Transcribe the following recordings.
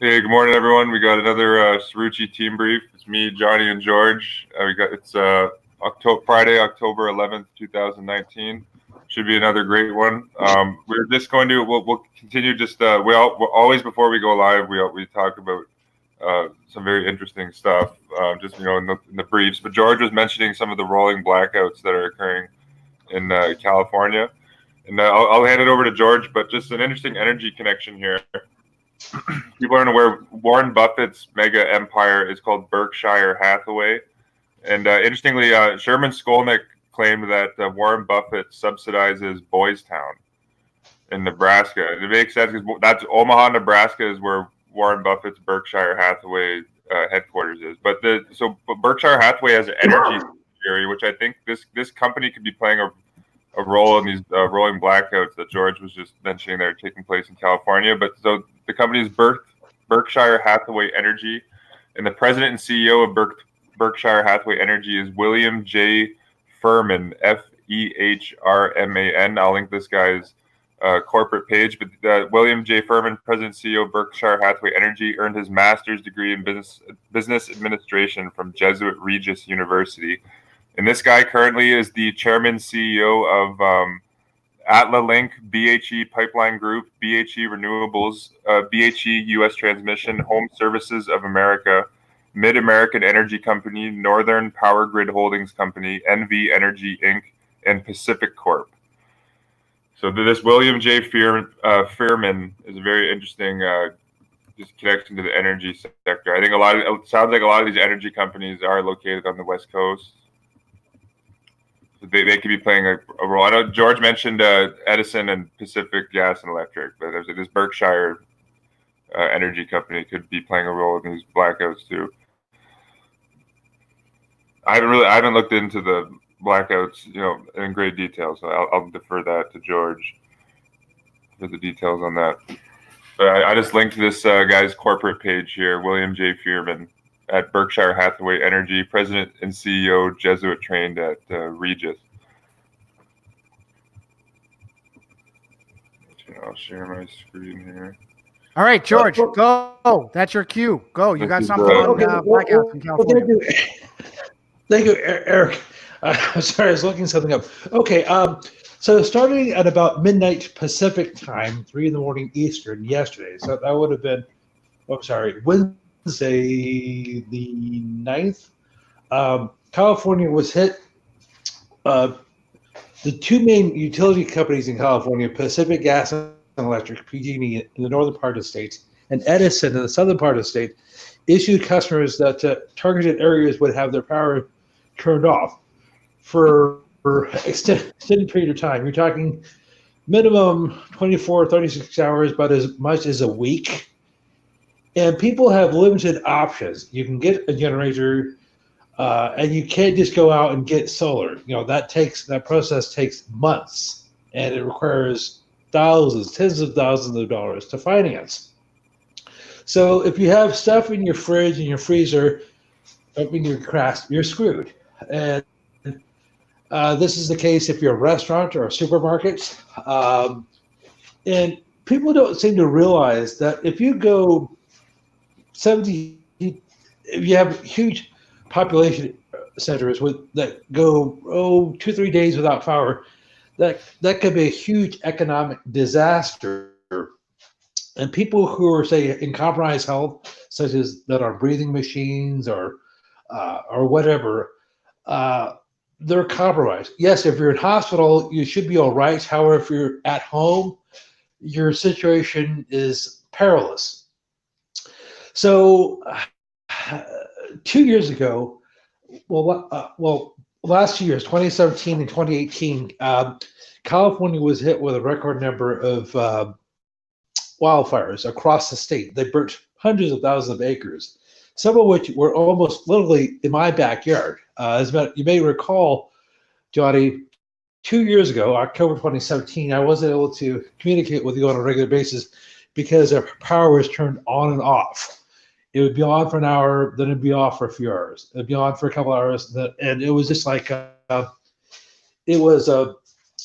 Hey, good morning, everyone. We got another Cirucci team brief. It's me, Johnny, and George. It's Friday, October 11th, 2019. Should be another great one. We're just going to we'll continue. Always before we go live, we talk about some very interesting stuff. In the briefs. But George was mentioning some of the rolling blackouts that are occurring in California, and I'll hand it over to George. But just an interesting energy connection here. People aren't aware Warren Buffett's mega empire is called Berkshire Hathaway. And interestingly, Sherman Skolnick claimed that Warren Buffett subsidizes Boys Town in Nebraska. And it makes sense because that's Omaha, Nebraska is where Warren Buffett's Berkshire Hathaway headquarters is. But Berkshire Hathaway has an energy theory, which I think this company could be playing a role in these rolling blackouts that George was just mentioning that are taking place in California. But so the company is Berkshire Hathaway Energy, and the president and CEO of Berkshire Hathaway Energy is William J. Furman, Fehraman. I'll link this guy's corporate page. But William J. Furman, president and CEO of Berkshire Hathaway Energy, earned his master's degree in business administration from Jesuit Regis University. And this guy currently is the chairman CEO of AtlaLink, BHE Pipeline Group, BHE Renewables, BHE U.S. Transmission, Home Services of America, Mid-American Energy Company, Northern Power Grid Holdings Company, NV Energy Inc., and Pacific Corp. So this William J. Furman is a very interesting just connection to the energy sector. I think it sounds like a lot of these energy companies are located on the West Coast. They could be playing a role. I know George mentioned Edison and Pacific Gas and Electric, but there's this Berkshire energy company could be playing a role in these blackouts too. I haven't looked into the blackouts, in great detail, so I'll defer that to George for the details on that. But I just linked this guy's corporate page here, William J. Furman at Berkshire Hathaway Energy, president and CEO, Jesuit trained at Regis. I'll share my screen here. All right, George, go. That's your cue. Go. You got something on blackouts in California. Thank you, Eric. I'm sorry, I was looking something up. Okay, so starting at about midnight Pacific time, 3 a.m. Eastern yesterday, so that would have been, Wednesday the 9th, California was hit. The two main utility companies in California, Pacific Gas and Electric, PG&E, in the northern part of the state, and Edison in the southern part of the state, issued customers that targeted areas would have their power turned off for extended period of time. You're talking minimum 24, 36 hours, but as much as a week. And people have limited options. You can get a generator, and you can't just go out and get solar. That process takes months, and it requires tens of thousands of dollars to finance. So if you have stuff in your fridge and your freezer, you're screwed. And this is the case if you're a restaurant or a supermarket. And people don't seem to realize that if you go if you have huge population centers that go 2-3 days without power, that could be a huge economic disaster. And people who are, say, in compromised health, such as that are breathing machines or whatever, they're compromised. Yes, if you're in hospital, you should be all right. However, if you're at home, your situation is perilous. So 2 years ago, last 2 years, 2017 and 2018, California was hit with a record number of wildfires across the state. They burnt hundreds of thousands of acres, some of which were almost literally in my backyard. As you may recall, Johnny, 2 years ago, October 2017, I wasn't able to communicate with you on a regular basis because our power was turned on and off. It would be on for an hour, then it'd be off for a few hours. It'd be on for a couple hours, and it was just like it was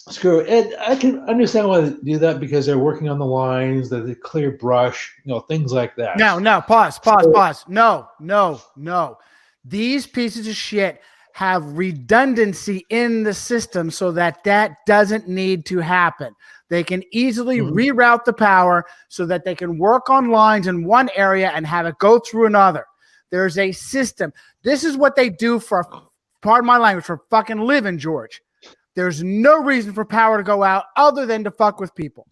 screw it. And I can understand why they do that because they're working on the lines, the clear brush, things like that. No, pause. No. These pieces of shit have redundancy in the system so that doesn't need to happen. They can easily reroute the power so that they can work on lines in one area and have it go through another. There's a system. This is what they do for, pardon my language, for fucking living, George. There's no reason for power to go out other than to fuck with people.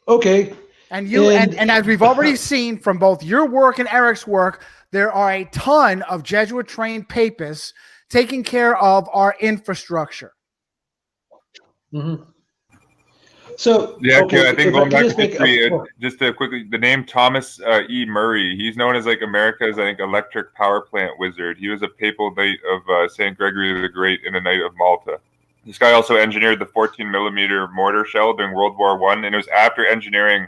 Okay. And as we've already seen from both your work and Eric's work, there are a ton of Jesuit-trained papists taking care of our infrastructure. Mm-hmm. So yeah, okay, I think going back to history, just quickly, the name Thomas E. Murray, he's known as like America's, I think, electric power plant wizard. He was a papal knight of Saint Gregory the Great and a knight of Malta. This guy also engineered the 14-millimeter mortar shell during World War I, and it was after engineering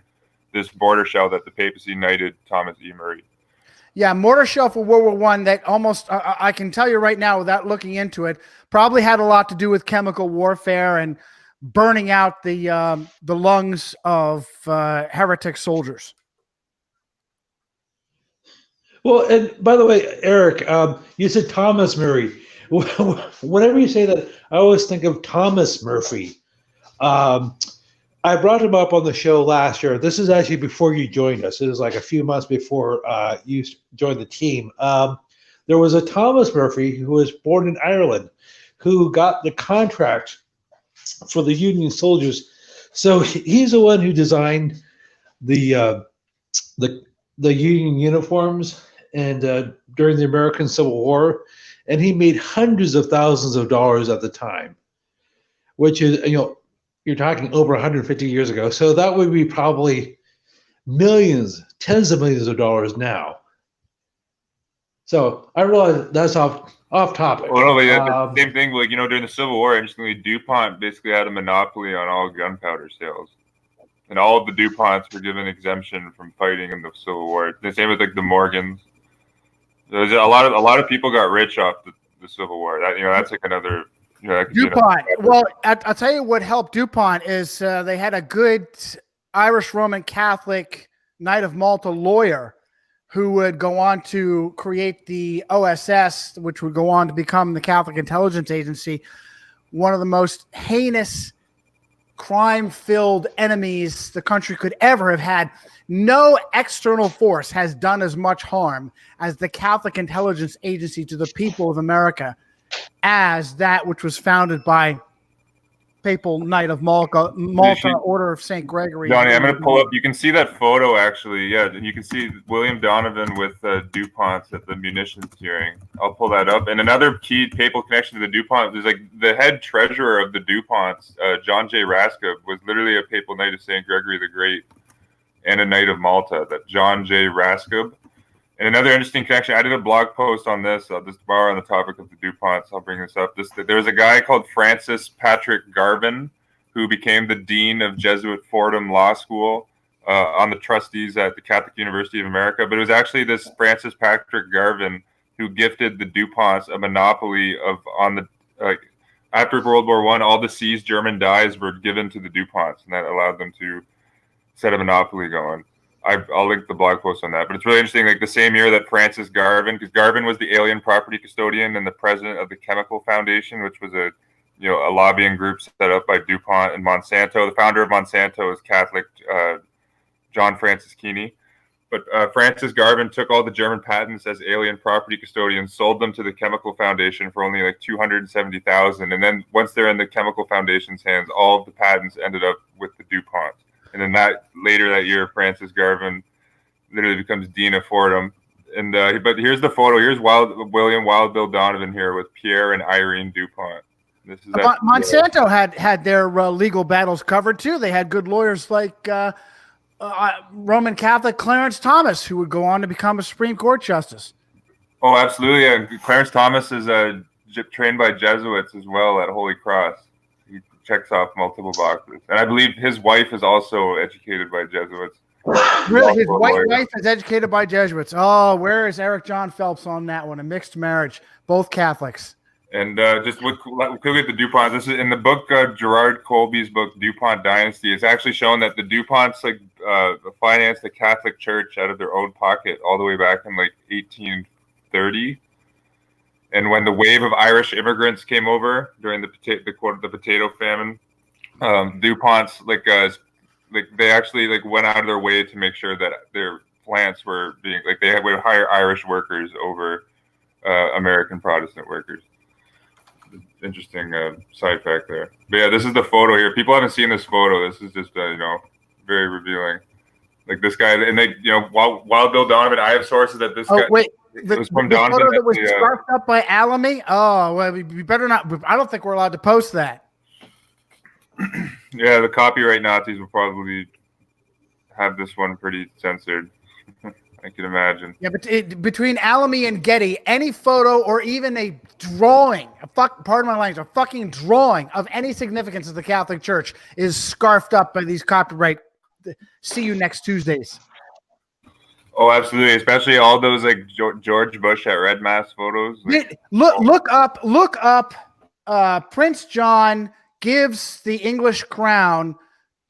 this mortar shell that the papacy knighted Thomas E. Murray. Yeah, mortar shell for World War I that almost, I can tell you right now without looking into it, probably had a lot to do with chemical warfare and burning out the lungs of heretic soldiers. Well, and by the way, Eric, you said Thomas Murray. Whenever you say that, I always think of Thomas Murphy. I brought him up on the show last year. This is actually before you joined us. It was like a few months before you joined the team. There was a Thomas Murphy who was born in Ireland who got the contract for the Union soldiers. So he's the one who designed the Union uniforms and during the American Civil War, and he made hundreds of thousands of dollars at the time, which is, you're talking over 150 years ago. So that would be probably millions, tens of millions of dollars now. So I realize that's off topic. Well, no, but yeah, same thing. Like, during the Civil War, interestingly, DuPont basically had a monopoly on all gunpowder sales, and all of the DuPonts were given exemption from fighting in the Civil War. The same with like the Morgans. There's a lot of people got rich off the Civil War. That that's like another. DuPont. Well, I'll tell you what helped DuPont is they had a good Irish Roman Catholic Knight of Malta lawyer who would go on to create the OSS, which would go on to become the Catholic Intelligence Agency, one of the most heinous, crime-filled enemies the country could ever have had. No external force has done as much harm as the Catholic Intelligence Agency to the people of America as that which was founded by Papal Knight of Malta, Order of St. Gregory. Johnny, I'm going to pull up. You can see that photo, actually. Yeah, you can see William Donovan with DuPonts at the munitions hearing. I'll pull that up. And another key papal connection to the DuPont is like the head treasurer of the DuPonts, John J. Raskob, was literally a papal knight of St. Gregory the Great and a knight of Malta, that John J. Raskob. And another interesting connection, I did a blog post on this, just while we're on the topic of the DuPonts, I'll bring this up. There was a guy called Francis Patrick Garvin, who became the dean of Jesuit Fordham Law School on the trustees at the Catholic University of America. But it was actually this Francis Patrick Garvin who gifted the DuPonts a monopoly after World War I, all the seized German dyes were given to the DuPonts, and that allowed them to set a monopoly going. I'll link the blog post on that, but it's really interesting. Like the same year that Francis Garvin, because Garvin was the alien property custodian and the president of the Chemical Foundation, which was a lobbying group set up by DuPont and Monsanto. The founder of Monsanto is Catholic John Francis Keeney, but Francis Garvin took all the German patents as alien property custodians, sold them to the Chemical Foundation for only like $270,000, and then once they're in the Chemical Foundation's hands, all of the patents ended up with the DuPont. And then later that year, Francis Garvin literally becomes dean of Fordham. And but here's the photo. Here's William Wild Bill Donovan here with Pierre and Irene DuPont. This is Monsanto had their legal battles covered too. They had good lawyers like Roman Catholic Clarence Thomas, who would go on to become a Supreme Court justice. Oh, absolutely. Yeah. Clarence Thomas is trained by Jesuits as well at Holy Cross. He checks off multiple boxes. And I believe his wife is also educated by Jesuits. Really? His wife is educated by Jesuits. Oh, where is Eric John Phelps on that one? A mixed marriage, both Catholics. And just look quickly at the DuPont. This is in the book, Gerard Colby's book, DuPont Dynasty. It's actually shown that the DuPonts financed the Catholic Church out of their own pocket all the way back in like 1830. And when the wave of Irish immigrants came over during the potato famine, DuPonts they actually went out of their way to make sure that their plants were being they would hire Irish workers over American Protestant workers. Interesting side fact there. But yeah, this is the photo here. People haven't seen this photo. This is just very revealing. Like this guy, and Wild Bill Donovan. I have sources that this guy. Wait, it was from the Donovan. photo that was scarfed up by Alamy. Oh, well, we better not. I don't think we're allowed to post that. Yeah, the copyright Nazis will probably have this one pretty censored. I can imagine. Yeah, but between Alamy and Getty, any photo or even a drawing, pardon my language, a fucking drawing of any significance of the Catholic Church is scarfed up by these copyright. See you next Tuesdays. Oh, absolutely. Especially all those George Bush at Red Mass photos. Look up. Prince John gives the English crown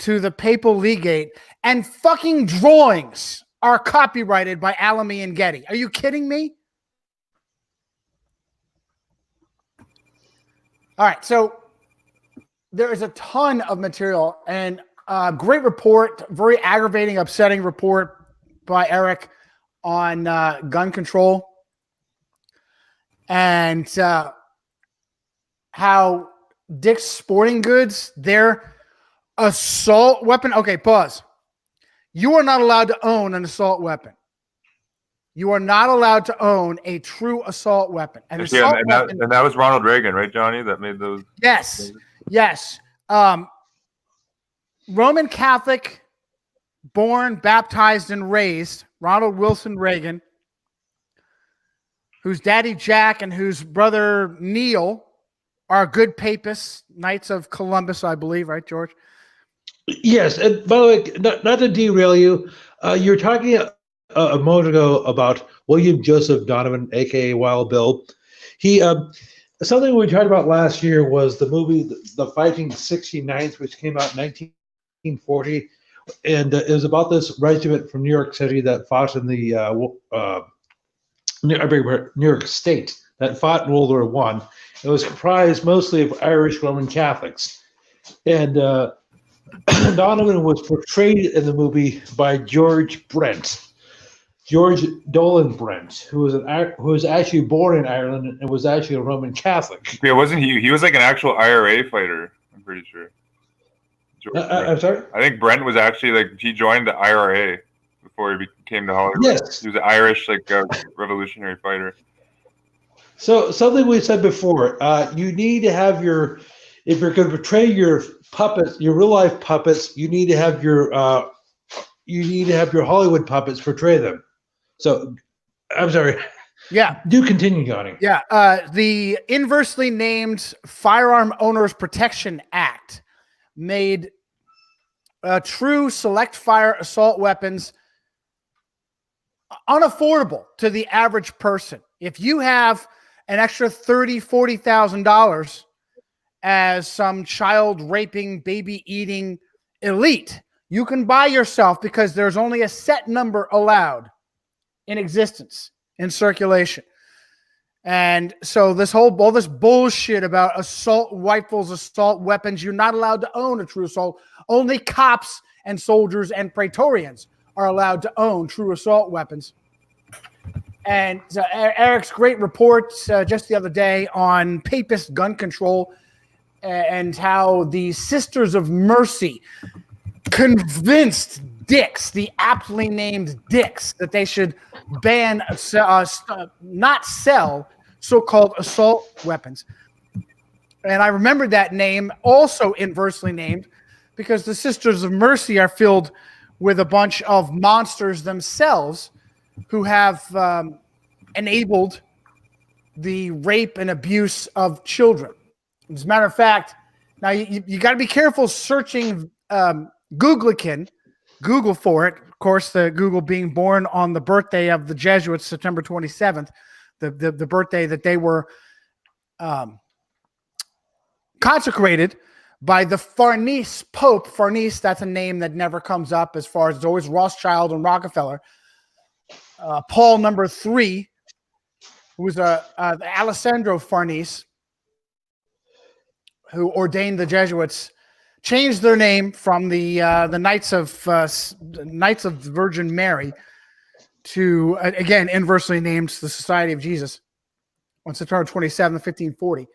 to the papal legate, and fucking drawings are copyrighted by Alamy and Getty. Are you kidding me? All right, so there is a ton of material and great report, very aggravating, upsetting report by Eric on gun control and how Dick's Sporting Goods, their assault weapon. Okay, pause. You are not allowed to own an assault weapon. You are not allowed to own a true assault weapon. And that was Ronald Reagan, right, Johnny? That made those. Yes. Roman Catholic, born, baptized, and raised, Ronald Wilson Reagan, whose daddy Jack and whose brother Neil are good papists, Knights of Columbus, I believe, right, George? Yes, and by the way, not to derail you, you were talking a moment ago about William Joseph Donovan, aka Wild Bill. He something we talked about last year was the movie The Fighting 69th, which came out in 1940, and it was about this regiment from New York City that fought in the New York State that fought in World War One. It was comprised mostly of Irish Roman Catholics, and Donovan was portrayed in the movie by George Dolan Brent, who was actually born in Ireland and was actually a Roman Catholic. Yeah, wasn't he? He was like an actual IRA fighter. I'm pretty sure. I'm sorry? I think Brent was actually he joined the IRA before he came to Hollywood. Yes, he was an Irish revolutionary fighter. So something we said before, you need to have if you're going to portray your puppets, your real life puppets, you need to have your Hollywood puppets portray them. So, I'm sorry. Yeah. Do continue, Johnny. Yeah. The inversely named Firearm Owners Protection Act made true select fire assault weapons unaffordable to the average person. If you have an extra $30,000, $40,000 as some child raping, baby eating elite, you can buy yourself, because there's only a set number allowed in existence, in circulation. And so all this bullshit about assault rifles, assault weapons, you're not allowed to own a true assault. Only cops and soldiers and praetorians are allowed to own true assault weapons. And Eric's great report just the other day on papist gun control and how the Sisters of Mercy convinced Dicks, the aptly named Dicks, that they should ban, not sell so-called assault weapons. And I remembered that name, also inversely named, because the Sisters of Mercy are filled with a bunch of monsters themselves who have enabled the rape and abuse of children. As a matter of fact, now you got to be careful searching Google for it. Of course, the Google being born on the birthday of the Jesuits, September 27th, the birthday that they were consecrated by the Farnese Pope. Farnese, that's a name that never comes up as far as it's always Rothschild and Rockefeller. Paul III, who was Alessandro Farnese, who ordained the Jesuits, changed their name from the Knights of the Virgin Mary to, again, inversely named the Society of Jesus on September 27, 1540.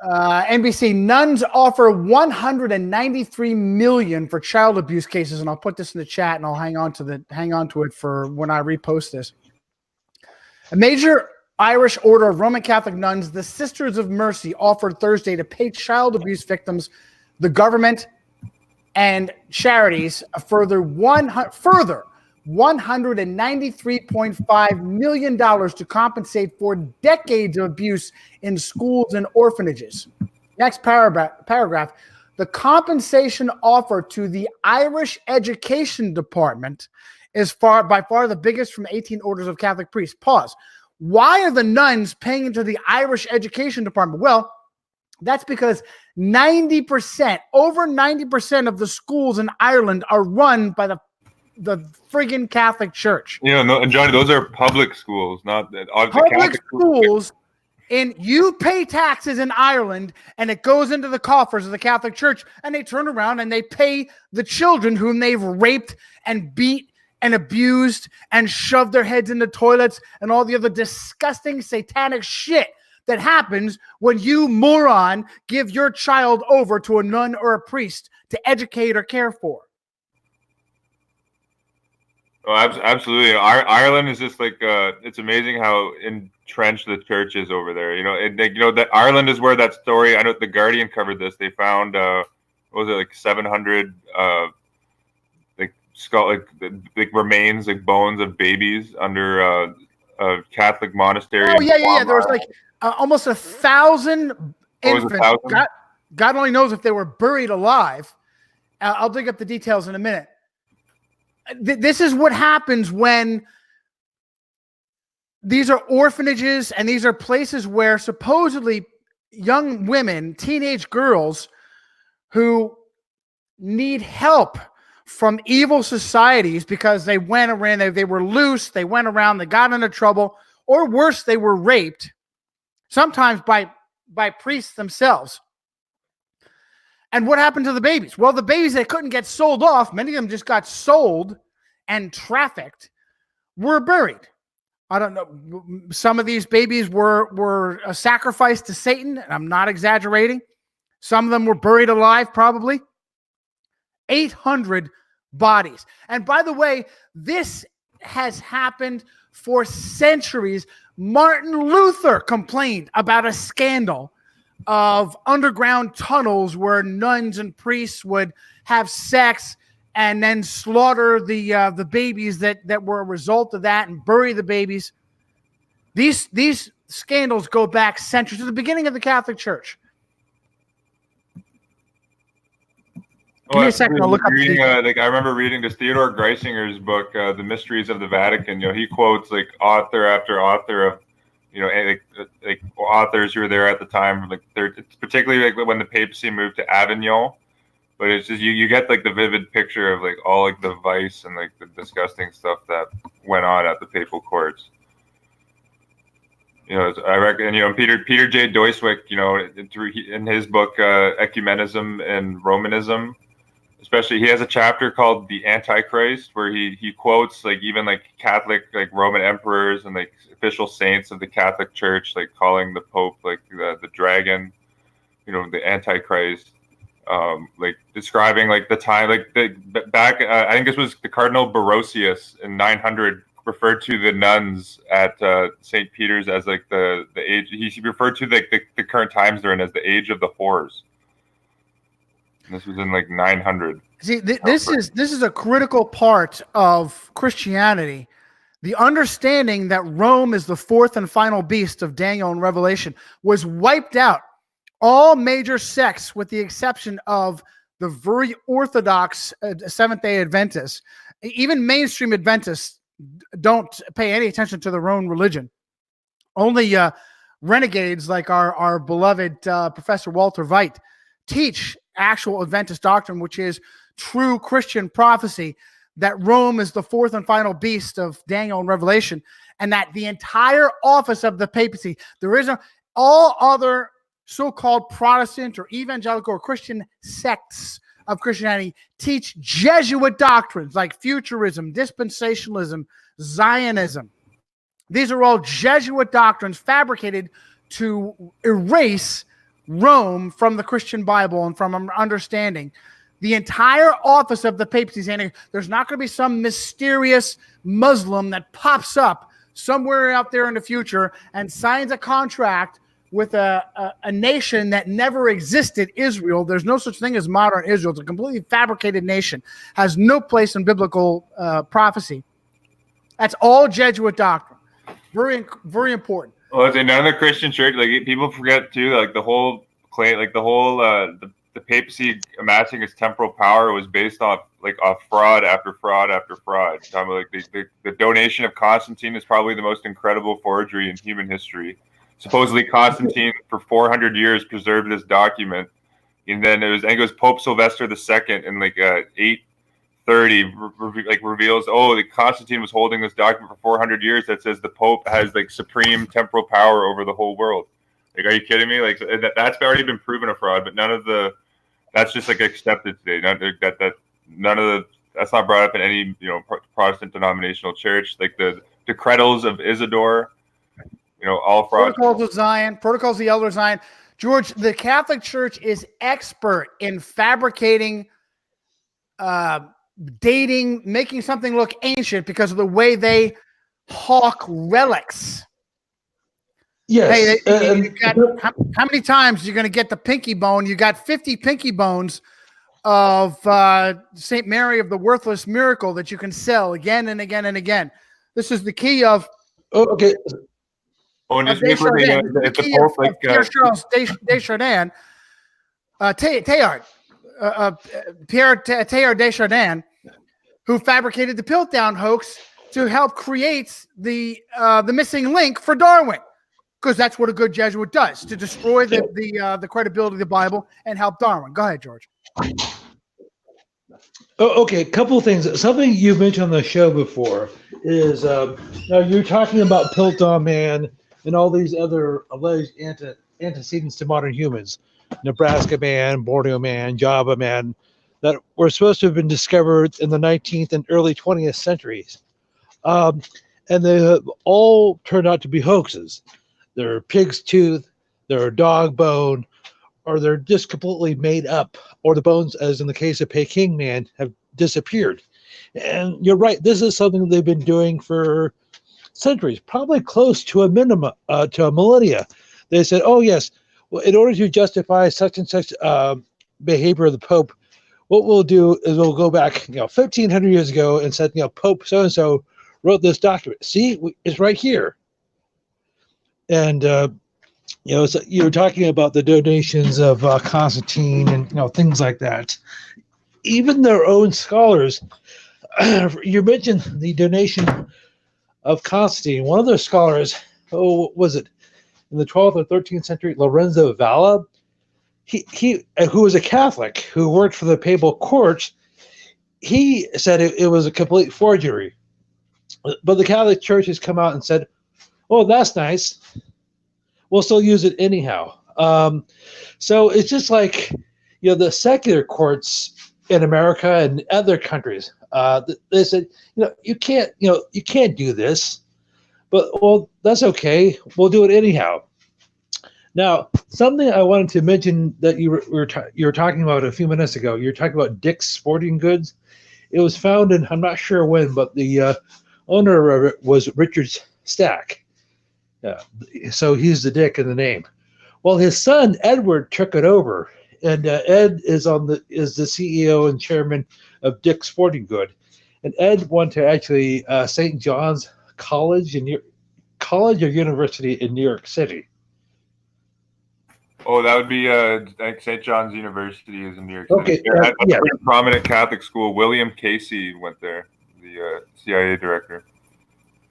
NBC, nuns offer $193 million for child abuse cases, and I'll put this in the chat, and I'll hang on to it for when I repost this. A major Irish order of Roman Catholic nuns, the Sisters of Mercy, offered Thursday to pay child abuse victims, the government, and charities a further $193.5 million to compensate for decades of abuse in schools and orphanages. Next paragraph. The compensation offered to the Irish Education Department is by far the biggest from 18 orders of Catholic priests. Pause. Why are the nuns paying into the Irish Education Department? Well, that's because 90%, over 90% of the schools in Ireland are run by the friggin' Catholic Church. No, and Johnny, those are public schools, not public schools. And you pay taxes in Ireland, and it goes into the coffers of the Catholic Church, and they turn around and they pay the children whom they've raped and beat and abused and shoved their heads into toilets and all the other disgusting satanic shit that happens when you, moron, give your child over to a nun or a priest to educate or care for. Oh, absolutely. Ireland is just like it's amazing how entrenched the church is over there. That Ireland is where that story. I know the Guardian covered this. They found what was it, like 700 remains, like bones of babies under a Catholic monastery. Oh yeah. There was like almost 1,000 infants. 1,000? God only knows if they were buried alive. I'll dig up the details in a minute. This is what happens when these are orphanages and these are places where supposedly young women, teenage girls who need help from evil societies because they went around, they were loose, they went around, they got into trouble, or worse, they were raped, sometimes by priests themselves. And what happened to the babies? Well, the babies that couldn't get sold off, many of them just got sold and trafficked, were buried. I don't know. Some of these babies were a sacrifice to Satan, and I'm not exaggerating. Some of them were buried alive, probably. 800 bodies. And by the way, this has happened for centuries. Martin Luther complained about a scandal of underground tunnels where nuns and priests would have sex and then slaughter the babies that were a result of that and bury the babies. These scandals go back centuries to the beginning of the Catholic Church. Give me a second. I'll look up. I remember reading this Theodore Greisinger's book, The Mysteries of the Vatican. He quotes like author after author of like authors who were there at the time, particularly like when the papacy moved to Avignon. But it's just you get like the vivid picture of like all like the vice and like the disgusting stuff that went on at the papal courts. I reckon Peter J. Doiswick, in his book Ecumenism and Romanism, especially, he has a chapter called The Antichrist, where he quotes like even like Catholic like Roman emperors and like official saints of the Catholic Church, like calling the Pope like the dragon, the Antichrist, like describing like the time like back. I think this was the Cardinal Barosius in 900 referred to the nuns at St. Peter's as like the age. He referred to the current times they're in as the age of the whores. This was in like 900. See, this is a critical part of Christianity. The understanding that Rome is the fourth and final beast of Daniel and Revelation was wiped out. All major sects, with the exception of the very orthodox Seventh-day Adventists, even mainstream Adventists don't pay any attention to their own religion. Only renegades like our beloved Professor Walter Veit teach actual Adventist doctrine, which is true Christian prophecy, that Rome is the fourth and final beast of Daniel and Revelation, and that the entire office of the papacy, there isn't all other so-called Protestant or evangelical or Christian sects of Christianity teach Jesuit doctrines like futurism, dispensationalism, Zionism. These are all Jesuit doctrines fabricated to erase Rome from the Christian Bible and from our understanding. The entire office of the papacy is saying there's not going to be some mysterious Muslim that pops up somewhere out there in the future and signs a contract with a nation that never existed, Israel. There's no such thing as modern Israel. It's a completely fabricated nation, has no place in biblical prophecy. That's all Jesuit doctrine. Very, very important. Well, it's another Christian church. Like people forget too, like the whole claim, like the whole the papacy amassing its temporal power was based off fraud after fraud after fraud. Like the donation of Constantine is probably the most incredible forgery in human history. Supposedly Constantine for 400 years preserved this document, and then I think it was Pope Sylvester II in 830 reveals, Constantine was holding this document for 400 years that says the Pope has supreme temporal power over the whole world. Like, are you kidding me? Like that's already been proven a fraud, but that's just accepted today. That's not brought up in any Protestant denominational church. Like the decretals of Isidore. All fraud. Protocols of Zion, Protocols of the Elder Zion. George, the Catholic Church is expert in fabricating, dating, making something look ancient because of the way they hawk relics. Yes. Hey, how many times are you going to get the pinky bone? You got 50 pinky bones of St. Mary of the Worthless Miracle that you can sell again and again and again. This is the key of... Okay. Oh, and just if the Pope Pierre Charles Desjardins, Pierre Teilhard Desjardins, who fabricated the Piltdown hoax to help create the missing link for Darwin, because that's what a good Jesuit does, to destroy the credibility of the Bible and help Darwin. Go ahead, George. Oh, okay, a couple of things. Something you mentioned on the show before is now you're talking about Piltdown Man and all these other alleged antecedents to modern humans, Nebraska Man, Borneo Man, Java Man, that were supposed to have been discovered in the 19th and early 20th centuries. And they have all turned out to be hoaxes. They're pig's tooth, they're dog bone, or they're just completely made up, or the bones, as in the case of Peking Man, have disappeared. And you're right, this is something they've been doing for centuries, probably close to a minimum, to a millennia. They said, oh yes, well, in order to justify such and such behavior of the Pope, what we'll do is we'll go back 1,500 years ago and said, Pope so-and-so wrote this document. See, it's right here. And so you were talking about the donations of Constantine and things like that. Even their own scholars, you mentioned the donation of Constantine. One of their scholars, was it in the 12th or 13th century, Lorenzo Valla, he who was a Catholic who worked for the papal courts, he said it was a complete forgery. But the Catholic Church has come out and said, oh, that's nice, we'll still use it anyhow. So it's just like the secular courts in America and other countries, they said, you can't do this, but well, that's okay, we'll do it anyhow. Now, something I wanted to mention that you were talking about a few minutes ago, you're talking about Dick's Sporting Goods. It was found in, I'm not sure when, but the owner of it was Richard Stack. So he's the Dick in the name. Well, his son Edward took it over, and Ed is the CEO and chairman of Dick's Sporting Good, and Ed went to actually St. John's College or University in New York City. Oh, that would be I think St. John's University is in New York City. Okay, That's a pretty prominent Catholic school. William Casey went there, the CIA director.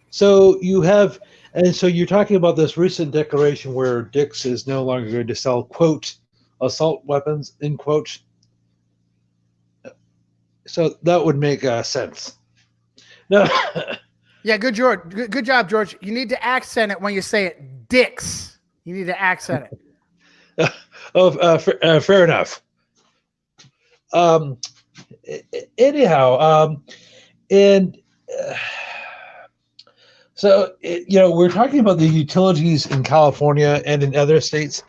So you have And so you're talking about this recent declaration where Dick's is no longer going to sell, quote, assault weapons, end quote. So that would make sense. No, Yeah, good, George. Good job, George. You need to accent it when you say it. Dicks. You need to accent it. fair enough. Anyhow, and so we're talking about the utilities in California and in other states.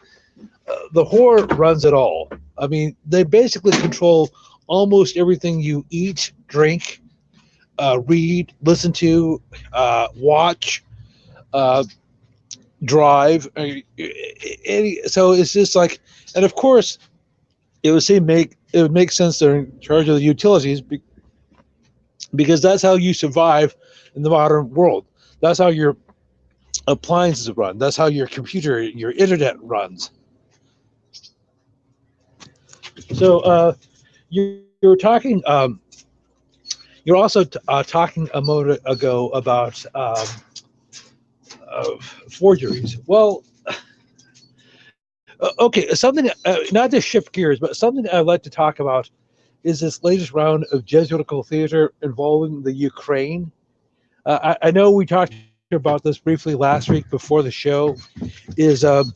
The whore runs it all. I mean, they basically control almost everything you eat, drink, read, listen to, watch, drive. So it's just like, and of course, it would make sense they're in charge of the utilities because that's how you survive in the modern world. That's how your appliances run. That's how your computer, your internet runs. So you were talking. You're also talking a moment ago about forgeries. Well, okay, something not to shift gears, but something I'd like to talk about is this latest round of Jesuitical theater involving the Ukraine. I know we talked about this briefly last week before the show. Is the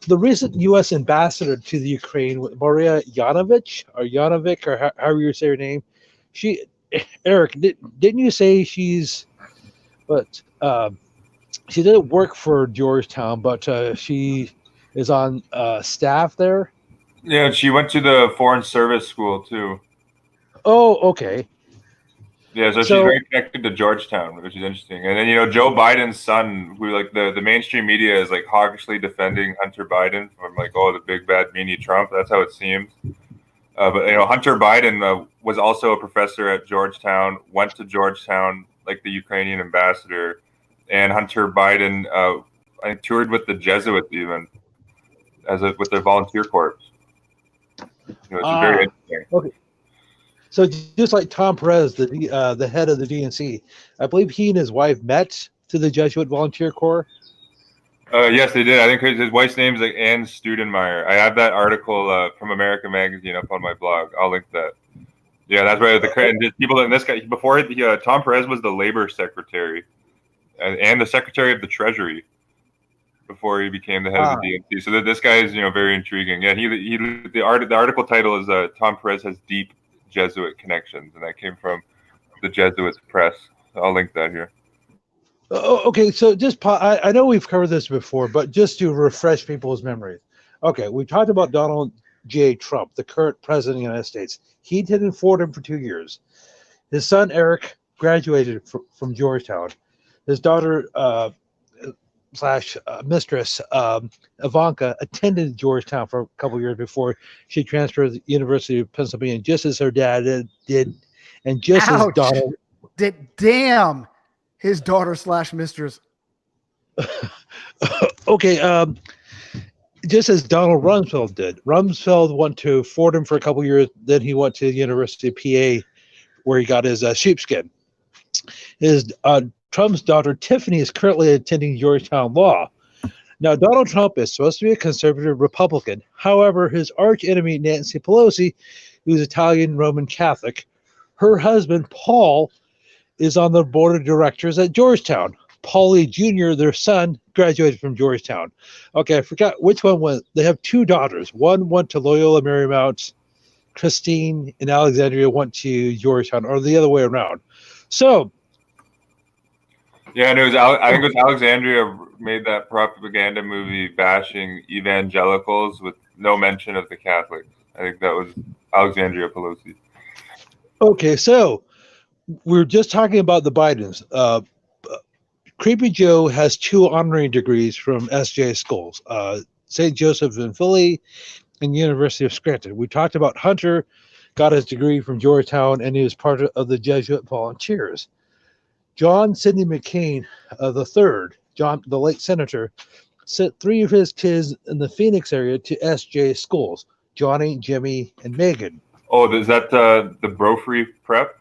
recent U.S. ambassador to the Ukraine, Maria Yanovic, or however you say her name, Eric, didn't you say she's, but she didn't work for Georgetown, but she is on staff there? Yeah, she went to the Foreign Service School too. Oh, okay. Yeah, so she's very connected to Georgetown, which is interesting. And then Joe Biden's son, who like the mainstream media is like hawkishly defending Hunter Biden from like the big bad meanie Trump. That's how it seems. But Hunter Biden was also a professor at Georgetown. Went to Georgetown like the Ukrainian ambassador, and Hunter Biden I think toured with the Jesuits even with their volunteer corps. It's very interesting. Okay. So just like Tom Perez, the head of the DNC, I believe he and his wife met through the Jesuit Volunteer Corps. Yes, they did. I think his wife's name is like Ann Studenmeyer. I have that article from America Magazine up on my blog. I'll link that. Yeah, that's right. People in this guy before Tom Perez was the labor secretary and the secretary of the Treasury before he became the head of the DNC. So this guy is very intriguing. Yeah, the article title is Tom Perez has deep Jesuit connections, and that came from the Jesuits press. I'll link that here. Okay, so I know we've covered this before, but just to refresh people's memories. Okay, we talked about Donald J. Trump, the current president of the United States. He didn't Fordham for 2 years. His son Eric graduated from Georgetown. His daughter / mistress Ivanka attended Georgetown for a couple of years before she transferred to the University of Pennsylvania, just as her dad did, and just as Donald. Damn, his daughter / mistress. Okay, just as Donald Rumsfeld did. Rumsfeld went to Fordham for a couple of years, then he went to the University of PA, where he got his sheepskin. His Trump's daughter Tiffany is currently attending Georgetown Law. Now, Donald Trump is supposed to be a conservative Republican. However, his arch enemy Nancy Pelosi, who's Italian Roman Catholic, her husband Paul is on the board of directors at Georgetown. Paulie Jr., their son, graduated from Georgetown. Okay, I forgot which one was. They have two daughters. One went to Loyola Marymount. Christine and Alexandria went to Georgetown, or the other way around. So. Yeah, and I think it was Alexandria made that propaganda movie bashing evangelicals with no mention of the Catholics. I think that was Alexandria Pelosi. Okay, so we're just talking about the Bidens. Creepy Joe has 2 honorary degrees from SJ schools, St. Joseph in Philly and University of Scranton. We talked about Hunter, got his degree from Georgetown, and he was part of the Jesuit Volunteers. John Sidney McCain, the third, the late senator, sent 3 of his kids in the Phoenix area to SJ schools, Johnny, Jimmy, and Megan. Oh, is that the Brophy Prep?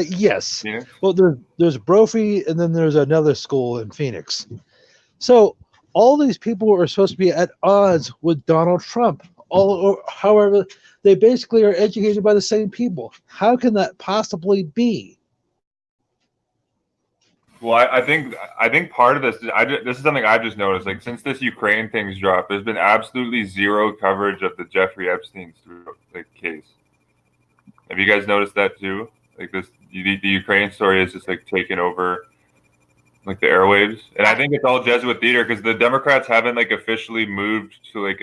Yes. Phoenix? Well, there's Brophy, and then there's another school in Phoenix. So all these people are supposed to be at odds with Donald Trump. However, they basically are educated by the same people. How can that possibly be? Well, I think part of this, this is something I've just noticed. Like since this Ukraine thing's dropped, there's been absolutely zero coverage of the Jeffrey Epstein case. Have you guys noticed that too? Like the Ukraine story is just like taken over like the airwaves, and I think it's all Jesuit theater because the Democrats haven't like officially moved to like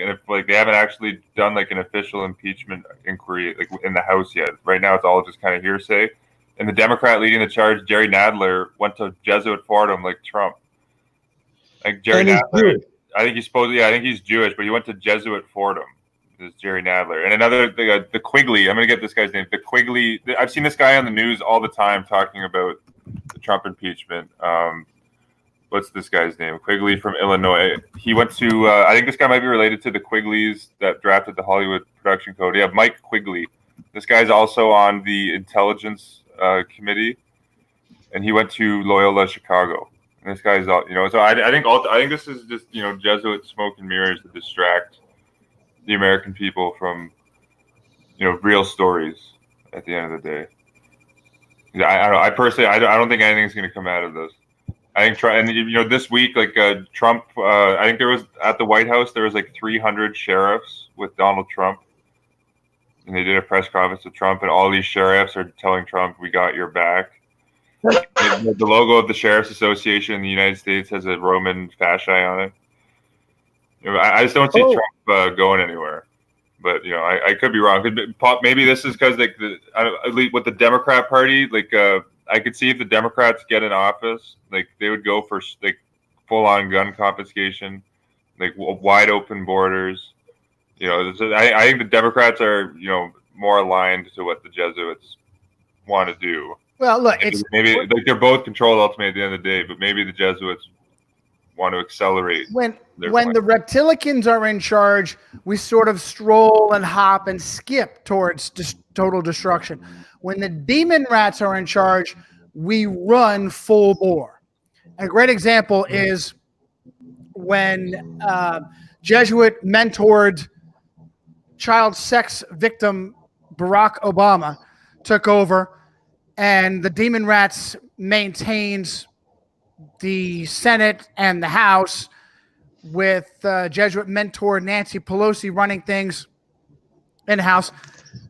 they haven't actually done like an official impeachment inquiry like in the House yet. Right now, it's all just kind of hearsay. And the Democrat leading the charge, Jerry Nadler, went to Jesuit Fordham like Trump. Like Jerry Nadler, I think I think he's Jewish, but he went to Jesuit Fordham. This is Jerry Nadler. And another thing, the Quigley. I'm gonna get this guy's name. The Quigley. I've seen this guy on the news all the time talking about the Trump impeachment. What's this guy's name? Quigley from Illinois. He went to. I think this guy might be related to the Quigleys that drafted the Hollywood Production Code. Yeah, Mike Quigley. This guy's also on the Intelligence Committee, and he went to Loyola Chicago. And this guy's all So I think this is just Jesuit smoke and mirrors to distract the American people from real stories at the end of the day. I don't know. I personally I don't think anything's going to come out of this. I think and this week like Trump. I think there was at the White House there was like 300 sheriffs with Donald Trump. And they did a press conference with Trump, and all these sheriffs are telling Trump, "We got your back." The logo of the Sheriff's Association in the United States has a Roman fasci on it. I just don't see Trump going anywhere. But I could be wrong. Maybe this is because like with the Democrat Party, like I could see if the Democrats get in office, like they would go for like full-on gun confiscation, like wide open borders. I think the Democrats are, more aligned to what the Jesuits want to do. Well, look, maybe like they're both controlled ultimately at the end of the day, but maybe the Jesuits want to accelerate. When the reptilicans are in charge, we sort of stroll and hop and skip towards total destruction. When the demon rats are in charge, we run full bore. A great example is when Jesuit mentored child sex victim Barack Obama took over, and the demon rats maintained the Senate and the House with Jesuit mentor Nancy Pelosi running things in the House.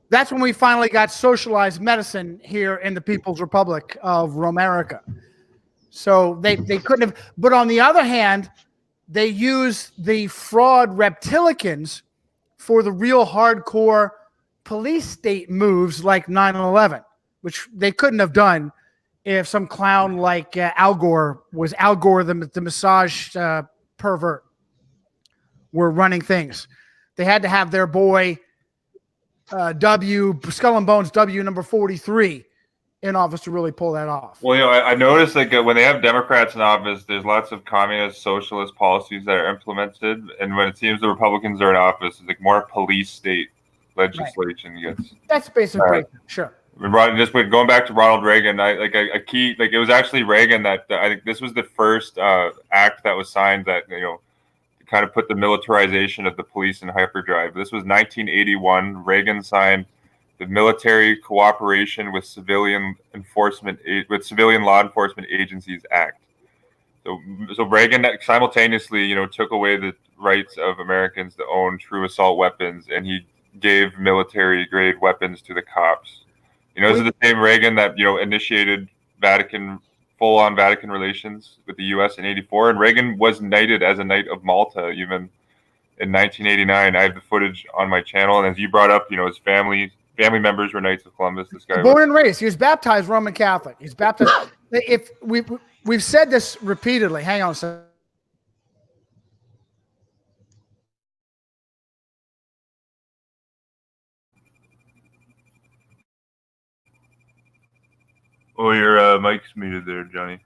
That's when we finally got socialized medicine here in the People's Republic of America. So they couldn't have. But on the other hand, they use the fraud reptilicans for the real hardcore police state moves like 9/11, which they couldn't have done if some clown like Al Gore the massage pervert were running things. They had to have their boy Skull and Bones W number 43 in office to really pull that off. Well, I noticed like when they have Democrats in office, there's lots of communist, socialist policies that are implemented, and when it seems the Republicans are in office, it's like more police state legislation gets. That's basically sure. Just going back to Ronald Reagan, it was actually Reagan that I think this was the first act that was signed that kind of put the militarization of the police in hyperdrive. This was 1981. Reagan signed the Military Cooperation with Civilian Law Enforcement Agencies Act. So Reagan simultaneously, took away the rights of Americans to own true assault weapons, and he gave military-grade weapons to the cops. This is the same Reagan that initiated full-on Vatican relations with the U.S. in '84, and Reagan was knighted as a Knight of Malta even in 1989. I have the footage on my channel, and as you brought up, his family members were Knights of Columbus. This guy born and raised. He was baptized Roman Catholic. He's baptized. If we've said this repeatedly. Hang on a second. Oh, your mic's muted there, Johnny.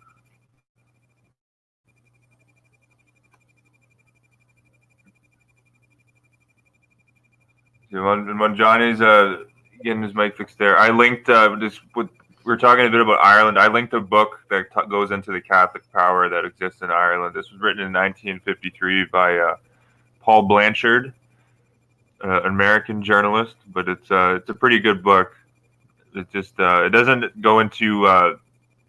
When Johnny's getting his mic fixed there, I linked we were talking a bit about Ireland. I linked a book that goes into the Catholic power that exists in Ireland. This was written in 1953 by Paul Blanchard, an American journalist, but it's a pretty good book. It just it doesn't go into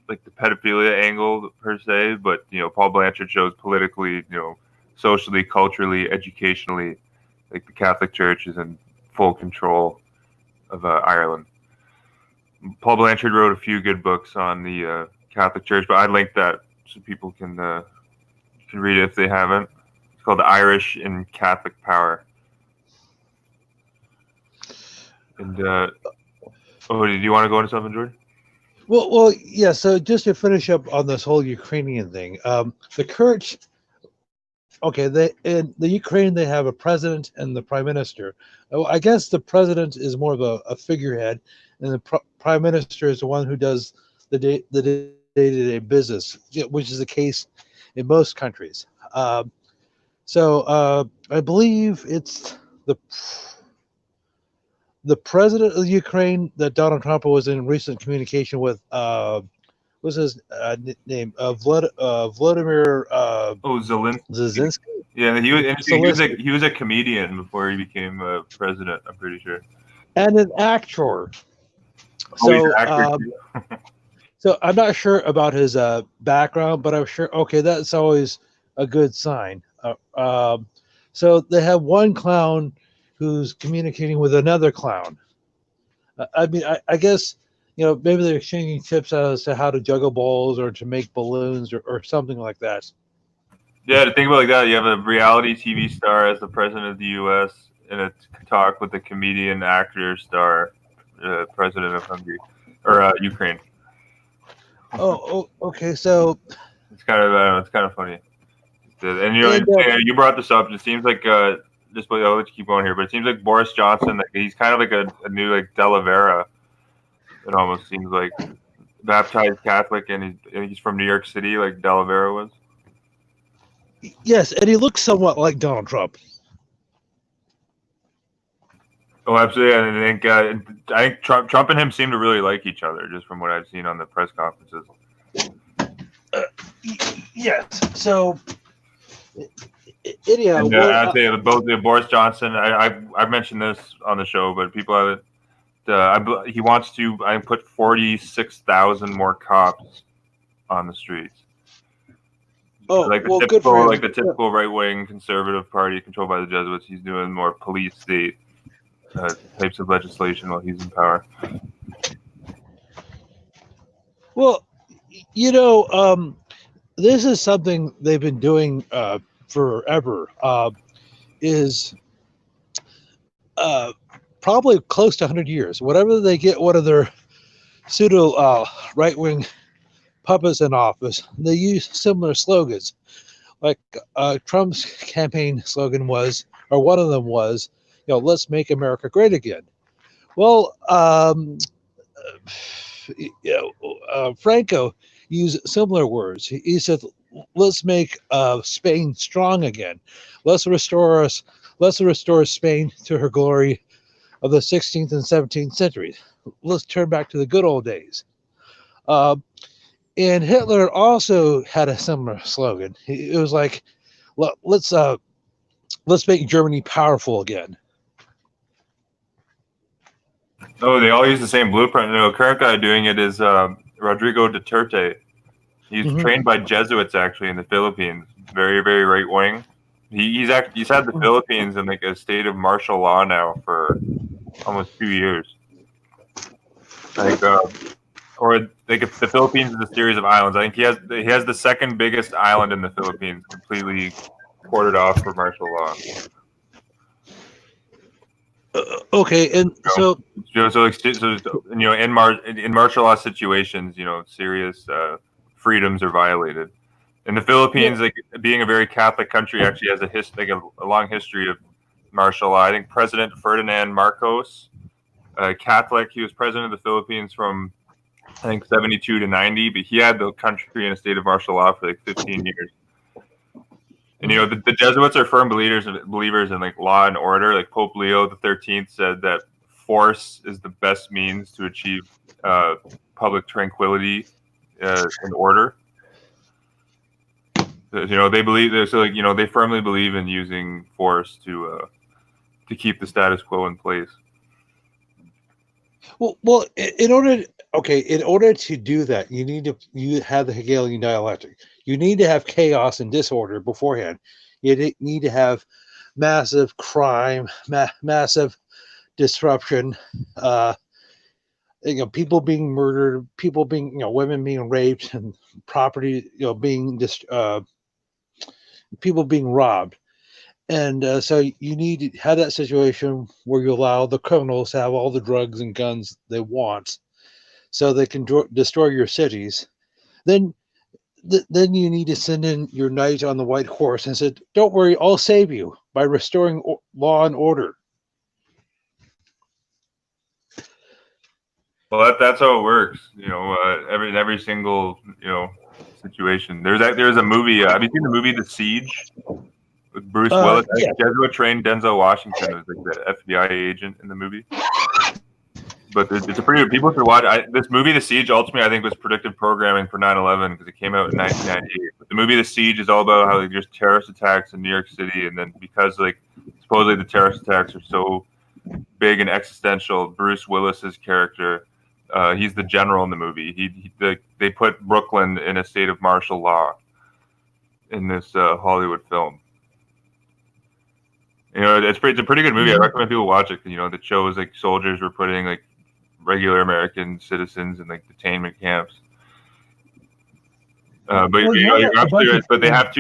like the pedophilia angle per se, but Paul Blanchard shows politically, socially, culturally, educationally, like the Catholic Church is in full control of Ireland. Paul Blanchard wrote a few good books on the Catholic Church, but I linked that so people can read it if they haven't. It's called Irish in Catholic Power. And did you want to go into something, George? Well, yeah. So just to finish up on this whole Ukrainian thing, the current, in the Ukraine they have a president and the prime minister. I guess the president is more of a figurehead, and the prime minister is the one who does the day-to-day business, which is the case in most countries. So I believe it's the president of Ukraine that Donald Trump was in recent communication with. What's his name? Vladimir Zelensky. Yeah, he was a comedian before he became president, I'm pretty sure. And an actor. So I'm not sure about his background, but I'm sure. Okay, that's always a good sign. So they have one clown who's communicating with another clown. I mean, I guess, maybe they're exchanging tips as to how to juggle balls or to make balloons or something like that. Yeah, to think about it like that, you have a reality TV star as the president of the U.S. in a talk with a comedian actor star, president of Hungary or Ukraine. Oh, okay. So it's kind of funny. And you brought this up. It seems like I'll let you keep going here, but it seems like Boris Johnson, he's kind of like a new De La Vera. It almost seems like baptized Catholic, and he's from New York City, like De La Vera was. Yes, and he looks somewhat like Donald Trump. Oh, absolutely. And I think Trump and him seem to really like each other, just from what I've seen on the press conferences. Yes. So, anyhow, and, I'd say both Boris Johnson. I've mentioned this on the show, but people have it. He wants to put 46,000 more cops on the streets. Oh, good for him. Like the typical right-wing conservative party controlled by the Jesuits. He's doing more police state types of legislation while he's in power. Well, this is something they've been doing forever. Is probably close to 100 years. Whenever they get one of their pseudo right-wing puppets in office, they use similar slogans. Like Trump's campaign slogan was, or one of them was, let's make America great again. Well, Franco used similar words. He said, let's make Spain strong again. Let's restore Spain to her glory of the 16th and 17th centuries. Let's turn back to the good old days. And Hitler also had a similar slogan. It was like, let's make Germany powerful again. Oh, they all use the same blueprint. The current guy doing it is Rodrigo Duterte. He's trained by Jesuits actually in the Philippines. Very, very right wing. He's had the Philippines in like a state of martial law now for almost 2 years. If the Philippines is a series of islands, I think he has the second biggest island in the Philippines, completely quartered off for martial law. Okay, and in martial law situations, serious freedoms are violated. In the Philippines, being a very Catholic country, actually has a long history of martial law. I think President Ferdinand Marcos, Catholic, he was president of the Philippines from I think 72 to 90, but he had the country in a state of martial law for like 15 years. And the Jesuits are firm believers in like law and order. Like Pope Leo XIII said that force is the best means to achieve public tranquility and order. They believe they firmly believe in using force to keep the status quo in place. Well, in order to do that, you have the Hegelian dialectic. You need to have chaos and disorder beforehand. You need to have massive crime, massive disruption, people being murdered, women being raped, and property, being people being robbed. And so you need to have that situation where you allow the criminals to have all the drugs and guns they want, so they can destroy your cities. Then you need to send in your knight on the white horse and said, "Don't worry, I'll save you by restoring law and order." Well, that's how it works. Every single situation. There's a movie. Have you seen the movie The Siege with Bruce Willis? Yeah. Jesuit trained Denzel Washington was like the FBI agent in the movie. But it's a pretty good. People should watch this movie. The Siege ultimately, I think, was predictive programming for 9/11 because it came out in 1998. But the movie The Siege is all about how there's terrorist attacks in New York City, and then because supposedly the terrorist attacks are so big and existential, Bruce Willis's character, he's the general in the movie. They put Brooklyn in a state of martial law in this Hollywood film. It's a pretty good movie. I recommend people watch it. That shows soldiers were putting regular American citizens in detainment camps. But you're absolutely right. But they have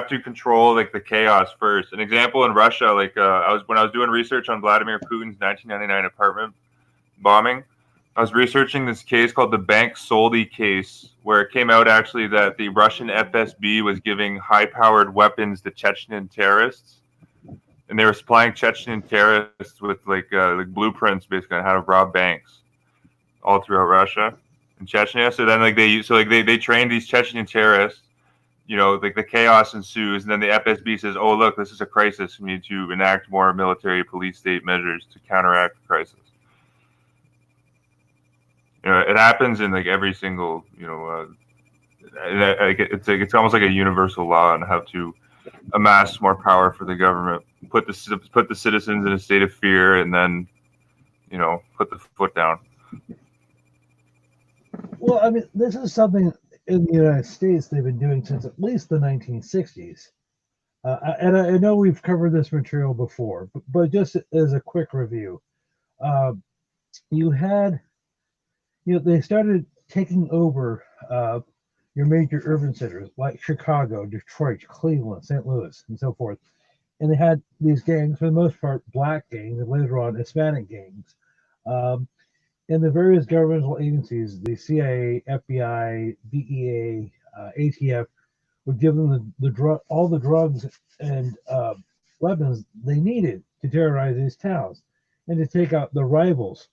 to control the chaos first. An example in Russia, when I was doing research on Vladimir Putin's 1999 apartment bombing, I was researching this case called the Bank Soldi case, where it came out actually that the Russian FSB was giving high-powered weapons to Chechen terrorists. And they were supplying Chechen terrorists with blueprints basically on how to rob banks all throughout Russia and Chechnya. So then they trained these Chechen terrorists. The chaos ensues, and then the FSB says, "Oh, look, this is a crisis. We need to enact more military police state measures to counteract the crisis." It happens in every single it's almost like a universal law on how to amass more power for the government, put the citizens in a state of fear, and then put the foot down. Well, I mean, this is something in the United States they've been doing since at least the 1960s. And I know we've covered this material before, but just as a quick review, they started taking over your major urban centers like Chicago, Detroit, Cleveland, St. Louis, and so forth. And they had these gangs, for the most part, black gangs, and later on Hispanic gangs. And the various governmental agencies, the CIA, FBI, DEA, ATF, would give them all the drugs and weapons they needed to terrorize these towns and to take out the rivals.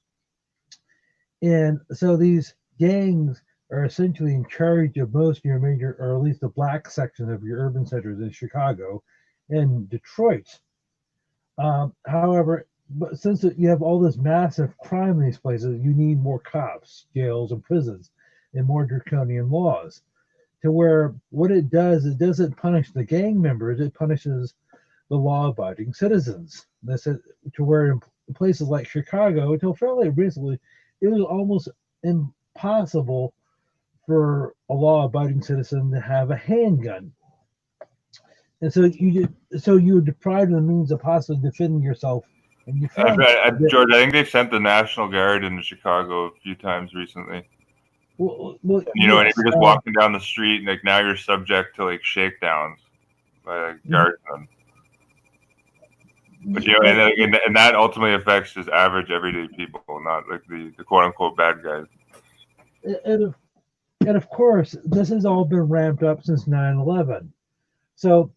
And so these gangs are essentially in charge of most of your major, or at least the black sections of your urban centers in Chicago and Detroit. However, but since you have all this massive crime in these places, you need more cops, jails, and prisons, and more draconian laws. To where what it doesn't punish the gang members, it punishes the law-abiding citizens. That's it, to where in places like Chicago, until fairly recently, it was almost impossible for a law-abiding citizen to have a handgun. And so you were deprived of the means of possibly defending yourself. And George, I think they've sent the National Guard into Chicago a few times recently. Well, and if you're just walking down the street, and now you're subject to shakedowns by guardsmen. But and that ultimately affects just average everyday people, not the quote unquote bad guys. And of course, this has all been ramped up since 9/11. So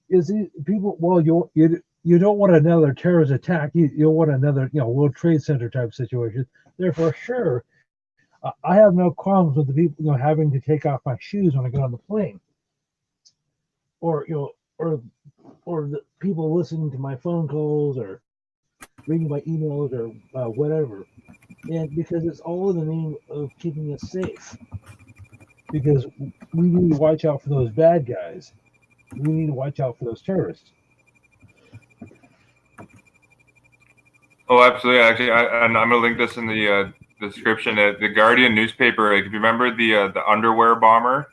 people? Well, you don't want another terrorist attack. You want another World Trade Center type situation. Therefore, sure, I have no qualms with the people having to take off my shoes when I get on the plane, or the people listening to my phone calls or reading my emails or whatever. And because it's all in the name of keeping us safe. Because we need to watch out for those bad guys. We need to watch out for those terrorists. Oh, absolutely. Actually, and I'm gonna link this in the description. The Guardian newspaper. Like, if you remember the underwear bomber,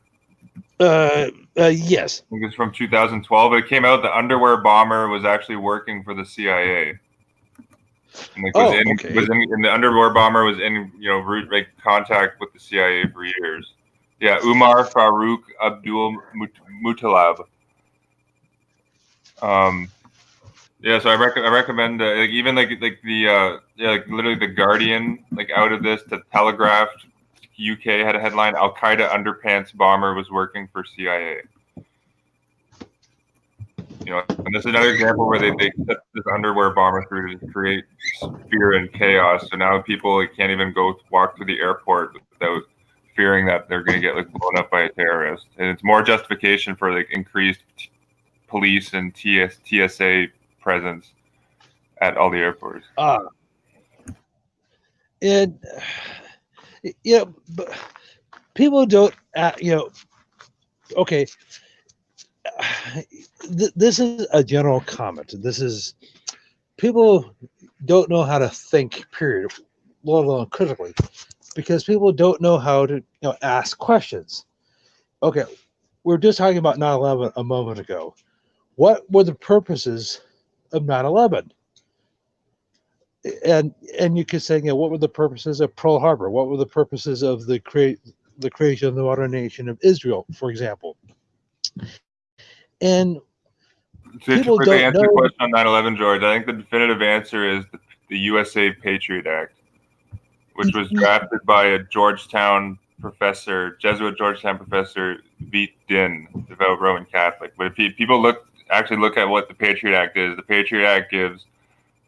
Yes. I think it's from 2012. It came out the underwear bomber was actually working for the CIA. And like Okay. and the underwear bomber was in root like contact with the CIA for years. Yeah, Umar Farouk Abdul Mutalab. Yeah, so I recommend like even like the yeah, like literally the Guardian, like out of this, the Telegraph UK had a headline: Al Qaeda underpants bomber was working for CIA. And this is another example where they set this underwear bomber through to create fear and chaos. So now people can't even walk through the airport without fearing that they're going to get like blown up by a terrorist. And it's more justification for like increased police and TSA presence at all the airports. And but people don't, okay. This is a general comment. This is people don't know how to think, period, let alone critically, because people don't know how to ask questions. Okay, we were just talking about 9/11 a moment ago. What were the purposes of 9/11? And you could say, what were the purposes of Pearl Harbor? What were the purposes of the creation of the modern nation of Israel, for example? And people to don't answer know. the question on 9/11, George, I think the definitive answer is the USA Patriot Act, which was drafted by a Georgetown professor, Jesuit Georgetown professor, Veet Din, devout Roman Catholic. But if people actually look at what the Patriot Act is, the Patriot Act gives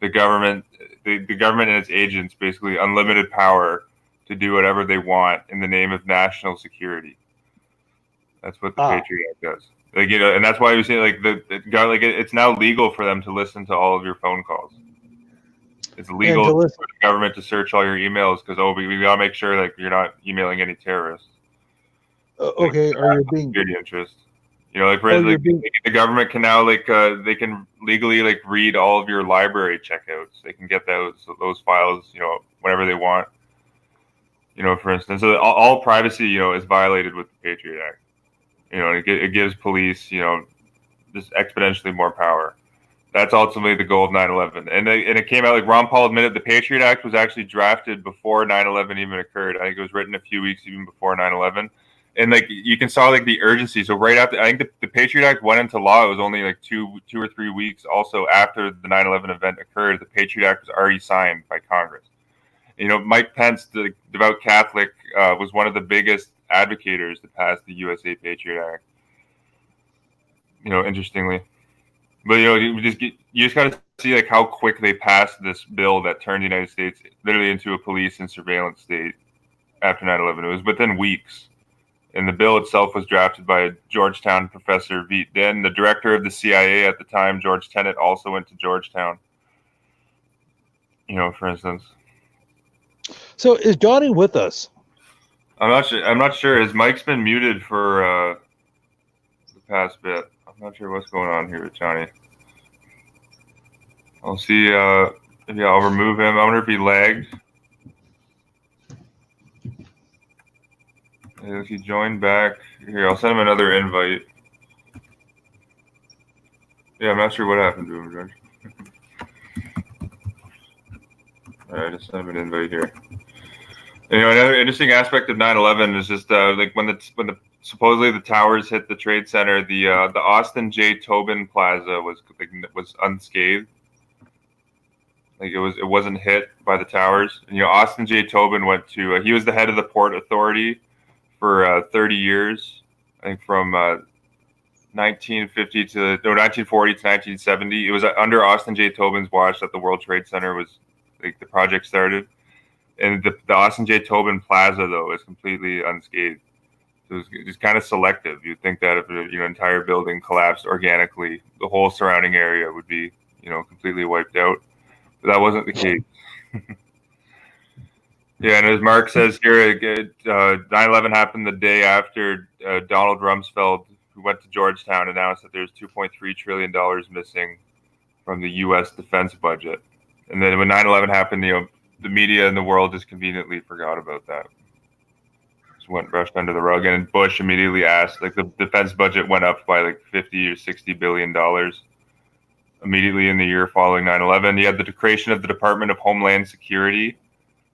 the government, the government and its agents basically unlimited power to do whatever they want in the name of national security. That's what the Patriot Act does. Like, and that's why we say it's now legal for them to listen to all of your phone calls. It's legal for the government to search all your emails because we gotta make sure like you're not emailing any terrorists. Okay, like, are you being security interest? Like for instance, the government can now they can legally read all of your library checkouts. They can get those files whenever they want. For instance, so all privacy is violated with the Patriot Act. It gives police just exponentially more power. That's ultimately the goal of 9/11. And it came out, like Ron Paul admitted, the Patriot Act was actually drafted before 9/11 even occurred. I think it was written a few weeks even before 9/11. And you can saw the urgency. So right after, I think the Patriot Act went into law. It was only like two or 3 weeks also after the 9/11 event occurred. The Patriot Act was already signed by Congress. Mike Pence, the devout Catholic, was one of the biggest advocators to pass the USA Patriot Act. Interestingly. But you just got to see how quick they passed this bill that turned the United States literally into a police and surveillance state after 9/11. It was within weeks. And the bill itself was drafted by a Georgetown professor, Veet Din. The director of the CIA at the time, George Tenet, also went to Georgetown. For instance. So is Johnny with us? I'm not sure. His mic's been muted for the past bit. I'm not sure what's going on here with Johnny. I'll see. Maybe I'll remove him. I wonder if he lagged. If he joined back here, I'll send him another invite. Yeah, I'm not sure what happened to him, George. All right, I just sent him an invite here. Another interesting aspect of 9/11 is just when the supposedly the towers hit the Trade Center, the Austin J. Tobin Plaza was unscathed. It wasn't hit by the towers. And, Austin J. Tobin went to he was the head of the Port Authority for 30 years. I think from 1940 to 1970. It was under Austin J. Tobin's watch that the World Trade Center was the project started. And the Austin J. Tobin Plaza, though, is completely unscathed. So it's kind of selective. You'd think that if an entire building collapsed organically, the whole surrounding area would be completely wiped out. But that wasn't the case. Yeah, and as Mark says here, 9/11 happened the day after Donald Rumsfeld, who went to Georgetown, announced that there's $2.3 trillion missing from the U.S. defense budget. And then when 9/11 happened, the media and the world just conveniently forgot about that. Just went brushed under the rug. And Bush immediately asked, like, the defense budget went up by like 50 or 60 billion dollars immediately in the year following 9/11. You had the creation of the Department of Homeland Security.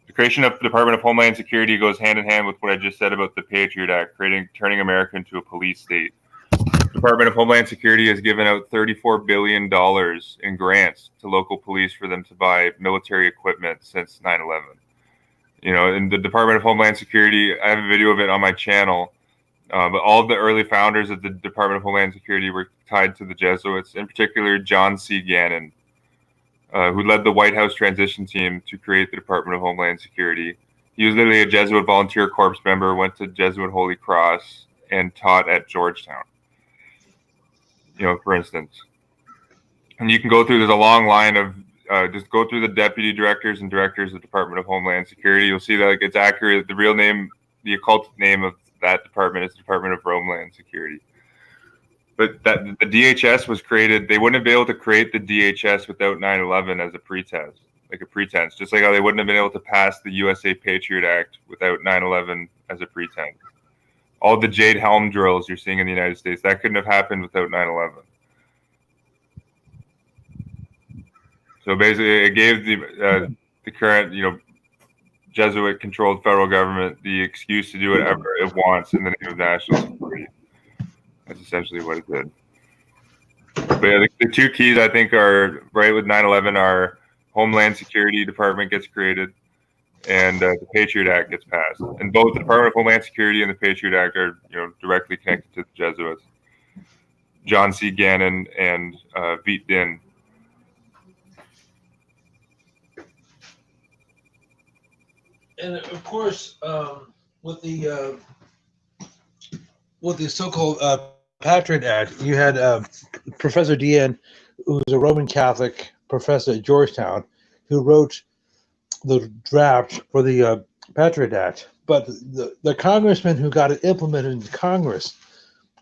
The creation of the Department of Homeland Security goes hand in hand with what I just said about the Patriot Act, turning America into a police state. The Department of Homeland Security has given out $34 billion in grants to local police for them to buy military equipment since 9/11. In the Department of Homeland Security, I have a video of it on my channel, but all of the early founders of the Department of Homeland Security were tied to the Jesuits, in particular John C. Gannon, who led the White House transition team to create the Department of Homeland Security. He was literally a Jesuit Volunteer Corps member, went to Jesuit Holy Cross, and taught at Georgetown, for instance. And you can go through, there's a long line of, just go through the deputy directors and directors of the Department of Homeland Security. You'll see that it's accurate. The real name, the occult name of that department is the Department of Homeland Security. But that the DHS was created, they wouldn't have been able to create the DHS without 9/11 as a pretense, just like how they wouldn't have been able to pass the USA Patriot Act without 9/11 as a pretense. All the Jade Helm drills you're seeing in the United States, that couldn't have happened without 9/11. So basically, it gave the current, Jesuit-controlled federal government the excuse to do whatever it wants in the name of national security. That's essentially what it did. But yeah, the two keys I think are right with 9/11 are Homeland Security Department gets created and the Patriot Act gets passed. And both the Department of Homeland Security and the Patriot Act are directly connected to the Jesuits. John C. Gannon and Viet Din. And of course, with the so-called Patriot Act, you had Professor Dean, who was a Roman Catholic professor at Georgetown, who wrote the draft for the Patriot Act. But the congressman who got it implemented in Congress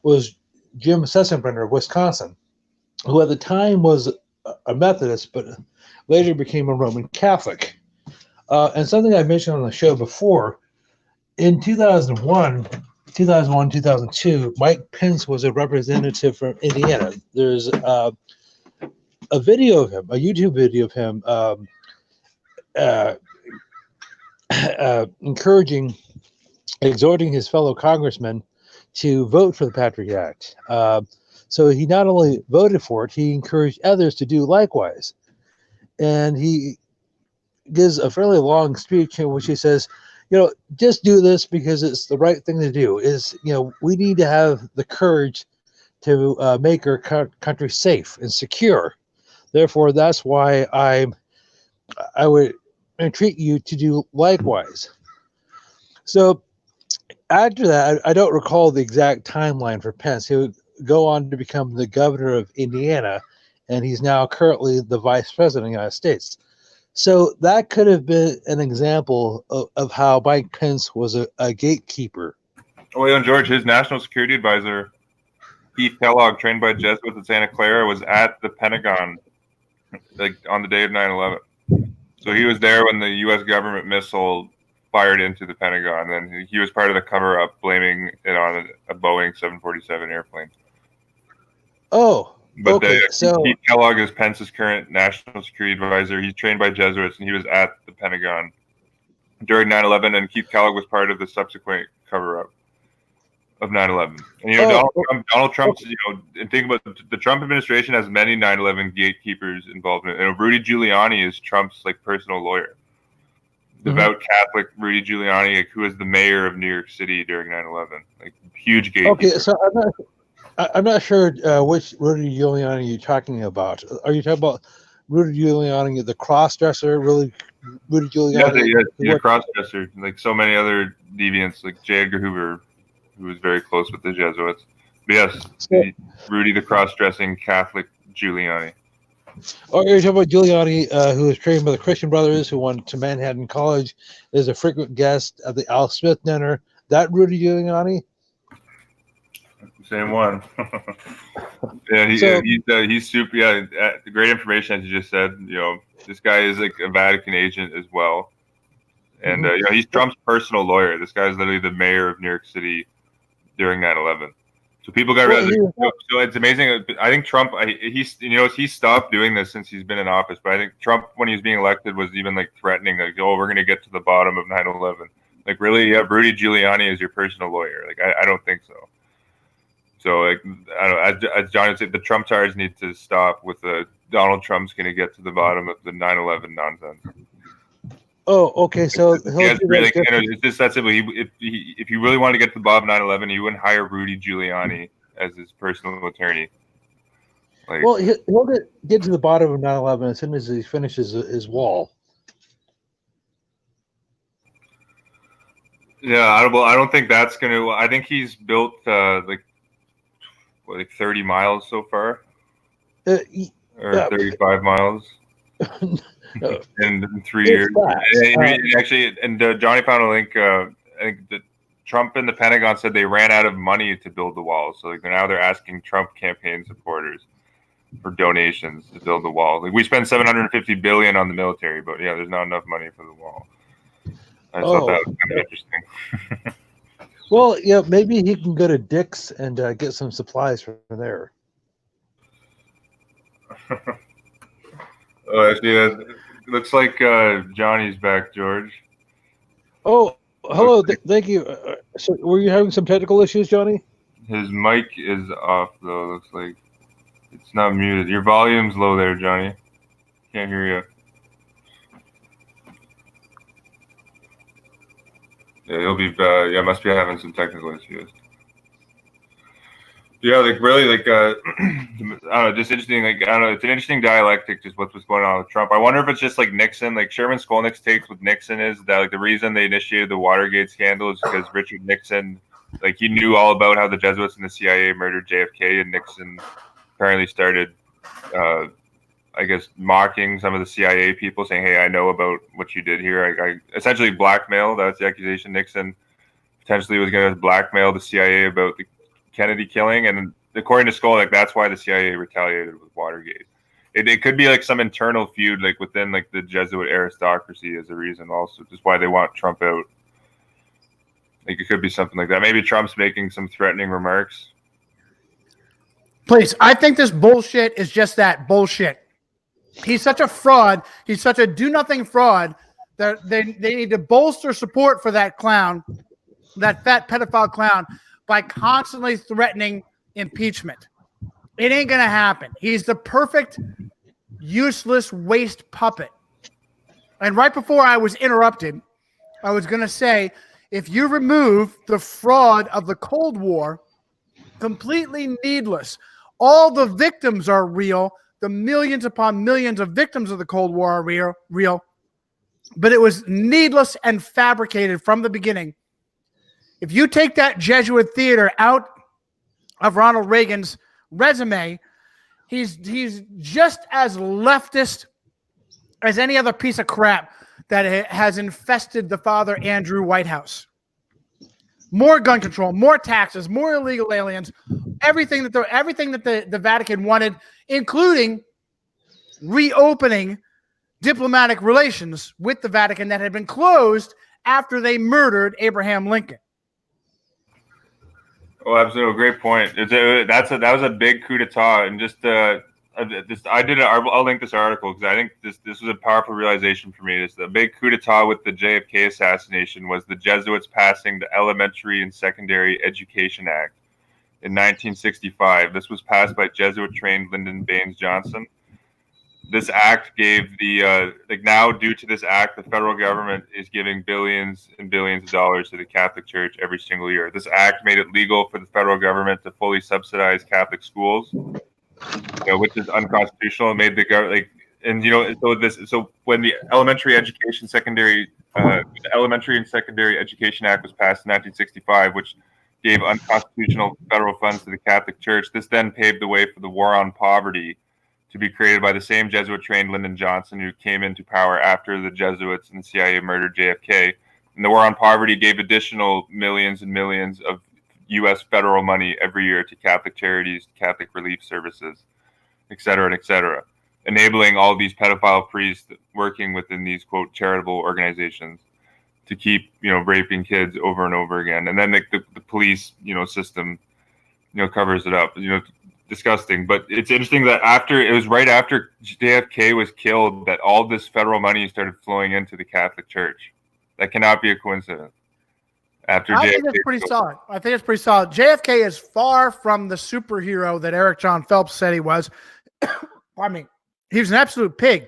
was Jim Sessenbrenner of Wisconsin, who at the time was a Methodist, but later became a Roman Catholic. And something I mentioned on the show before, in 2001, 2002, Mike Pence was a representative from Indiana. There's a video of him, a YouTube video of him exhorting his fellow congressmen to vote for the Patriot Act. So he not only voted for it, he encouraged others to do likewise. And he gives a fairly long speech in which he says, just do this because it's the right thing to do. We need to have the courage to make our country safe and secure. Therefore, that's why I would entreat you to do likewise. So after that, I don't recall the exact timeline for Pence. He would go on to become the governor of Indiana, and he's now currently the vice president of the United States. So that could have been an example of how Mike Pence was a gatekeeper. Oh, and George, his national security advisor, Keith Kellogg, trained by Jesuits at Santa Clara, was at the Pentagon on the day of 9/11. So he was there when the U.S. government missile fired into the Pentagon, and he was part of the cover-up, blaming it on a Boeing 747 airplane. Oh, but okay. So Keith Kellogg is Pence's current national security advisor. He's trained by Jesuits, and he was at the Pentagon during 9/11, and Keith Kellogg was part of the subsequent cover-up of 9/11. And Donald Trump's, and think about the Trump administration has many 9/11 gatekeepers involved in it. And Rudy Giuliani is Trump's personal lawyer. Devout Catholic Rudy Giuliani, who was the mayor of New York City during 9/11, huge gatekeeper. Okay, so I'm not sure which Rudy Giuliani you're talking about. Are you talking about Rudy Giuliani, the cross-dresser, Rudy Giuliani? Yeah, he's a cross-dresser, like so many other deviants, like J. Edgar Hoover, who was very close with the Jesuits. But yes, Rudy the cross-dressing Catholic Giuliani. Or you're talking about Giuliani, who was trained by the Christian Brothers, who went to Manhattan College, is a frequent guest at the Al Smith dinner. That Rudy Giuliani? Same one. Yeah, he's super. Yeah, the great information as you just said. This guy is like a Vatican agent as well, and he's Trump's personal lawyer. This guy is literally the mayor of New York City during 9/11. So people got so it's amazing. I think Trump, he's stopped doing this since he's been in office. But I think Trump, when he was being elected, was even like threatening, like, "Oh, we're going to get to the bottom of 9/11." Like, really, you have Rudy Giuliani as your personal lawyer? Like, I don't think so. So, like, I don't know. As John said, the Trump tires need to stop with Donald Trump's going to get to the bottom of the 9/11 nonsense. Oh, okay. So it's just that simple. If you really want to get to the bottom of 9/11, you wouldn't hire Rudy Giuliani as his personal attorney. Like, well, he'll get to the bottom of 9/11 as soon as he finishes his wall. Yeah, I don't think that's going to. I think he's built like 30 miles so far, or 35 miles. in 3 years. And Johnny found a link. I think that Trump and the Pentagon said they ran out of money to build the wall. So now they're asking Trump campaign supporters for donations to build the wall. Like, we spend $750 billion on the military, but yeah, there's not enough money for the wall. I thought that was kind of interesting. Well, yeah, maybe he can go to Dick's and get some supplies from there. Oh, actually, it looks like Johnny's back, George. Oh, hello. Thank you. So, were you having some technical issues, Johnny? His mic is off, though. Looks like it's not muted. Your volume's low there, Johnny. Can't hear you. Yeah, he'll be. Must be having some technical issues. Yeah, like, really, like, I don't know, just interesting. Like, I don't know, it's an interesting dialectic, just what's going on with Trump. I wonder if it's just like Nixon, like Sherman Skolnick's takes with Nixon is that, like, the reason they initiated the Watergate scandal is because Richard Nixon, like, he knew all about how the Jesuits and the CIA murdered JFK, and Nixon apparently started, I guess, mocking some of the CIA people, saying, "Hey, I know about what you did here." I essentially blackmail. That's the accusation. Nixon potentially was going to blackmail the CIA about the Kennedy killing, and according to Skolnick, that's why the CIA retaliated with Watergate. It could be like some internal feud, like within like the Jesuit aristocracy, as a reason, also just why they want Trump out. Like, it could be something like that. Maybe Trump's making some threatening remarks. Please, I think this bullshit is just that bullshit. He's such a fraud. He's such a do-nothing fraud that they need to bolster support for that clown, that fat pedophile clown, by constantly threatening impeachment. It ain't going to happen. He's the perfect, useless waste puppet. And right before I was interrupted, I was going to say, if you remove the fraud of the Cold War, completely needless. All the victims are real. The millions upon millions of victims of the Cold War are real. But it was needless and fabricated from the beginning. If you take that Jesuit theater out of Ronald Reagan's resume, he's just as leftist as any other piece of crap that has infested the Father Andrew White House. More gun control, more taxes, more illegal aliens, everything that the Vatican wanted, including reopening diplomatic relations with the Vatican that had been closed after they murdered Abraham Lincoln. Oh, absolutely, great point. That was a big coup d'état, and I'll link this article because I think this was a powerful realization for me. The big coup d'état with the JFK assassination was the Jesuits passing the Elementary and Secondary Education Act in 1965. This was passed by Jesuit-trained Lyndon Baines Johnson. This act gave now, due to this act, the federal government is giving billions and billions of dollars to the Catholic Church every single year. This act made it legal for the federal government to fully subsidize Catholic schools, which is unconstitutional. And made the government so when the Elementary and Secondary Education Act was passed in 1965, which gave unconstitutional federal funds to the Catholic Church, this then paved the way for the War on Poverty to be created by the same Jesuit-trained Lyndon Johnson who came into power after the Jesuits and the CIA murdered JFK. And the War on Poverty gave additional millions and millions of U.S. federal money every year to Catholic charities, Catholic relief services, et cetera, enabling all these pedophile priests working within these, quote, charitable organizations to keep, raping kids over and over again. And then the police, system, covers it up, disgusting. But it's interesting that it was right after JFK was killed that all this federal money started flowing into the Catholic Church. That cannot be a coincidence. I think it's pretty solid. I think it's pretty solid. JFK is far from the superhero that Eric John Phelps said he was. I mean, he was an absolute pig.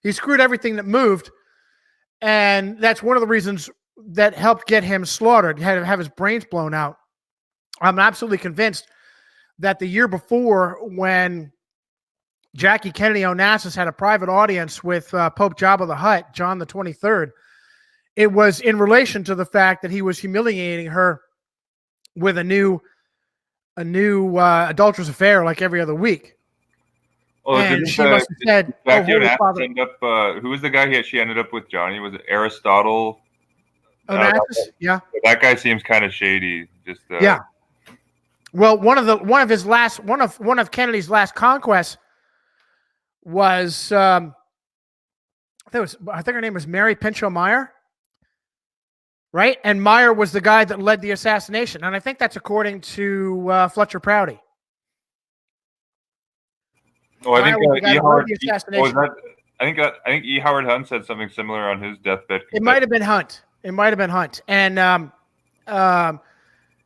He screwed everything that moved, and that's one of the reasons that helped get him slaughtered. He had to have his brains blown out. I'm absolutely convinced that the year before, when Jackie Kennedy Onassis had a private audience with Pope Jabba the Hutt, John the 23rd, it was in relation to the fact that he was humiliating her with a new adulterous affair like every other week. Oh, and she must have said, Jackie Onassis end up, who was the guy she ended up with, Johnny? Was it Aristotle? Onassis? Yeah. That guy seems kind of shady. Just yeah. Well, one of Kennedy's last conquests was I think her name was Mary Pinchot Meyer. Right? And Meyer was the guy that led the assassination. And I think that's according to Fletcher Prouty. Oh, I think E. Howard Hunt said something similar on his deathbed. It might have been Hunt. And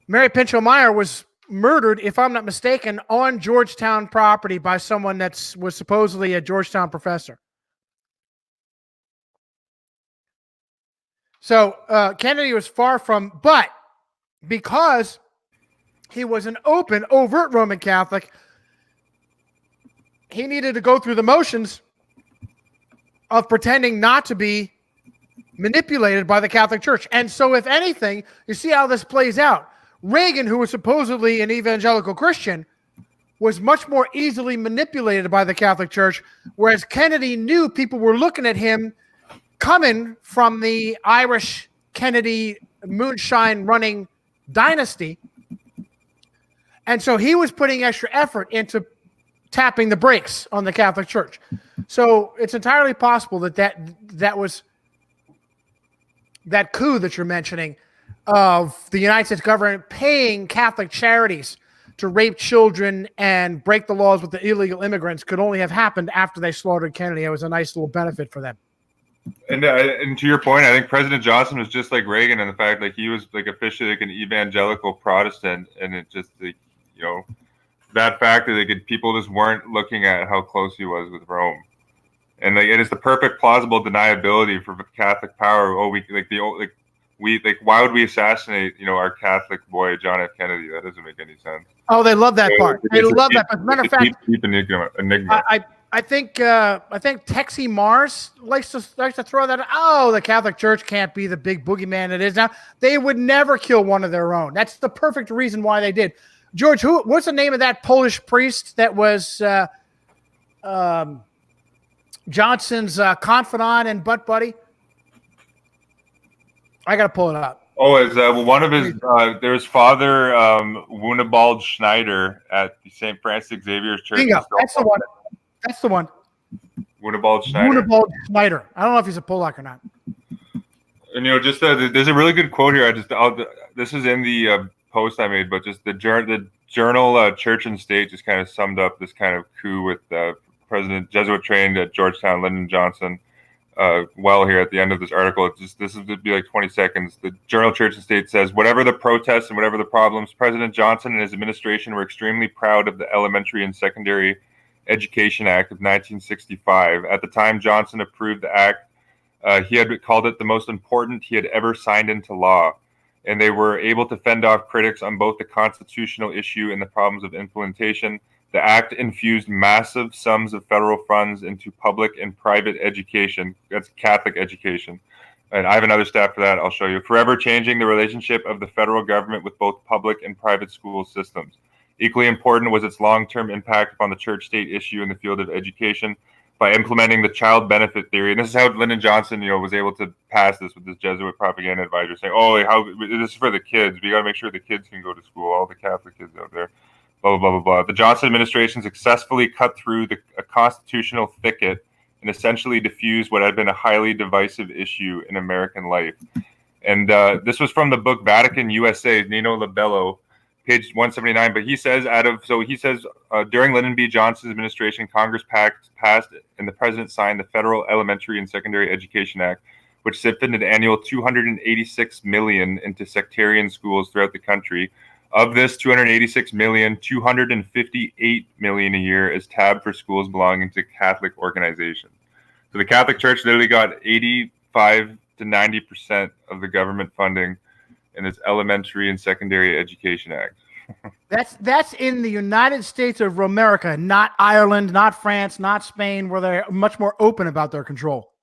Mary Pinchot Meyer was murdered, if I'm not mistaken, on Georgetown property by someone that was supposedly a Georgetown professor. So Kennedy was far from, but because he was an open, overt Roman Catholic, he needed to go through the motions of pretending not to be manipulated by the Catholic Church. And so, if anything, you see how this plays out. Reagan, who was supposedly an evangelical Christian, was much more easily manipulated by the Catholic Church, whereas Kennedy knew people were looking at him coming from the Irish Kennedy moonshine running dynasty. And so he was putting extra effort into tapping the brakes on the Catholic Church. So it's entirely possible that was that coup that you're mentioning of the United States government paying Catholic charities to rape children and break the laws with the illegal immigrants could only have happened after they slaughtered Kennedy. It was a nice little benefit for them. And to your point, I think President Johnson was just like Reagan in the fact that he was like officially like an evangelical Protestant, and it just that fact that people just weren't looking at how close he was with Rome, and it is the perfect plausible deniability for Catholic power. Oh, why would we assassinate our Catholic boy John F. Kennedy? That doesn't make any sense. Oh, they love that part. They love that. As a matter of fact, deep enigma. I think Texie Mars likes to throw that. Oh, the Catholic Church can't be the big boogeyman it is now. They would never kill one of their own. That's the perfect reason why they did. George, what's the name of that Polish priest that was Johnson's confidant and butt buddy? I got to pull it up. Oh, is one of his? There's Father Wunibald Schneider at the St. Francis Xavier's Church. Bingo. That's the one. Wunibald Schneider. I don't know if he's a Polak or not. And there's a really good quote here. This is in the post I made, but just the journal Church and State just kind of summed up this kind of coup with President Jesuit trained at Georgetown Lyndon Johnson. Well, here at the end of this article, this is to be like 20 seconds. The journal Church and State says, whatever the protests and whatever the problems, President Johnson and his administration were extremely proud of the Elementary and Secondary Education Act of 1965. At the time Johnson approved the act, he had called it the most important he had ever signed into law, and they were able to fend off critics on both the constitutional issue and the problems of implementation. The act infused massive sums of federal funds into public and private education. That's Catholic education. And I have another stat for that I'll show you. Forever changing the relationship of the federal government with both public and private school systems. Equally important was its long-term impact upon the church-state issue in the field of education by implementing the child benefit theory. And this is how Lyndon Johnson, was able to pass this with this Jesuit propaganda advisor saying, "Oh, how this is for the kids. We got to make sure the kids can go to school. All the Catholic kids out there." Blah, blah, blah, blah, blah. The Johnson administration successfully cut through a constitutional thicket and essentially diffused what had been a highly divisive issue in American life. And this was from the book Vatican USA, Nino Labello, page 179. But he says during Lyndon B. Johnson's administration, Congress passed and the president signed the Federal Elementary and Secondary Education Act, which siphoned an annual $286 million into sectarian schools throughout the country. Of this $286 million, $258 million a year is tabbed for schools belonging to Catholic organizations. So the Catholic Church literally got 85 to 90% of the government funding in its Elementary and Secondary Education Act. That's in the United States of America, not Ireland, not France, not Spain, where they're much more open about their control.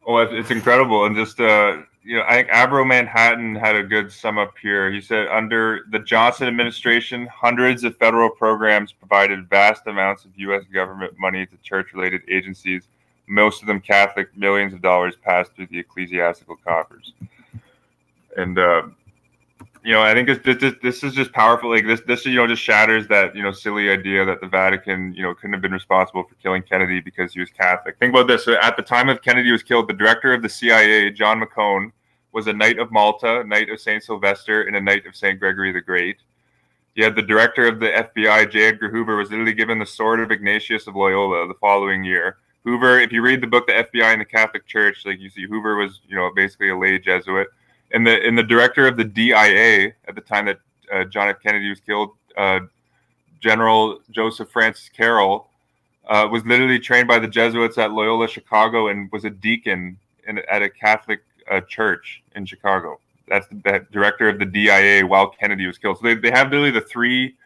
Oh, it's incredible. And just, I think Abro Manhattan had a good sum up here. He said, under the Johnson administration, hundreds of federal programs provided vast amounts of U.S. government money to church-related agencies, most of them Catholic. Millions of dollars passed through the ecclesiastical coffers. And, I think this is just powerful. Like this, just shatters that, silly idea that the Vatican, couldn't have been responsible for killing Kennedy because he was Catholic. Think about this. So at the time of Kennedy was killed, the director of the CIA, John McCone, was a Knight of Malta, Knight of St. Sylvester, and a Knight of St. Gregory the Great. You had the director of the FBI, J. Edgar Hoover, was literally given the sword of Ignatius of Loyola the following year. Hoover, if you read the book, The FBI and the Catholic Church, like you see, Hoover was, basically a lay Jesuit. And the director of the DIA at the time that John F. Kennedy was killed, General Joseph Francis Carroll, was literally trained by the Jesuits at Loyola Chicago and was a deacon at a Catholic church in Chicago. That's the director of the DIA while Kennedy was killed. So they have literally the three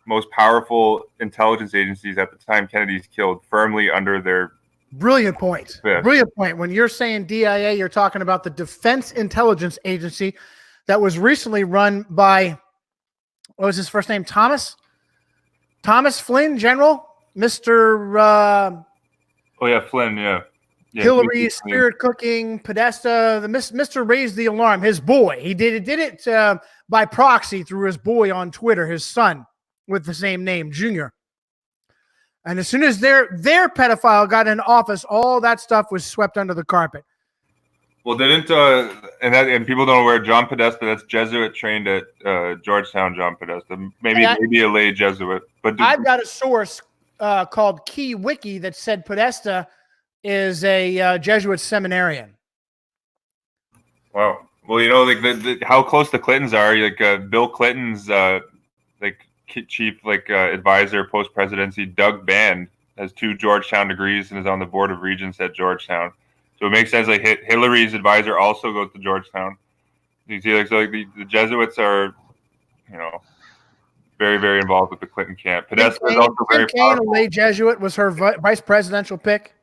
most powerful intelligence agencies at the time Kennedy's killed firmly under their. Brilliant point. Yeah. Brilliant point. When you're saying DIA, you're talking about the Defense Intelligence Agency that was recently run by, what was his first name? Thomas Flynn, General, Mr. Flynn, yeah. Hillary, Spirit Cooking, Podesta, Mr. Raised the Alarm, his boy. He did it by proxy through his boy on Twitter, his son with the same name, Junior. And as soon as their pedophile got in office, all that stuff was swept under the carpet. Well, and people don't know where John Podesta, that's Jesuit trained at Georgetown. John Podesta, maybe a lay Jesuit. But I've got a source called Key Wiki that said Podesta is a Jesuit seminarian. Wow. Well, how close the Clintons are. Like Bill Clinton's chief advisor post presidency, Doug Band, has 2 Georgetown degrees and is on the board of regents at Georgetown. So it makes sense. Like Hillary's advisor also goes to Georgetown. You see, the Jesuits are, very, very involved with the Clinton camp. Podesta is also very powerful. A lay Jesuit, was her vice presidential pick.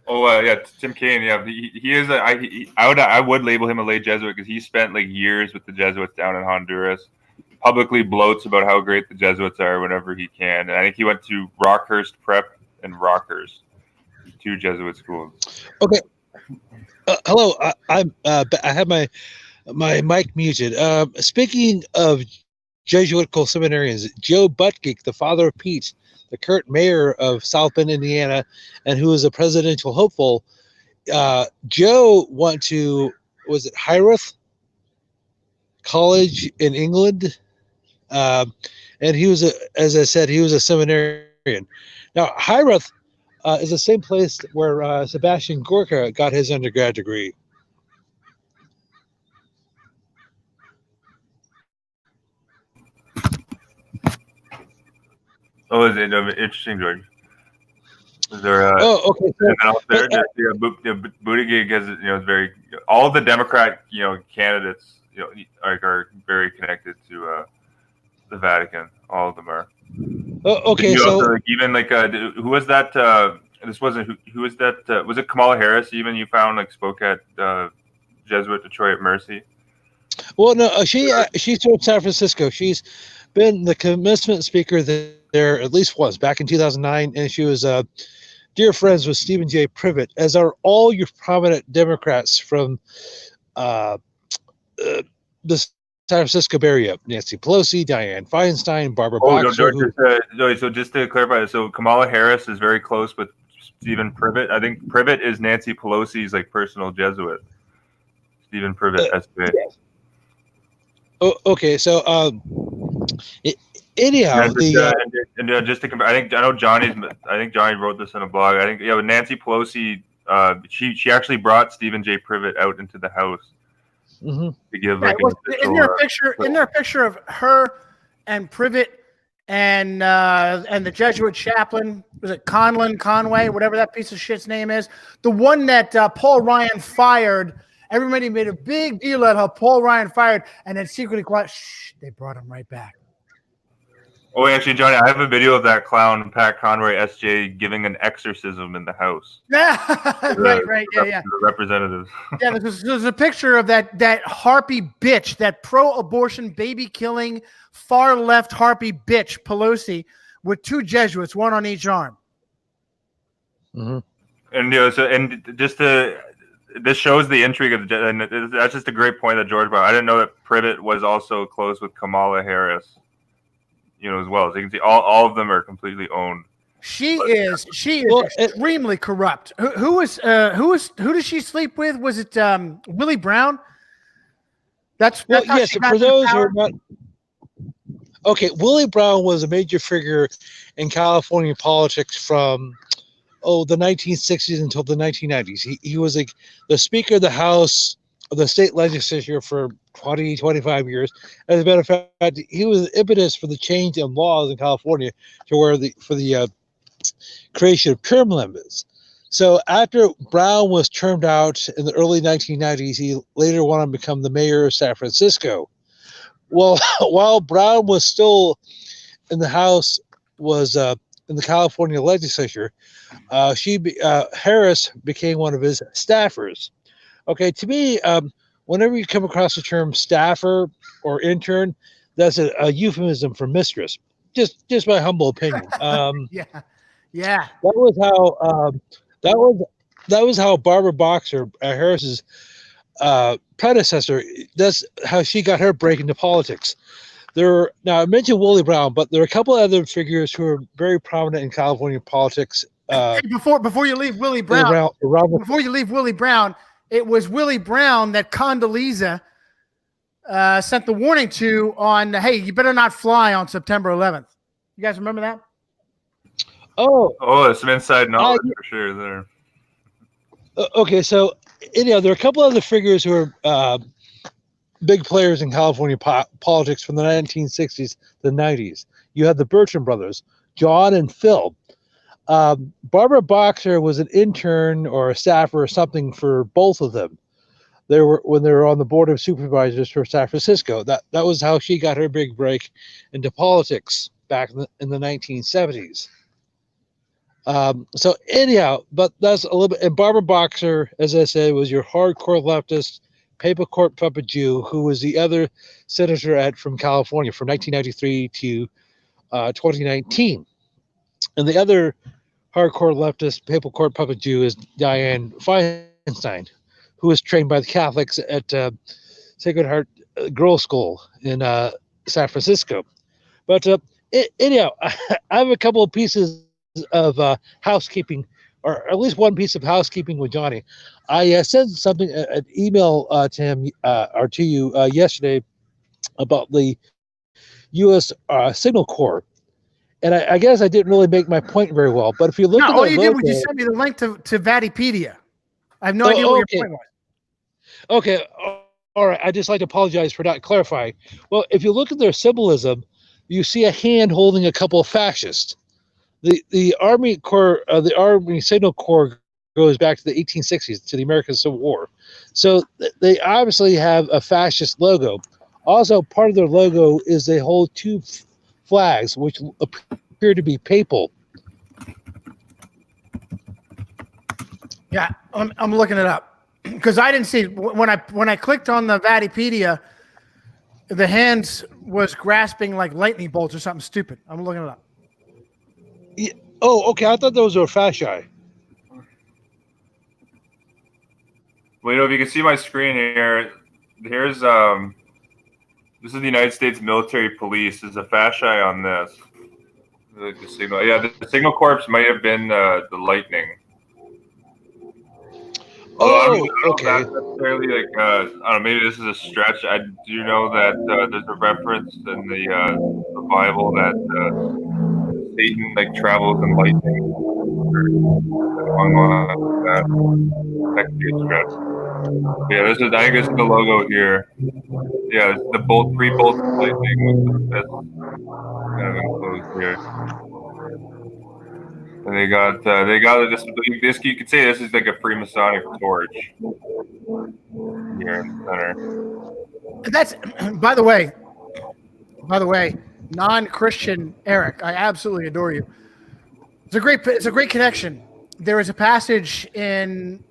Oh yeah, Tim Kaine. Yeah, he is. I would label him a lay Jesuit because he spent years with the Jesuits down in Honduras. Publicly bloats about how great the Jesuits are whenever he can, and I think he went to Rockhurst Prep and Rockhurst, 2 Jesuit schools. Okay. Hello. I have my mic muted. Speaking of Jesuitical seminarians, Joe Buttigieg, the father of Pete, the current mayor of South Bend, Indiana, and who is a presidential hopeful, Joe went to, was it Hiraeth College in England? And he was, as I said, he was a seminarian. Now, Hiraeth is the same place where Sebastian Gorka got his undergrad degree. Oh, is it interesting, George? Is there? Okay. Buttigieg has, is very. All the Democrat, candidates, are very connected to the Vatican. All of them are. Okay, so also, even who was that? This wasn't who was that? Was it Kamala Harris? Even you found spoke at Jesuit Detroit Mercy. Well, no, she's from San Francisco. She's been the commencement speaker there at least once back in 2009, and she was dear friends with Stephen J. Privet, as are all your prominent Democrats from uh, the San Francisco area: Nancy Pelosi, Dianne Feinstein, Barbara Boxer. So just to clarify, so Kamala Harris is very close with Stephen Privet. I think Privet is Nancy Pelosi's like personal Jesuit. Stephen Privet, SJ. Yes. Okay, so anyhow, just to compare, I think Johnny wrote this in a blog. I think with Nancy Pelosi, she actually brought Stephen J. Privet out into the house to give like isn't there a picture of her and Privet and the Jesuit chaplain? Was it Conway, whatever that piece of shit's name is? The one that Paul Ryan fired. Everybody made a big deal out of how Paul Ryan fired, and then secretly quiet. Shh, they brought him right back. Oh, actually, Johnny, I have a video of that clown, Pat Conroy, SJ, giving an exorcism in the house. Yeah, right, yeah. The representatives. Yeah, there's a picture of that harpy bitch, that pro-abortion, baby-killing, far-left harpy bitch, Pelosi, with two Jesuits, one on each arm. Mm-hmm. And this shows the intrigue of and that's just a great point that George brought. I didn't know that Privet was also close with Kamala Harris, as well. So you can see all of them are completely owned. She is extremely corrupt. Who does she sleep with? Was it Willie Brown? That's yes. For those who are not, okay, Willie Brown was a major figure in California politics from the 1960s until the 1990s. He was the Speaker of the House of the state legislature for 25 years. As a matter of fact, he was the impetus for the change in laws in California for the creation of term limits. So after Brown was termed out in the early 1990s, he later went on to become the mayor of San Francisco. Well, while Brown was still in the House, in the California legislature, Harris became one of his staffers. Okay, to me, whenever you come across the term staffer or intern, that's a euphemism for mistress. Just my humble opinion. Yeah. That was how Barbara Boxer, Harris's predecessor. That's how she got her break into politics. Now I mentioned Willie Brown, but there are a couple of other figures who are very prominent in California politics. Before you leave Willie Brown, it was Willie Brown that Condoleezza sent the warning to on, hey, you better not fly on September 11th. You guys remember that? Oh, there's some inside knowledge for sure there. Okay, so there are a couple other figures who are big players in California politics from the 1960s to the 90s. You had the Bertram brothers, John and Phil. Barbara Boxer was an intern or a staffer or something for both of them. When they were on the board of supervisors for San Francisco. That was how she got her big break into politics back in the 1970s. So anyhow, but that's a little bit. And Barbara Boxer, as I said, was your hardcore leftist, paper court puppet Jew, who was the other senator from California from 1993 to 2019. And the other hardcore leftist, paper court puppet Jew is Dianne Feinstein, who was trained by the Catholics at Sacred Heart Girls' School in San Francisco. But anyhow, I have a couple of pieces of housekeeping, or at least one piece of housekeeping with Johnny. I sent an email to him or to you yesterday about the U.S. Signal Corps. And I guess I didn't really make my point very well. But if you look at all you did was you sent me the link to Vatipedia. I have no idea what your point was. Okay. All right. I just like to apologize for not clarifying. Well, if you look at their symbolism, you see a hand holding a couple of fascists. The Army Corps, the Army Signal Corps goes back to the 1860s, to the American Civil War. So they obviously have a fascist logo. Also, part of their logo is they hold two flags, which appear to be papal. Yeah, I'm looking it up because I didn't see when I clicked on the Vatipedia. The hand was grasping like lightning bolts or something stupid. I'm looking it up. Yeah. Oh, okay. I thought those were fasci. Well, if you can see my screen here, here's this is the United States Military Police. There's a fasci on this. The signal, yeah, the signal corps might have been the lightning. Oh, okay. Not necessarily like I don't know. Maybe this is a stretch. I do know that there's a reference in the Bible that Satan like travels in lightning. That could be a stretch. Yeah, I think this is the logo here. Yeah, it's the bolt, 3 bolts of lightning with the fist kind of enclosed here. And they got this. You could say this is like a Freemasonic torch here in the center. That's by the way, non-Christian Eric, I absolutely adore you. It's a great connection. There is a passage in,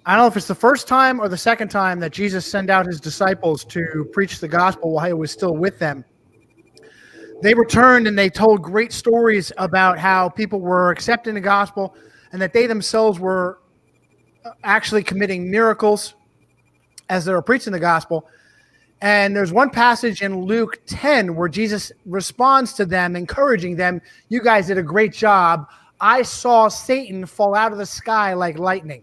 I don't know if it's the first time or the second time that Jesus sent out his disciples to preach the gospel while he was still with them. They returned and they told great stories about how people were accepting the gospel and that they themselves were actually committing miracles as they were preaching the gospel. And there's one passage in Luke 10 where Jesus responds to them, encouraging them. You guys did a great job. I saw Satan fall out of the sky like lightning.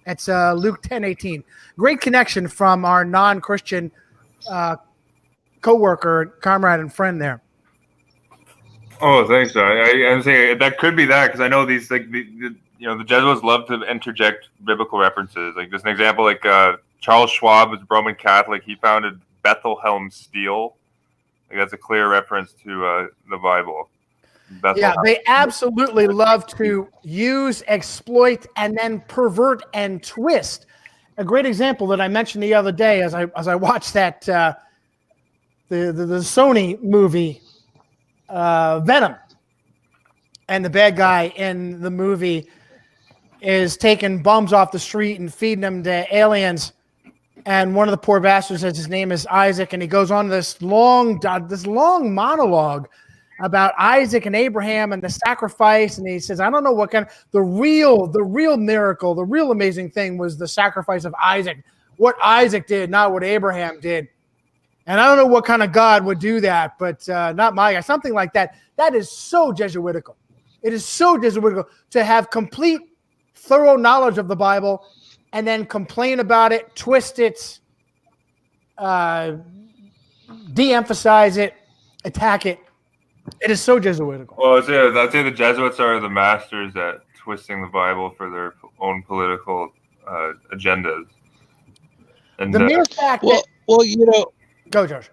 It's Luke 10:18. Great connection from our non-Christian co-worker, comrade, and friend there. Oh, thanks. I'm saying that could be that because I know these like the Jesuits love to interject biblical references. Like just an example, like Charles Schwab was Roman Catholic. He founded Bethlehem Steel. Like that's a clear reference to the Bible. Yeah, they absolutely love to use, exploit, and then pervert and twist. A great example that I mentioned the other day as I watched that the Sony movie Venom, and the bad guy in the movie is taking bums off the street and feeding them to aliens. And one of the poor bastards says his name is Isaac, and he goes on this long monologue about Isaac and Abraham and the sacrifice. And he says, I don't know what kind of the real miracle, the real amazing thing was the sacrifice of Isaac, what Isaac did, not what Abraham did. And I don't know what kind of God would do that, but not my guy, something like that. That is so Jesuitical. It is so Jesuitical to have complete, thorough knowledge of the Bible and then complain about it, twist it, de-emphasize it, attack it. It is so Jesuitical. Well, I'd say the Jesuits are the masters at twisting the Bible for their own political agendas. And the mere fact that... Well, you know... Go, George.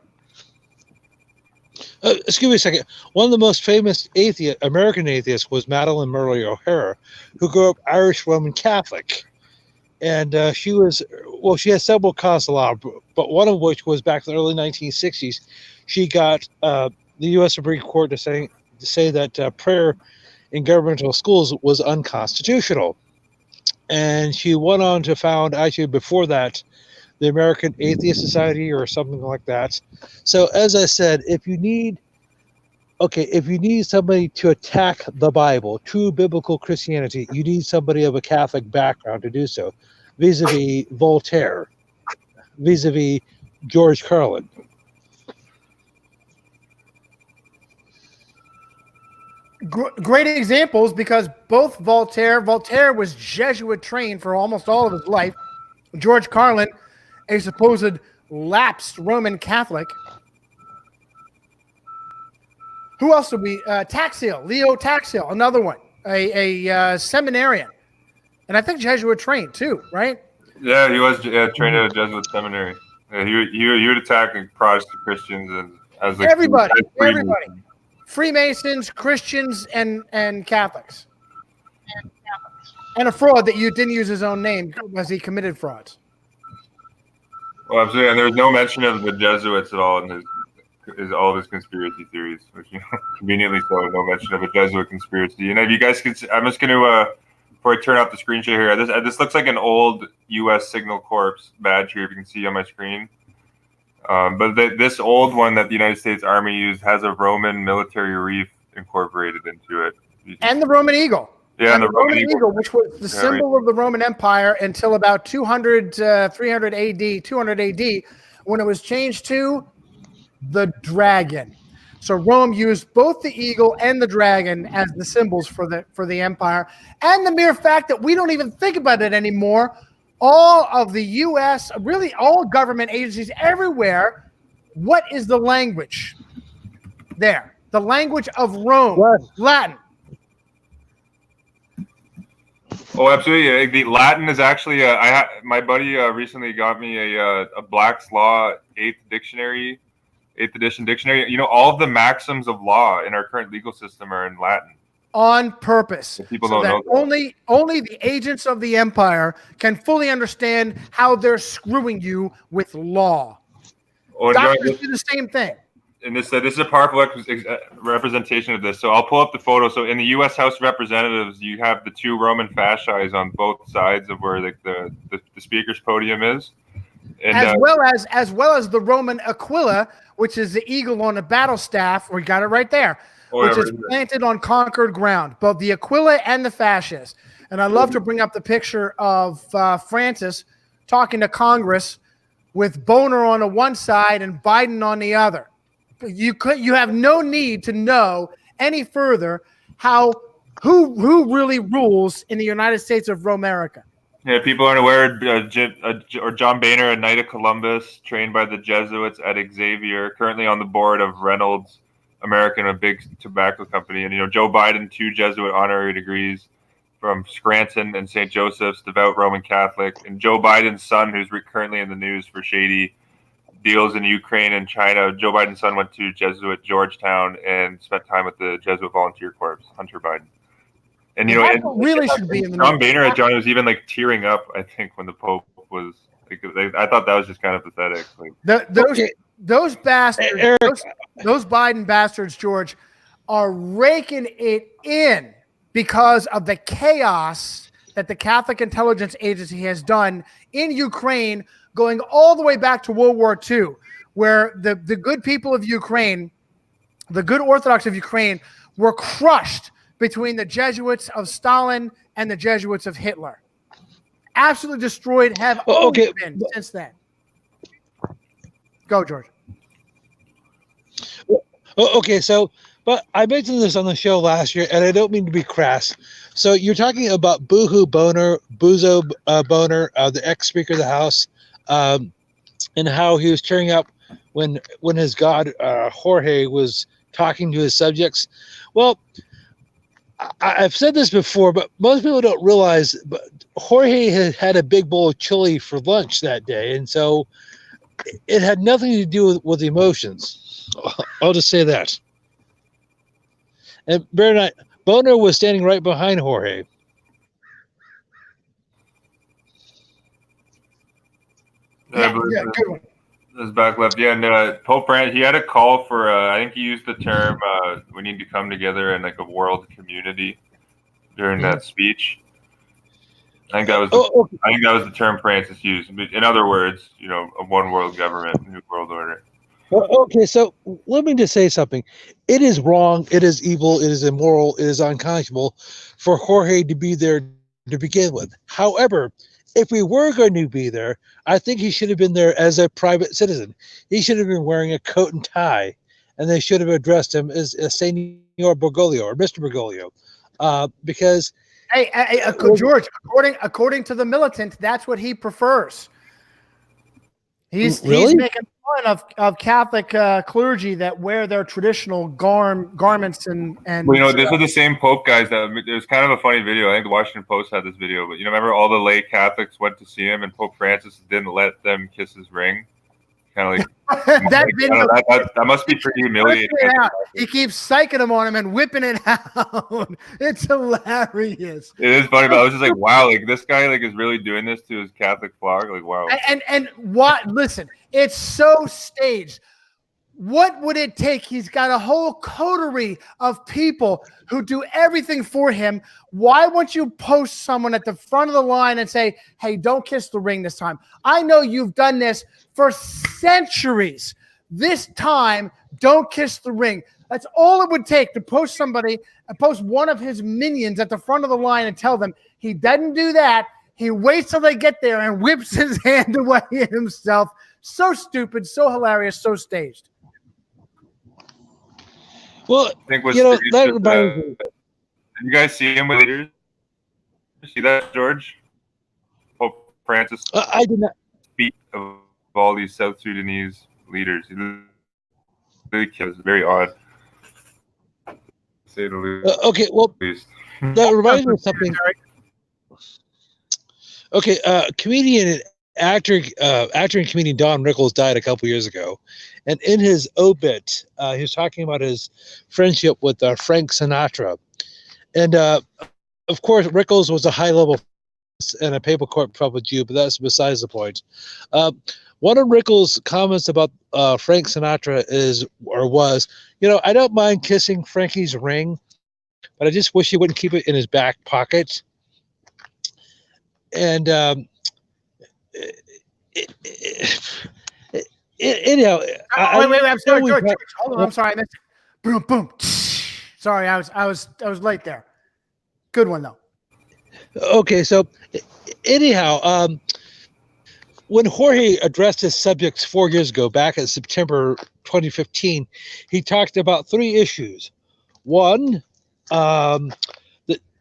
Excuse me a second. One of the most famous American atheists was Madeleine Murray O'Hara, who grew up Irish Roman Catholic. And she had several causes law, but one of which was back in the early 1960s. She got the U.S. Supreme Court to say that prayer in governmental schools was unconstitutional. And she went on to found, actually before that, the American Atheist Society or something like that. So as I said, if you need somebody to attack the Bible, true biblical Christianity, you need somebody of a Catholic background to do so, vis-a-vis Voltaire, vis-a-vis George Carlin. Great examples, because both Voltaire was Jesuit trained for almost all of his life. George Carlin, a supposed lapsed Roman Catholic. Who else did we? Taxil, Leo Taxil, another one, a seminarian, and I think Jesuit trained too, right? Yeah, he was trained at a Jesuit seminary. Yeah, he would attack Protestant Christians and as like everybody, Freemasons, Christians, and Catholics, and a fraud that you didn't use his own name as he committed frauds. Well, absolutely, and there was no mention of the Jesuits at all in all of his conspiracy theories, which conveniently so, no mention of a Jesuit conspiracy. And if you guys can, I'm just going to, before I turn off the screen share here, this looks like an old U.S. Signal Corps badge here. If you can see on my screen, But this old one that the United States Army used has a Roman military wreath incorporated into it. And the Roman eagle. Yeah, and the Roman eagle, which was the symbol of the Roman Empire until about 200, 300 AD, 200 AD, when it was changed to the dragon. So Rome used both the eagle and the dragon as the symbols for the empire. And the mere fact that we don't even think about it anymore, all of the U.S., really all government agencies everywhere, what is the language there? The language of Rome, Latin. Oh, absolutely. The Latin is actually, my buddy recently got me a Black's Law 8th edition dictionary. You know, all of the maxims of law in our current legal system are in Latin. On purpose. People don't know that. Only the agents of the empire can fully understand how they're screwing you with law. Oh, Doctors do the same thing. And this is a powerful representation of this. So I'll pull up the photo. So in the U.S. House of Representatives, you have the two Roman fasces on both sides of where the speaker's podium is. And, as well as the Roman Aquila, which is the eagle on a battle staff. We got it right there, which is planted on conquered ground. Both the Aquila and the fasces. And I love to bring up the picture of Francis talking to Congress with Boner on the one side and Biden on the other. You have no need to know any further who really rules in the United States of Romerica. Yeah, people aren't aware. Or John Boehner, a Knight of Columbus, trained by the Jesuits at Xavier, currently on the board of Reynolds American, a big tobacco company, and Joe Biden, 2 Jesuit honorary degrees from Scranton and St. Joseph's, devout Roman Catholic, and Joe Biden's son, who's currently in the news for shady deals in Ukraine and China. Joe Biden's son went to Jesuit Georgetown and spent time with the Jesuit Volunteer Corps, Hunter Biden. And really should be in the John Boehner, John was even like tearing up, I think, when the Pope was like, I thought that was just kind of pathetic. Like, those bastards, those Biden bastards, George, are raking it in because of the chaos that the Catholic Intelligence Agency has done in Ukraine, going all the way back to World War II, where the good people of Ukraine, the good Orthodox of Ukraine, were crushed between the Jesuits of Stalin and the Jesuits of Hitler. Absolutely destroyed, have always been since then. Go, George. Okay, so, but I mentioned this on the show last year, and I don't mean to be crass. So you're talking about Boohoo Boner, Buzo Boner, the ex-Speaker of the House, and how he was tearing up when his god Jorge was talking to his subjects. Well, I've said this before, but most people don't realize. But Jorge had a big bowl of chili for lunch that day, and so it had nothing to do with emotions. I'll just say that. And Boner was standing right behind Jorge. Yeah, good one. His back left. Yeah, and Pope Francis, he had a call for, I think he used the term, we need to come together in like a world community during that speech. I think that was the term Francis used. In other words, a one world government, new world order. Okay, so let me just say something. It is wrong, it is evil, it is immoral, it is unconscionable for Jorge to be there to begin with. However, if we were going to be there, I think he should have been there as a private citizen. He should have been wearing a coat and tie, and they should have addressed him as Senor Bergoglio or Mr. Bergoglio, because. Hey, George. According to the militant, that's what he prefers. He's making fun of Catholic clergy that wear their traditional garments and. Well, this is the same Pope, guys. It was kind of a funny video. I think the Washington Post had this video, but remember all the lay Catholics went to see him, and Pope Francis didn't let them kiss his ring. Kind of like that must be pretty humiliating. He keeps psyching them on him and whipping it out. It's hilarious. It is funny, but I was just like, wow, like this guy like is really doing this to his Catholic flock. Like, wow. And what? Listen, it's so staged. What would it take? He's got a whole coterie of people who do everything for him. Why won't you post someone at the front of the line and say, hey, don't kiss the ring this time? I know you've done this for centuries. This time, don't kiss the ring. That's all it would take to post somebody and post one of his minions at the front of the line and tell them he doesn't do that. He waits till they get there and whips his hand away at himself. So stupid, so hilarious, so staged. Well, I think was you know, staged that at, reminds me. did you guys see him with leaders? You see that, George? Pope Francis I did not. speak of all these South Sudanese leaders. He was very odd. To say the Okay, well, least. that reminds me of something. Okay, comedian and actor and comedian Don Rickles died a couple years ago, and in his obit, he was talking about his friendship with Frank Sinatra, and of course, Rickles was a high-level and a papal court public Jew, but that's besides the point. One of Rickles' comments about Frank Sinatra was, I don't mind kissing Frankie's ring, but I just wish he wouldn't keep it in his back pocket. And anyhow, wait, I'm sorry, George. Hold on, I'm sorry. Boom, boom. Sorry, I was late there. Good one though. Okay, so anyhow, when Jorge addressed his subjects 4 years ago, back in September 2015, he talked about three issues. One,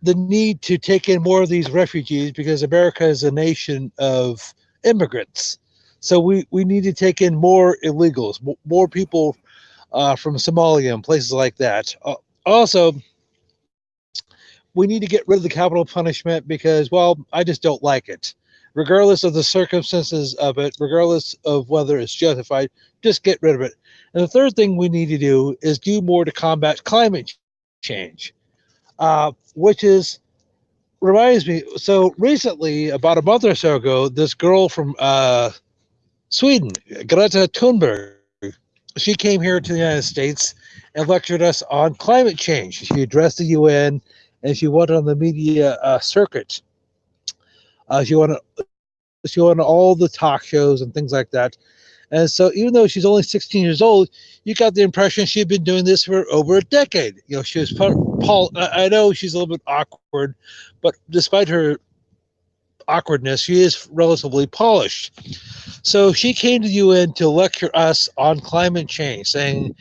the need to take in more of these refugees because America is a nation of immigrants. So we need to take in more illegals, more people from Somalia and places like that. Also, we need to get rid of the capital punishment because, well, I just don't like it. Regardless of the circumstances of it, regardless of whether it's justified, just get rid of it. And the third thing we need to do is do more to combat climate change, which reminds me. So recently, about a month or so ago, this girl from Sweden, Greta Thunberg, she came here to the United States and lectured us on climate change. She addressed the UN and she went on the media circuit. She went on all the talk shows and things like that. And so even though she's only 16 years old, you got the impression she'd been doing this for over a decade. She was I know she's a little bit awkward, but despite her awkwardness, she is relatively polished. So she came to the UN to lecture us on climate change, saying,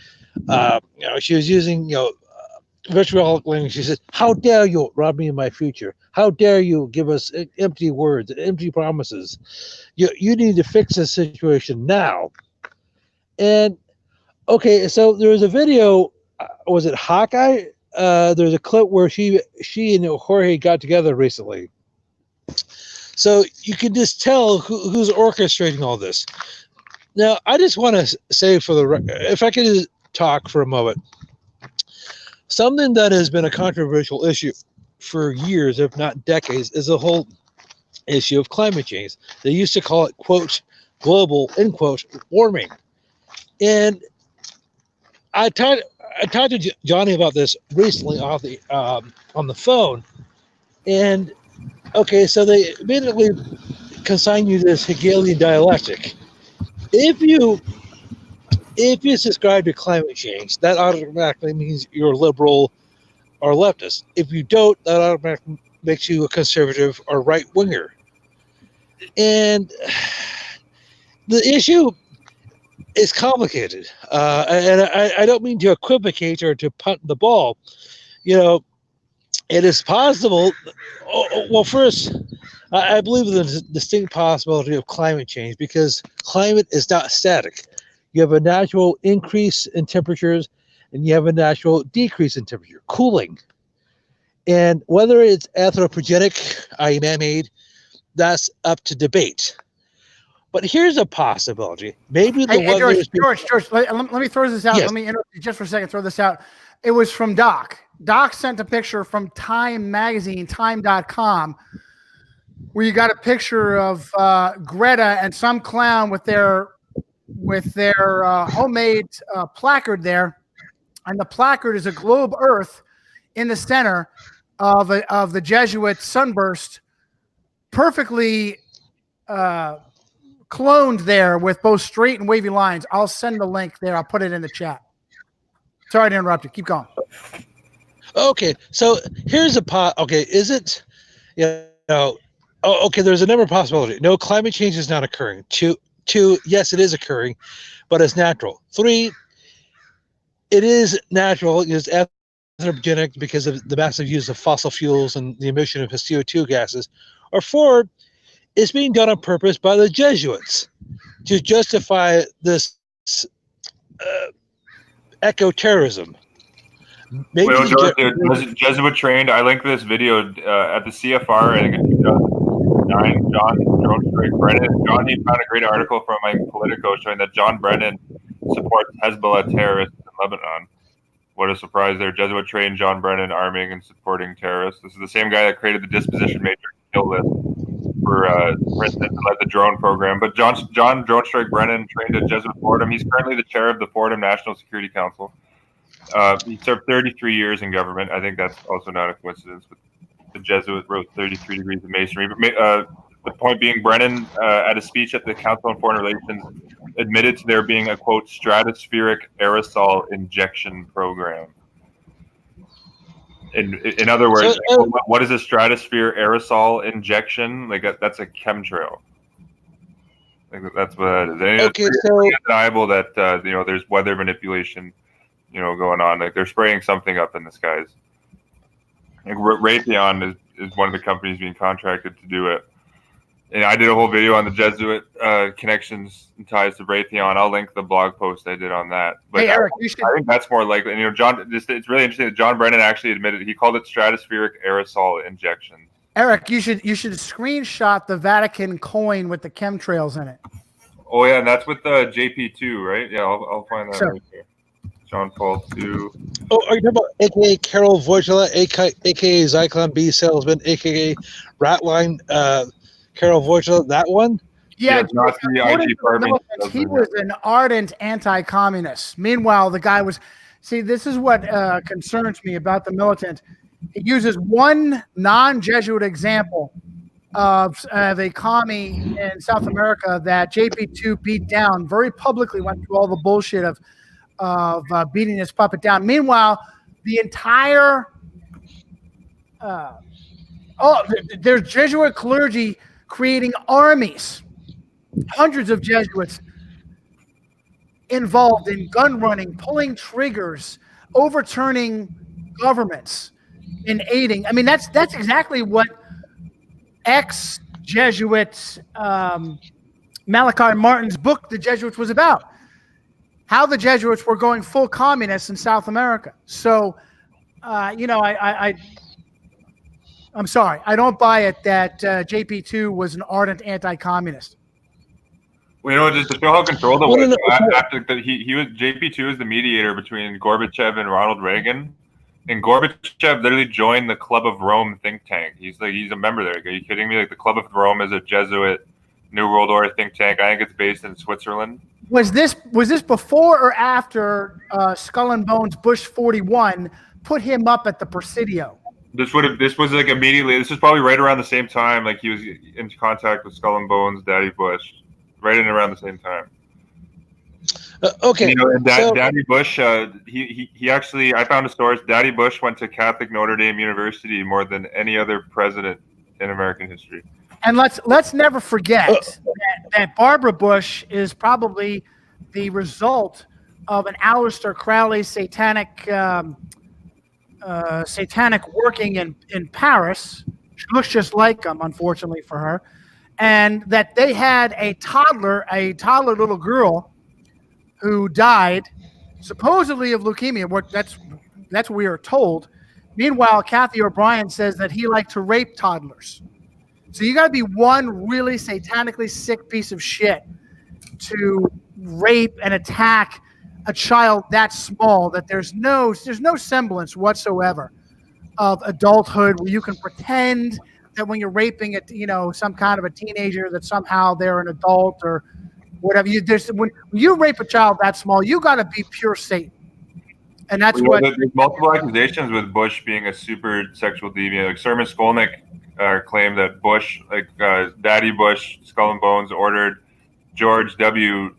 she was using, vitriolic language. She said, how dare you rob me of my future? How dare you give us empty words, empty promises? You need to fix this situation now. And okay, so there was a video, was it Hawkeye? There's a clip where she and Jorge got together recently. So you can just tell who's orchestrating all this. Now, I just want to say if I could just talk for a moment, something that has been a controversial issue for years, if not decades, is the whole issue of climate change. They used to call it, quote, global, end quote, warming. And I talked to Johnny about this recently on the phone. And okay, so they immediately consign you to this Hegelian dialectic. If you subscribe to climate change, that automatically means you're liberal or leftist. If you don't, that automatically makes you a conservative or right winger. And the issue is complicated. And I don't mean to equivocate or to punt the ball. It is possible. Well, first, I believe in the distinct possibility of climate change because climate is not static. You have a natural increase in temperatures and you have a natural decrease in temperature, cooling. And whether it's anthropogenic, i.e. man-made, that's up to debate. But here's a possibility. Maybe the weather is... George, let me throw this out. Yes. Let me interrupt you just for a second, throw this out. It was from Doc. Doc sent a picture from Time Magazine, time.com, where you got a picture of Greta and some clown with their with their homemade placard there, and the placard is a globe Earth in the center of the Jesuit sunburst, perfectly cloned there with both straight and wavy lines. I'll send the link there. I'll put it in the chat. Sorry to interrupt you. Keep going. Okay, so here's a okay, is it, okay, there's a number of possibilities. No, climate change is not occurring. Two, yes, it is occurring, but it's natural. 3, it is natural. It's anthropogenic because of the massive use of fossil fuels and the emission of CO2 gases. Or 4, it's being done on purpose by the Jesuits to justify this eco-terrorism. Maybe Jesuit trained. I linked this video at the CFR in 2009. John Brennan. John, he found a great article from Politico showing that John Brennan supports Hezbollah terrorists in Lebanon. What a surprise there. Jesuit trained John Brennan arming and supporting terrorists. This is the same guy that created the disposition matrix kill list for instance, led the drone program. But John Drone Strike Brennan trained at Jesuit Fordham. He's currently the chair of the Fordham National Security Council. He served 33 years in government. I think that's also not a coincidence. But the Jesuit wrote 33 Degrees of Masonry. But the point being, Brennan, at a speech at the Council on Foreign Relations, admitted to there being a, quote, stratospheric aerosol injection program. In other words, what is a stratosphere aerosol injection? Like that's a chemtrail. Like that's what that is. And okay, it's undeniable that there's weather manipulation, going on. Like they're spraying something up in the skies. Like Raytheon is one of the companies being contracted to do it. And I did a whole video on the Jesuit connections and ties to Raytheon. I'll link the blog post I did on that. But hey, Eric, I think that's more likely. And John, it's really interesting that John Brennan actually admitted he called it stratospheric aerosol injection. Eric, you should screenshot the Vatican coin with the chemtrails in it. Oh yeah, and that's with the JP2, right? Yeah, I'll find that right here. John Paul II. Oh, are you talking about AKA Carol Wojtyla, AKA Zyklon B salesman, AKA Ratline? Carol Wojtyla, that one? Yeah, the he was an ardent anti-communist. Meanwhile, the guy was. See, this is what concerns me about the militant. He uses one non-Jesuit example of a commie in South America that JP2 beat down very publicly. Went through all the bullshit of beating his puppet down. Meanwhile, the entire there's Jesuit clergy creating armies, hundreds of Jesuits involved in gun running, pulling triggers, overturning governments, in aiding. I mean, that's exactly what ex-Jesuit Malachi Martin's book, The Jesuits, was about. How the Jesuits were going full communist in South America. So, I'm sorry, I don't buy it that JP2 was an ardent anti-communist. Well, just to show how controlled it was, after that, he was JP2 is the mediator between Gorbachev and Ronald Reagan, and Gorbachev literally joined the Club of Rome think tank. He's a member there. Are you kidding me? Like the Club of Rome is a Jesuit New World Order think tank. I think it's based in Switzerland. Was this before or after Skull and Bones Bush 41 put him up at the Presidio? This was like immediately. This was probably right around the same time. Like he was in contact with Skull and Bones, Daddy Bush, right in around the same time. Okay. And Daddy Bush, he actually, I found a source. Daddy Bush went to Catholic Notre Dame University more than any other president in American history. And let's never forget that Barbara Bush is probably the result of an Aleister Crowley satanic working in Paris. She looks just like him, unfortunately for her, and that they had a toddler little girl who died supposedly of leukemia. That's what we are told. Meanwhile, Kathy O'Brien says that he liked to rape toddlers. So you got to be one really satanically sick piece of shit to rape and attack a child that small that there's no semblance whatsoever of adulthood where you can pretend that when you're raping some kind of a teenager that somehow they're an adult or whatever. When you rape a child that small, you got to be pure Satan. And that's what. There's multiple accusations with Bush being a super sexual deviant. Like Sermon Skolnick claimed that Bush, Daddy Bush, Skull and Bones, ordered George W.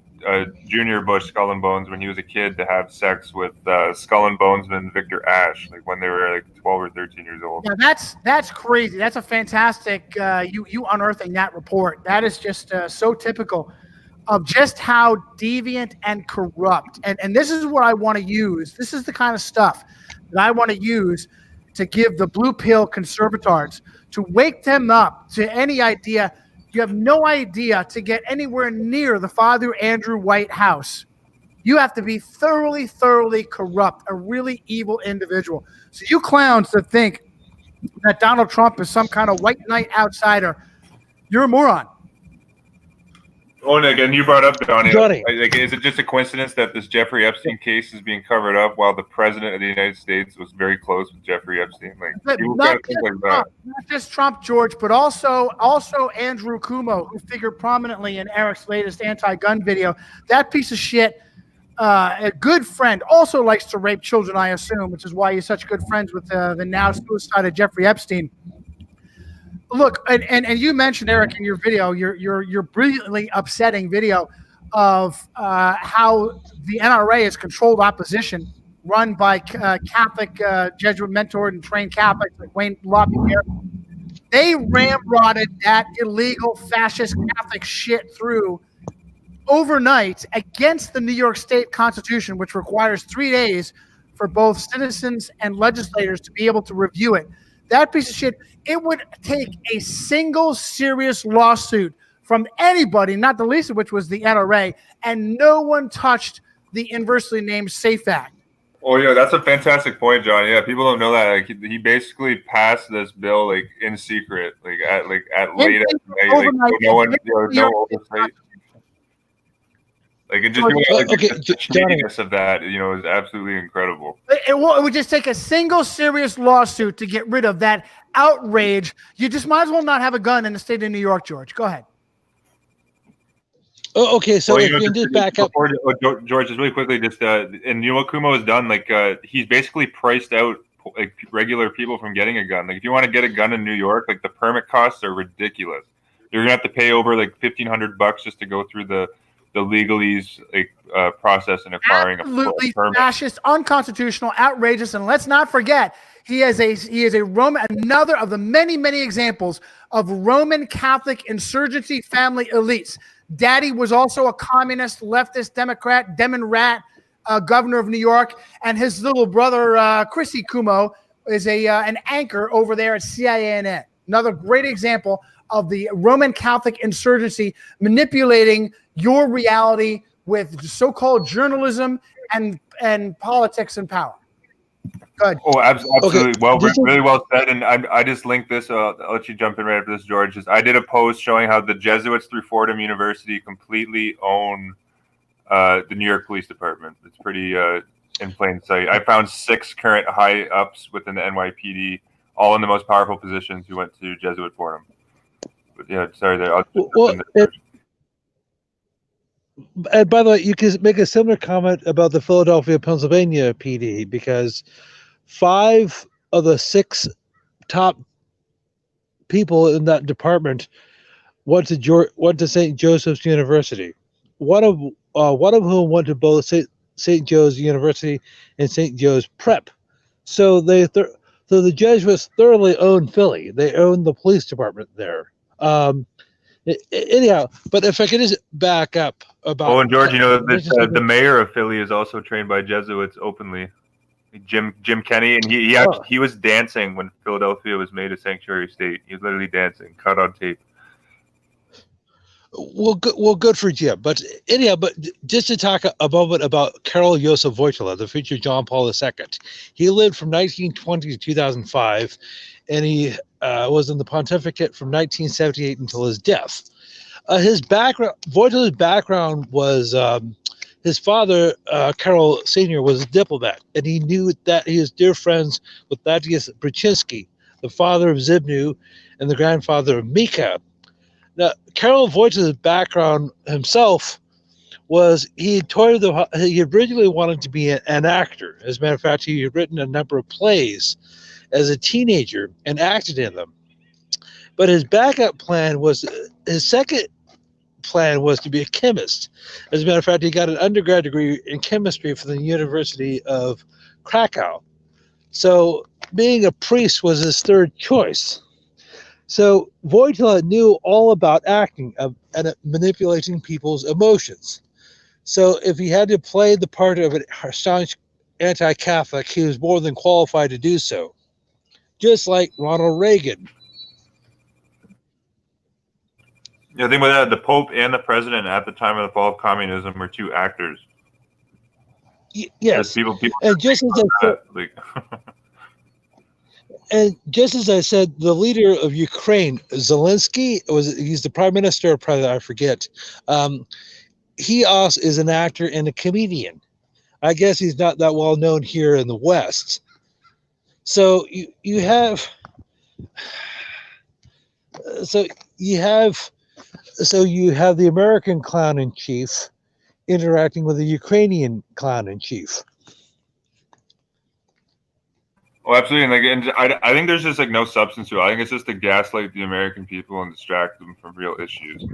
Junior Bush, Skull and Bones, when he was a kid, to have sex with Skull and Bonesman Victor Ashe, like when they were like 12 or 13 years old. Yeah, that's crazy. That's a fantastic. You unearthing that report. That is just so typical of just how deviant and corrupt. And this is what I want to use. This is the kind of stuff that I want to use to give the blue pill conservators, to wake them up to any idea. You have no idea to get anywhere near the Father Andrew White house. You have to be thoroughly, thoroughly corrupt, a really evil individual. So you clowns that think that Donald Trump is some kind of white knight outsider, you're a moron. Oh, and again, you brought up Johnny. Johnny. Like, is it just a coincidence that this Jeffrey Epstein case is being covered up while the president of the United States was very close with Jeffrey Epstein? Like, Not just Trump, George, but also Andrew Cuomo, who figured prominently in Eric's latest anti-gun video. That piece of shit, a good friend, also likes to rape children, I assume, which is why he's such good friends with the now suicided Jeffrey Epstein. Look, and you mentioned, Eric, in your video, your brilliantly upsetting video of how the NRA is controlled opposition run by Catholic Jesuit mentored and trained Catholics like Wayne LaPierre. They ramrodded that illegal fascist Catholic shit through overnight against the New York State Constitution, which requires 3 days for both citizens and legislators to be able to review it. That piece of shit, it would take a single serious lawsuit from anybody, not the least of which was the NRA, and no one touched the inversely named SAFE Act. Oh, yeah, that's a fantastic point, John. Yeah, people don't know that. Like, he basically passed this bill like in secret, at late at night, like no one, no oversight. Like, it just the shadiness of that, is absolutely incredible. It would just take a single serious lawsuit to get rid of that outrage. You just might as well not have a gun in the state of New York, George. Go ahead. Oh, okay, so if you can just back up. George, just really quickly, and you know what Cuomo has done? Like, he's basically priced out like regular people from getting a gun. Like, if you want to get a gun in New York, like the permit costs are ridiculous. You're gonna have to pay over like $1,500 just to go through the legalese process in acquiring absolutely a permit. Fascist, unconstitutional, outrageous, and let's not forget he is a Roman, another of the many examples of Roman Catholic insurgency family elites. Daddy was also a communist, leftist, Democrat, Demon rat, governor of New York, and his little brother Chrissy Cuomo is an anchor over there at CNN. Another great example of the Roman Catholic insurgency manipulating your reality with so-called journalism and politics and power. Good. Oh, absolutely. Okay. Well, really well said. And I just linked this. I'll let you jump in right after this, George. I did a post showing how the Jesuits through Fordham University completely own the New York Police Department. It's pretty in plain sight. I found 6 current high-ups within the NYPD, all in the most powerful positions, who went to Jesuit Fordham. But yeah, sorry. And by the way, you can make a similar comment about the Philadelphia, Pennsylvania PD, because 5 of the 6 top people in that department went to St. Joseph's University. One of whom went to both St. Joe's University and St. Joe's Prep. So so the Jesuits thoroughly own Philly. They own the police department there. Anyhow, but if I could just back up about. Oh, and George, the mayor of Philly is also trained by Jesuits openly. Jim Kenney, and he was dancing when Philadelphia was made a sanctuary state. He was literally dancing, caught on tape. Well, good for Jim. But anyhow, but just to talk a moment about Karol Joseph Wojtyla, the future John Paul II. He lived from 1920 to 2005, and he was in the pontificate from 1978 until his death. Wojtyla's background was his father, Karol Sr., was a diplomat, and he knew that he was dear friends with Thaddeus Brzezinski, the father of Zbigniew and the grandfather of Mika. Now, Karol Wojtyla's background himself was he originally wanted to be an actor. As a matter of fact, he had written a number of plays as a teenager and acted in them. But his second plan was to be a chemist. As a matter of fact, he got an undergrad degree in chemistry from the University of Krakow. So being a priest was his third choice. So Wojtyla knew all about acting and manipulating people's emotions. So if he had to play the part of an staunch anti-Catholic, he was more than qualified to do so. Just like Ronald Reagan. Yeah, I think with that, the Pope and the President at the time of the fall of communism were two actors. Yes. People and just as I said, and just as I said, the leader of Ukraine, Zelensky, he's the prime minister or president, I forget. He also is an actor and a comedian. I guess he's not that well known here in the West. So you have the American clown in chief interacting with the Ukrainian clown in chief. Oh, absolutely. And I think there's just like no substance to it. I think it's just to gaslight the American people and distract them from real issues.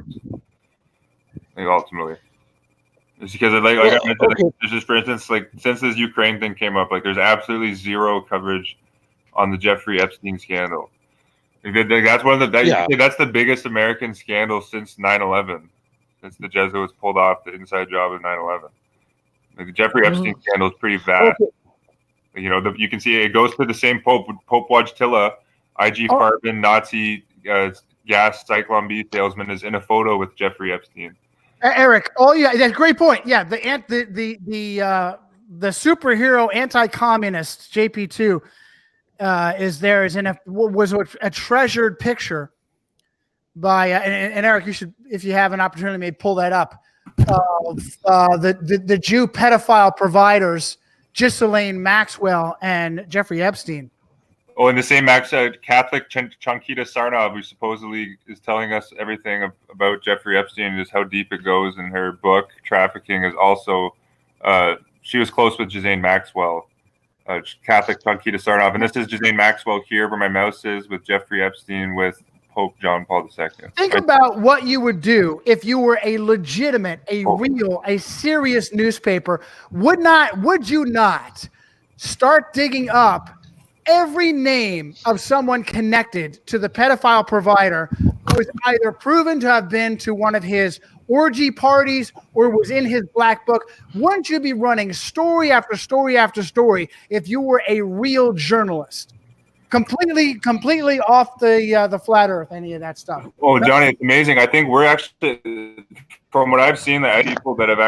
Like ultimately, it's because I mentioned, okay. There's just, for instance, like since this Ukraine thing came up, like there's absolutely zero coverage on the Jeffrey Epstein scandal. That's one of that's the biggest American scandal since 9/11, since the Jesuits pulled off the inside job of 9/11. Like the Jeffrey Epstein scandal is pretty vast. Okay. You know, you can see it goes to the same Pope Wojtyla, IG Farben, Nazi gas Cyclone B salesman, is in a photo with Jeffrey Epstein. Eric, that's a great point. Yeah, the superhero anti-communist JP2 was a treasured picture by and Eric, you should, if you have an opportunity, maybe pull that up. The Jew pedophile providers, Ghislaine Maxwell and Jeffrey Epstein. Oh, and the same Catholic Chunkita Sarnov, who supposedly is telling us everything about Jeffrey Epstein and just how deep it goes in her book, Trafficking, is also, she was close with Ghislaine Maxwell, Catholic Chunkita Sarnov. And this is Ghislaine Maxwell here where my mouse is, with Jeffrey Epstein with Pope John Paul II. Think about what you would do if you were a legitimate, a serious newspaper. Would you not start digging up every name of someone connected to the pedophile provider who was either proven to have been to one of his orgy parties or was in his black book? Wouldn't you be running story after story after story if you were a real journalist? Completely off the flat earth, any of that stuff. Oh, Johnny, it's amazing. I think we're actually, from what I've seen, the people that have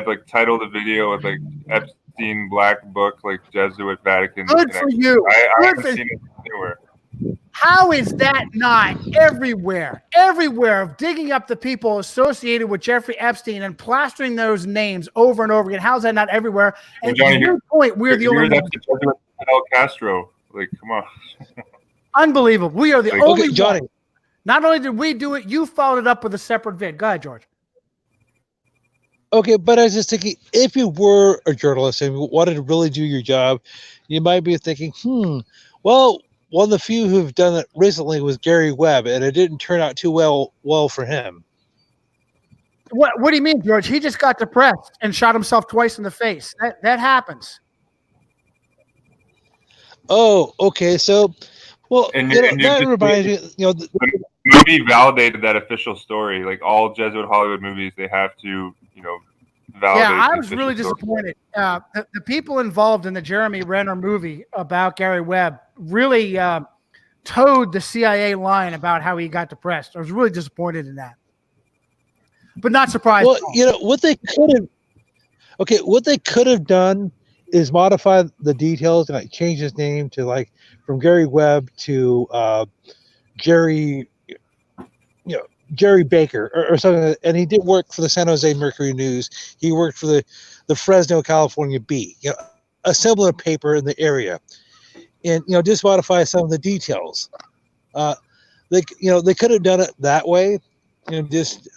like titled the video with like Epstein Black Book, like Jesuit Vatican. Good for you. I haven't seen it anywhere. How is that not everywhere? Everywhere, digging up the people associated with Jeffrey Epstein and plastering those names over and over again. How is that not everywhere? And Johnny, to your point, we're the only ones. Fidel Castro. Like, come on. Unbelievable. We are the only ones. Johnny. Not only did we do it, you followed it up with a separate vid. Go ahead, George. Okay, but I was just thinking, if you were a journalist and wanted to really do your job, you might be thinking, well, one of the few who've done it recently was Gary Webb, and it didn't turn out too well for him. What do you mean, George? He just got depressed and shot himself twice in the face. That happens. Oh, okay. So, well, that reminds me, the movie validated that official story. Like all Jesuit Hollywood movies, they have to, validate. Yeah, I was really disappointed. The people involved in the Jeremy Renner movie about Gary Webb really towed the CIA line about how he got depressed. I was really disappointed in that, but not surprised. Well, what they could have done is modify the details and like change his name to like from Gary Webb to Jerry Baker or something. And he did work for the San Jose Mercury News. He worked for the Fresno, California Bee, a similar paper in the area, and just modify some of the details. They could have done it that way, just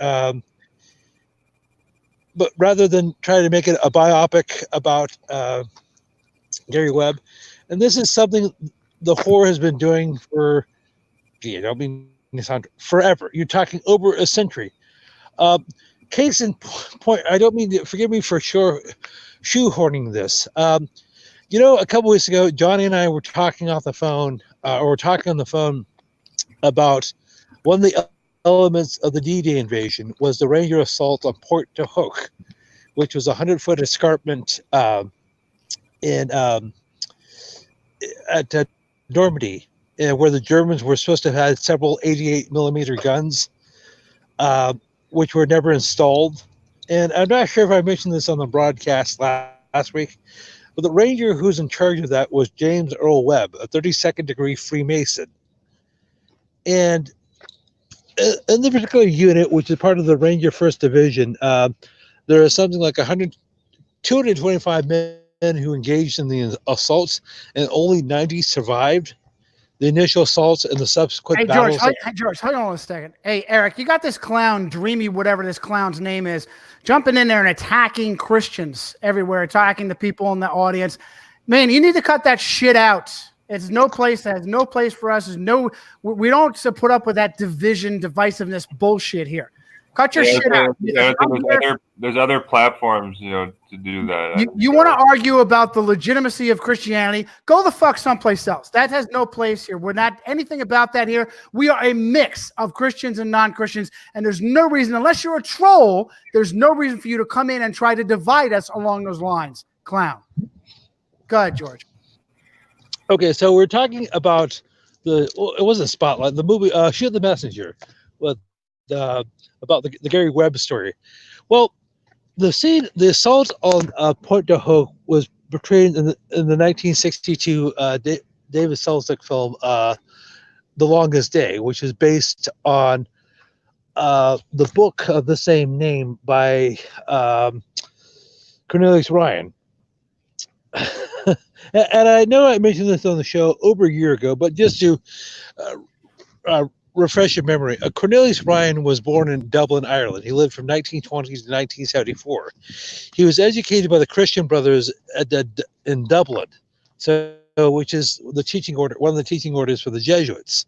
but rather than try to make it a biopic about Gary Webb, and this is something the horror has been doing for, I don't mean to sound forever. You're talking over a century. Case in point, I don't mean to, forgive me for shoehorning this. A couple weeks ago, Johnny and I were talking off the phone, or talking on the phone about one of the elements of the D-Day invasion was the Ranger assault on Port de Hoc, which was a 100-foot escarpment in at Normandy, where the Germans were supposed to have had several 88 millimeter guns, which were never installed. And I'm not sure if I mentioned this on the broadcast last week, but the Ranger who's in charge of that was James Earl Webb, a 32nd degree Freemason. And in the particular unit, which is part of the Ranger 1st Division, there are something like 225 men who engaged in the assaults, and only 90 survived the initial assaults and the subsequent battles. George, hold on a second. Hey, Eric, you got this clown, Dreamy, whatever this clown's name is, jumping in there and attacking Christians everywhere, attacking the people in the audience. Man, you need to cut that shit out. It's no place. That has no place for us. We don't put up with that divisiveness bullshit here. Cut your shit out. There's other platforms, to do that. You want to argue about the legitimacy of Christianity? Go the fuck someplace else. That has no place here. We're not anything about that here. We are a mix of Christians and non-Christians, and there's no reason, unless you're a troll, there's no reason for you to come in and try to divide us along those lines. Clown. Go ahead, George. Okay, so we're talking about it wasn't Spotlight, the movie Shoot the Messenger, with about the Gary Webb story. Well, the assault on Port de Hoc was portrayed in the 1962 David Selznick film, The Longest Day, which is based on the book of the same name by Cornelius Ryan. And I know I mentioned this on the show over a year ago, but just to refresh your memory, Cornelius Ryan was born in Dublin, Ireland. He lived from 1920 to 1974. He was educated by the Christian Brothers in Dublin, which is the teaching order, one of the teaching orders for the Jesuits.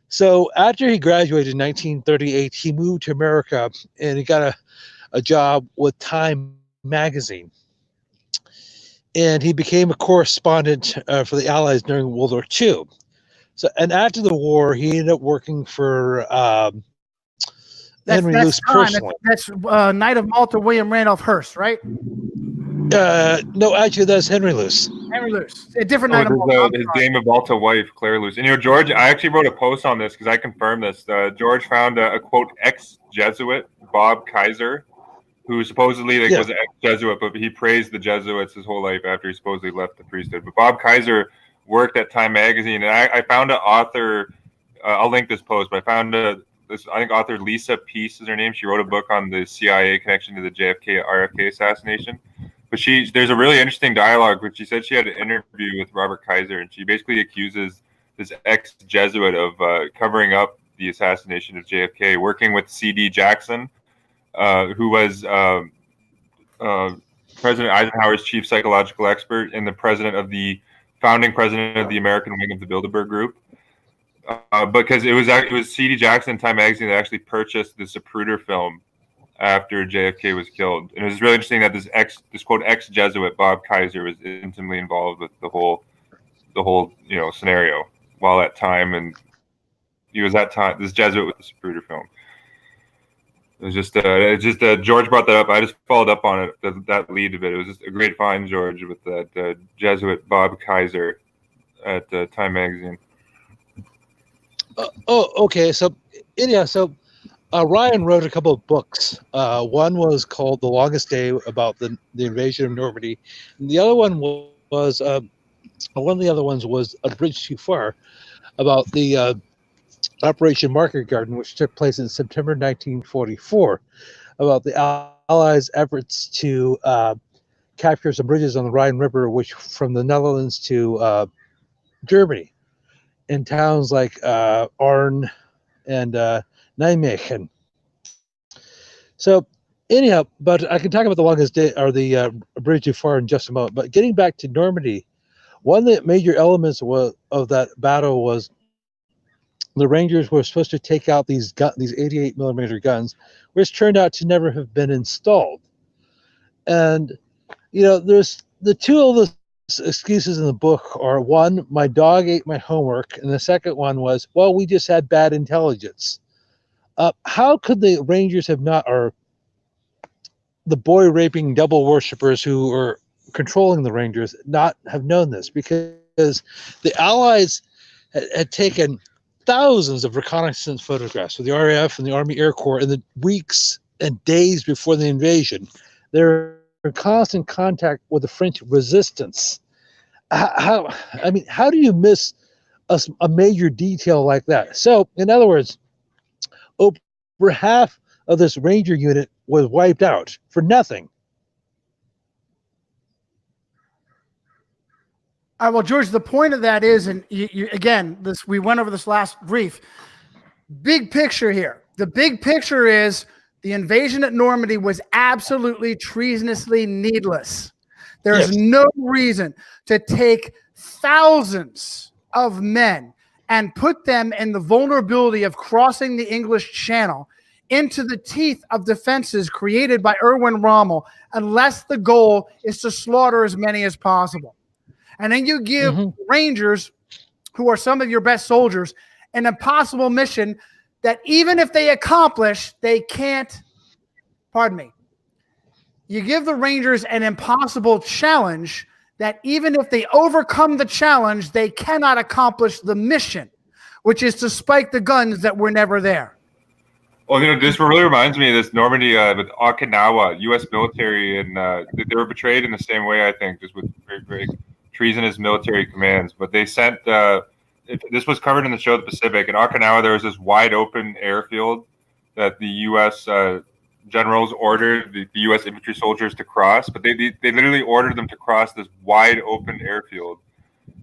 So after he graduated in 1938, he moved to America and he got a job with Time magazine. And he became a correspondent for the Allies during World War II. So, and after the war, he ended up working for Henry Luce personally. That's Knight of Malta, William Randolph Hearst, right? No, actually, that's Henry Luce. Henry Luce, a different Knight of Malta. His Dame of Malta wife, Claire Luce. And George, I actually wrote a post on this because I confirmed this. George found a quote ex-Jesuit, Bob Kaiser, who supposedly was an ex-Jesuit, but he praised the Jesuits his whole life after he supposedly left the priesthood. But Bob Kaiser worked at Time magazine, and I found an author. I'll link this post, but I found I think author Lisa Peace is her name. She wrote a book on the CIA connection to the JFK RFK assassination. But there's a really interesting dialogue, which she said she had an interview with Robert Kaiser, and she basically accuses this ex-Jesuit of covering up the assassination of JFK, working with C.D. Jackson, who was President Eisenhower's chief psychological expert and the founding president of the American wing of the Bilderberg Group. Because it was C.D. Jackson, Time magazine, that actually purchased the Zapruder film after JFK was killed. And it was really interesting that this quote ex-Jesuit Bob Kaiser was intimately involved with the whole scenario while at Time, and he was at Time this Jesuit with the Zapruder film. It was just George brought that up. I just followed up on it, that lead of it. It was just a great find, George, with that Jesuit Bob Kaiser at Time magazine. Okay. So, Ryan wrote a couple of books. One was called The Longest Day, about the invasion of Normandy. And the other one was one of the other ones was A Bridge Too Far, about the Operation Market Garden, which took place in September 1944, about the Allies' efforts to capture some bridges on the Rhine River, which from the Netherlands to Germany, in towns like Arnhem and Nijmegen. So anyhow, but I can talk about the longest day or the bridge too far in just a moment. But getting back to Normandy, one of the major elements of that battle was the Rangers were supposed to take out these 88 millimeter guns, which turned out to never have been installed. And there's the two of the excuses in the book are: one, my dog ate my homework, and the second one was, well, we just had bad intelligence. How could the Rangers have not, or the boy raping devil worshippers who are controlling the Rangers, not have known this? Because the Allies had taken thousands of reconnaissance photographs with the RAF and the Army Air Corps in the weeks and days before the invasion. They're in constant contact with the French resistance. How do you miss a major detail like that? So, in other words, over half of this Ranger unit was wiped out for nothing. All right, well, George, the point of that is, and we went over this last brief. Big picture here. The big picture is the invasion at Normandy was absolutely treasonously needless. There's no reason to take thousands of men and put them in the vulnerability of crossing the English Channel into the teeth of defenses created by Erwin Rommel unless the goal is to slaughter as many as possible. And then you give Rangers, who are some of your best soldiers, an impossible mission that even if they accomplish, they can't, you give the Rangers an impossible challenge that even if they overcome the challenge, they cannot accomplish the mission, which is to spike the guns that were never there. Well, this really reminds me of this Normandy with Okinawa, U.S. military, and they were betrayed in the same way, I think, just with very, very treasonous military commands. But they sent, this was covered in the show The Pacific. In Okinawa, there was this wide open airfield that the U.S. Generals ordered the U.S. infantry soldiers to cross, but they literally ordered them to cross this wide open airfield.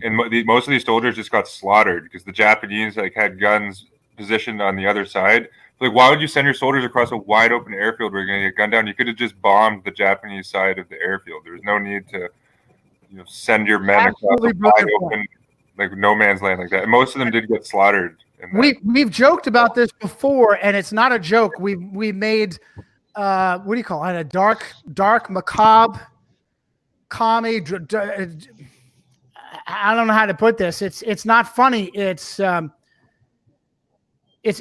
And most of these soldiers just got slaughtered because the Japanese had guns positioned on the other side. Why would you send your soldiers across a wide open airfield where you're going to get gunned down? You could have just bombed the Japanese side of the airfield. There was no need to send your men across a wide open, no man's land like that. And most of them did get slaughtered. We've joked about this before, and it's not a joke. We made what do you call it? A dark, macabre comedy. I don't know how to put this. It's not funny. It's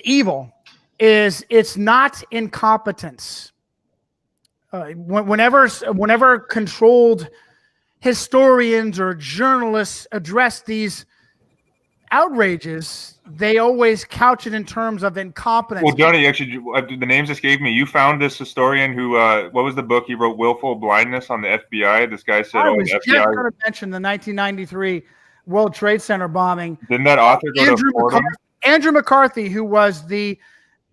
evil. It's not incompetence. Whenever controlled historians or journalists address these outrages, they always couch it in terms of incompetence. Well, Johnny, actually, the names escaped me. You found this historian who, what was the book he wrote? Willful Blindness on the FBI. This guy said, I was the just FBI going to mention the 1993 World Trade Center bombing. Didn't that author go to Fordham? Andrew McCarthy, who was the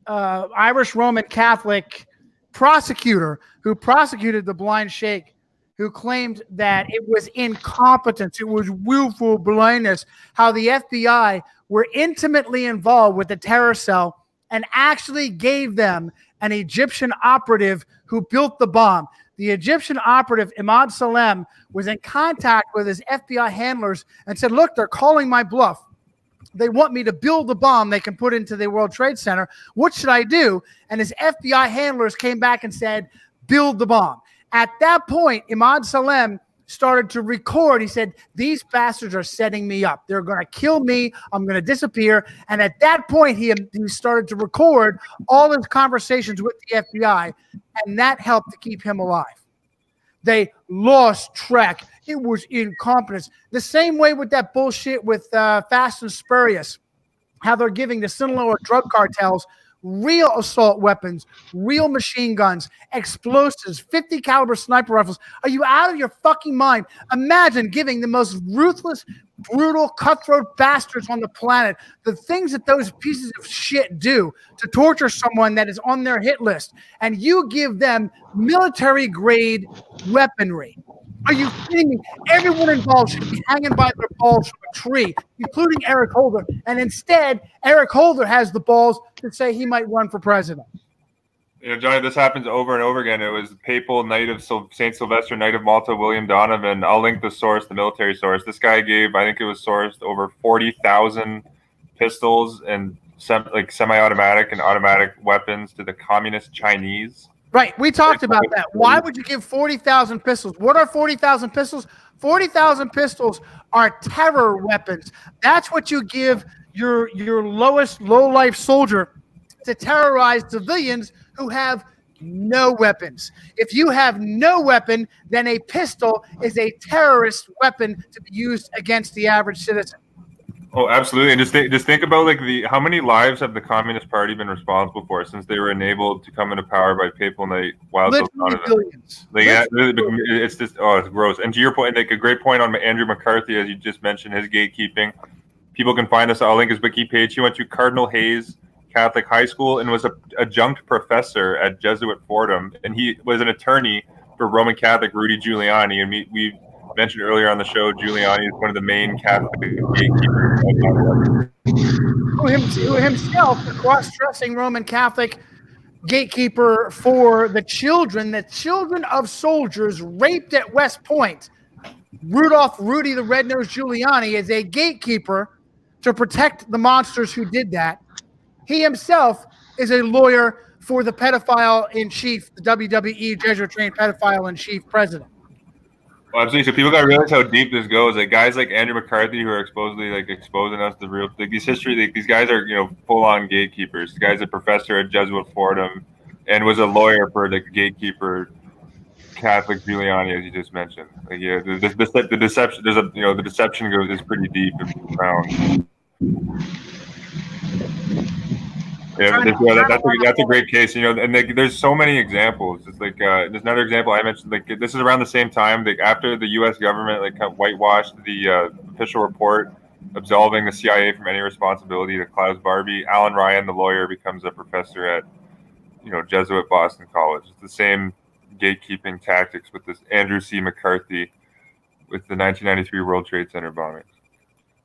Irish Roman Catholic prosecutor who prosecuted the Blind Sheikh, who claimed that it was incompetence, it was willful blindness, how the FBI were intimately involved with the terror cell and actually gave them an Egyptian operative who built the bomb. The Egyptian operative, Imad Salem, was in contact with his FBI handlers and said, look, they're calling my bluff. They want me to build the bomb they can put into the World Trade Center. What should I do? And his FBI handlers came back and said, build the bomb. At that point, Imad Salem started to record. He said, these bastards are setting me up. They're going to kill me. I'm going to disappear. And at that point, he started to record all his conversations with the FBI, and that helped to keep him alive. They lost track. It was incompetence. The same way with that bullshit with Fast and Spurious, how they're giving the Sinaloa drug cartels real assault weapons, real machine guns, explosives, 50 caliber sniper rifles. Are you out of your fucking mind? Imagine giving the most ruthless, brutal, cutthroat bastards on the planet the things that those pieces of shit do to torture someone that is on their hit list, and you give them military-grade weaponry. Are you kidding me? Everyone involved should be hanging by their balls from a tree, including Eric Holder. And instead, Eric Holder has the balls to say he might run for president. Johnny, this happens over and over again. It was Papal Knight of Saint Sylvester, Knight of Malta, William Donovan. I'll link the source, the military source. This guy gave, I think it was sourced, over 40,000 pistols and semi-automatic and automatic weapons to the communist Chinese. Right. We talked about that. Why would you give 40,000 pistols? What are 40,000 pistols? 40,000 pistols are terror weapons. That's what you give your lowest low-life soldier to terrorize civilians who have no weapons. If you have no weapon, then a pistol is a terrorist weapon to be used against the average citizen. Oh, absolutely. And just think about how many lives have the Communist Party been responsible for since they were enabled to come into power by Papal Knight Wild Billions. It's just it's gross. And to your point, a great point on Andrew McCarthy, as you just mentioned, his gatekeeping. People can find us. I'll link his wiki page. He went to Cardinal Hayes Catholic High School and was an adjunct professor at Jesuit Fordham, and he was an attorney for Roman Catholic Rudy Giuliani. And we mentioned earlier on the show, Giuliani is one of the main Catholic gatekeepers. Who himself, the cross-dressing Roman Catholic gatekeeper for the children of soldiers raped at West Point. Rudy the Red-Nosed Giuliani is a gatekeeper to protect the monsters who did that. He himself is a lawyer for the pedophile-in-chief, the WWE Jesuit-trained pedophile-in-chief president. Well, absolutely. So people got to realize how deep this goes. Guys like Andrew McCarthy, who are supposedly exposing us to real these history. These guys are full-on gatekeepers. The guy's a professor at Jesuit Fordham, and was a lawyer for the gatekeeper Catholic Giuliani, as you just mentioned. The deception. The deception is pretty deep and profound. Yeah, that's a great case, and there's so many examples. It's there's another example I mentioned. This is around the same time, after the U.S. government whitewashed the official report absolving the CIA from any responsibility to Klaus Barbie. Alan Ryan, the lawyer, becomes a professor at Jesuit Boston College. It's the same gatekeeping tactics with this Andrew C. McCarthy with the 1993 World Trade Center bombings.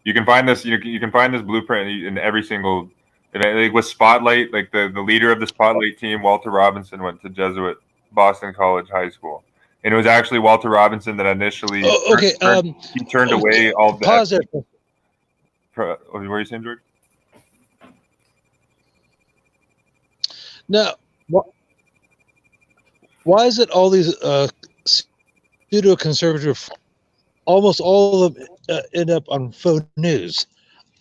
You can find this. You can find this blueprint in every single. With Spotlight, the leader of the Spotlight team, Walter Robinson, went to Jesuit Boston College High School, and it was actually Walter Robinson that initially turned away all the. Pause there. What were you saying, George? Now, why is it all these pseudo-conservative, almost all of them end up on faux news?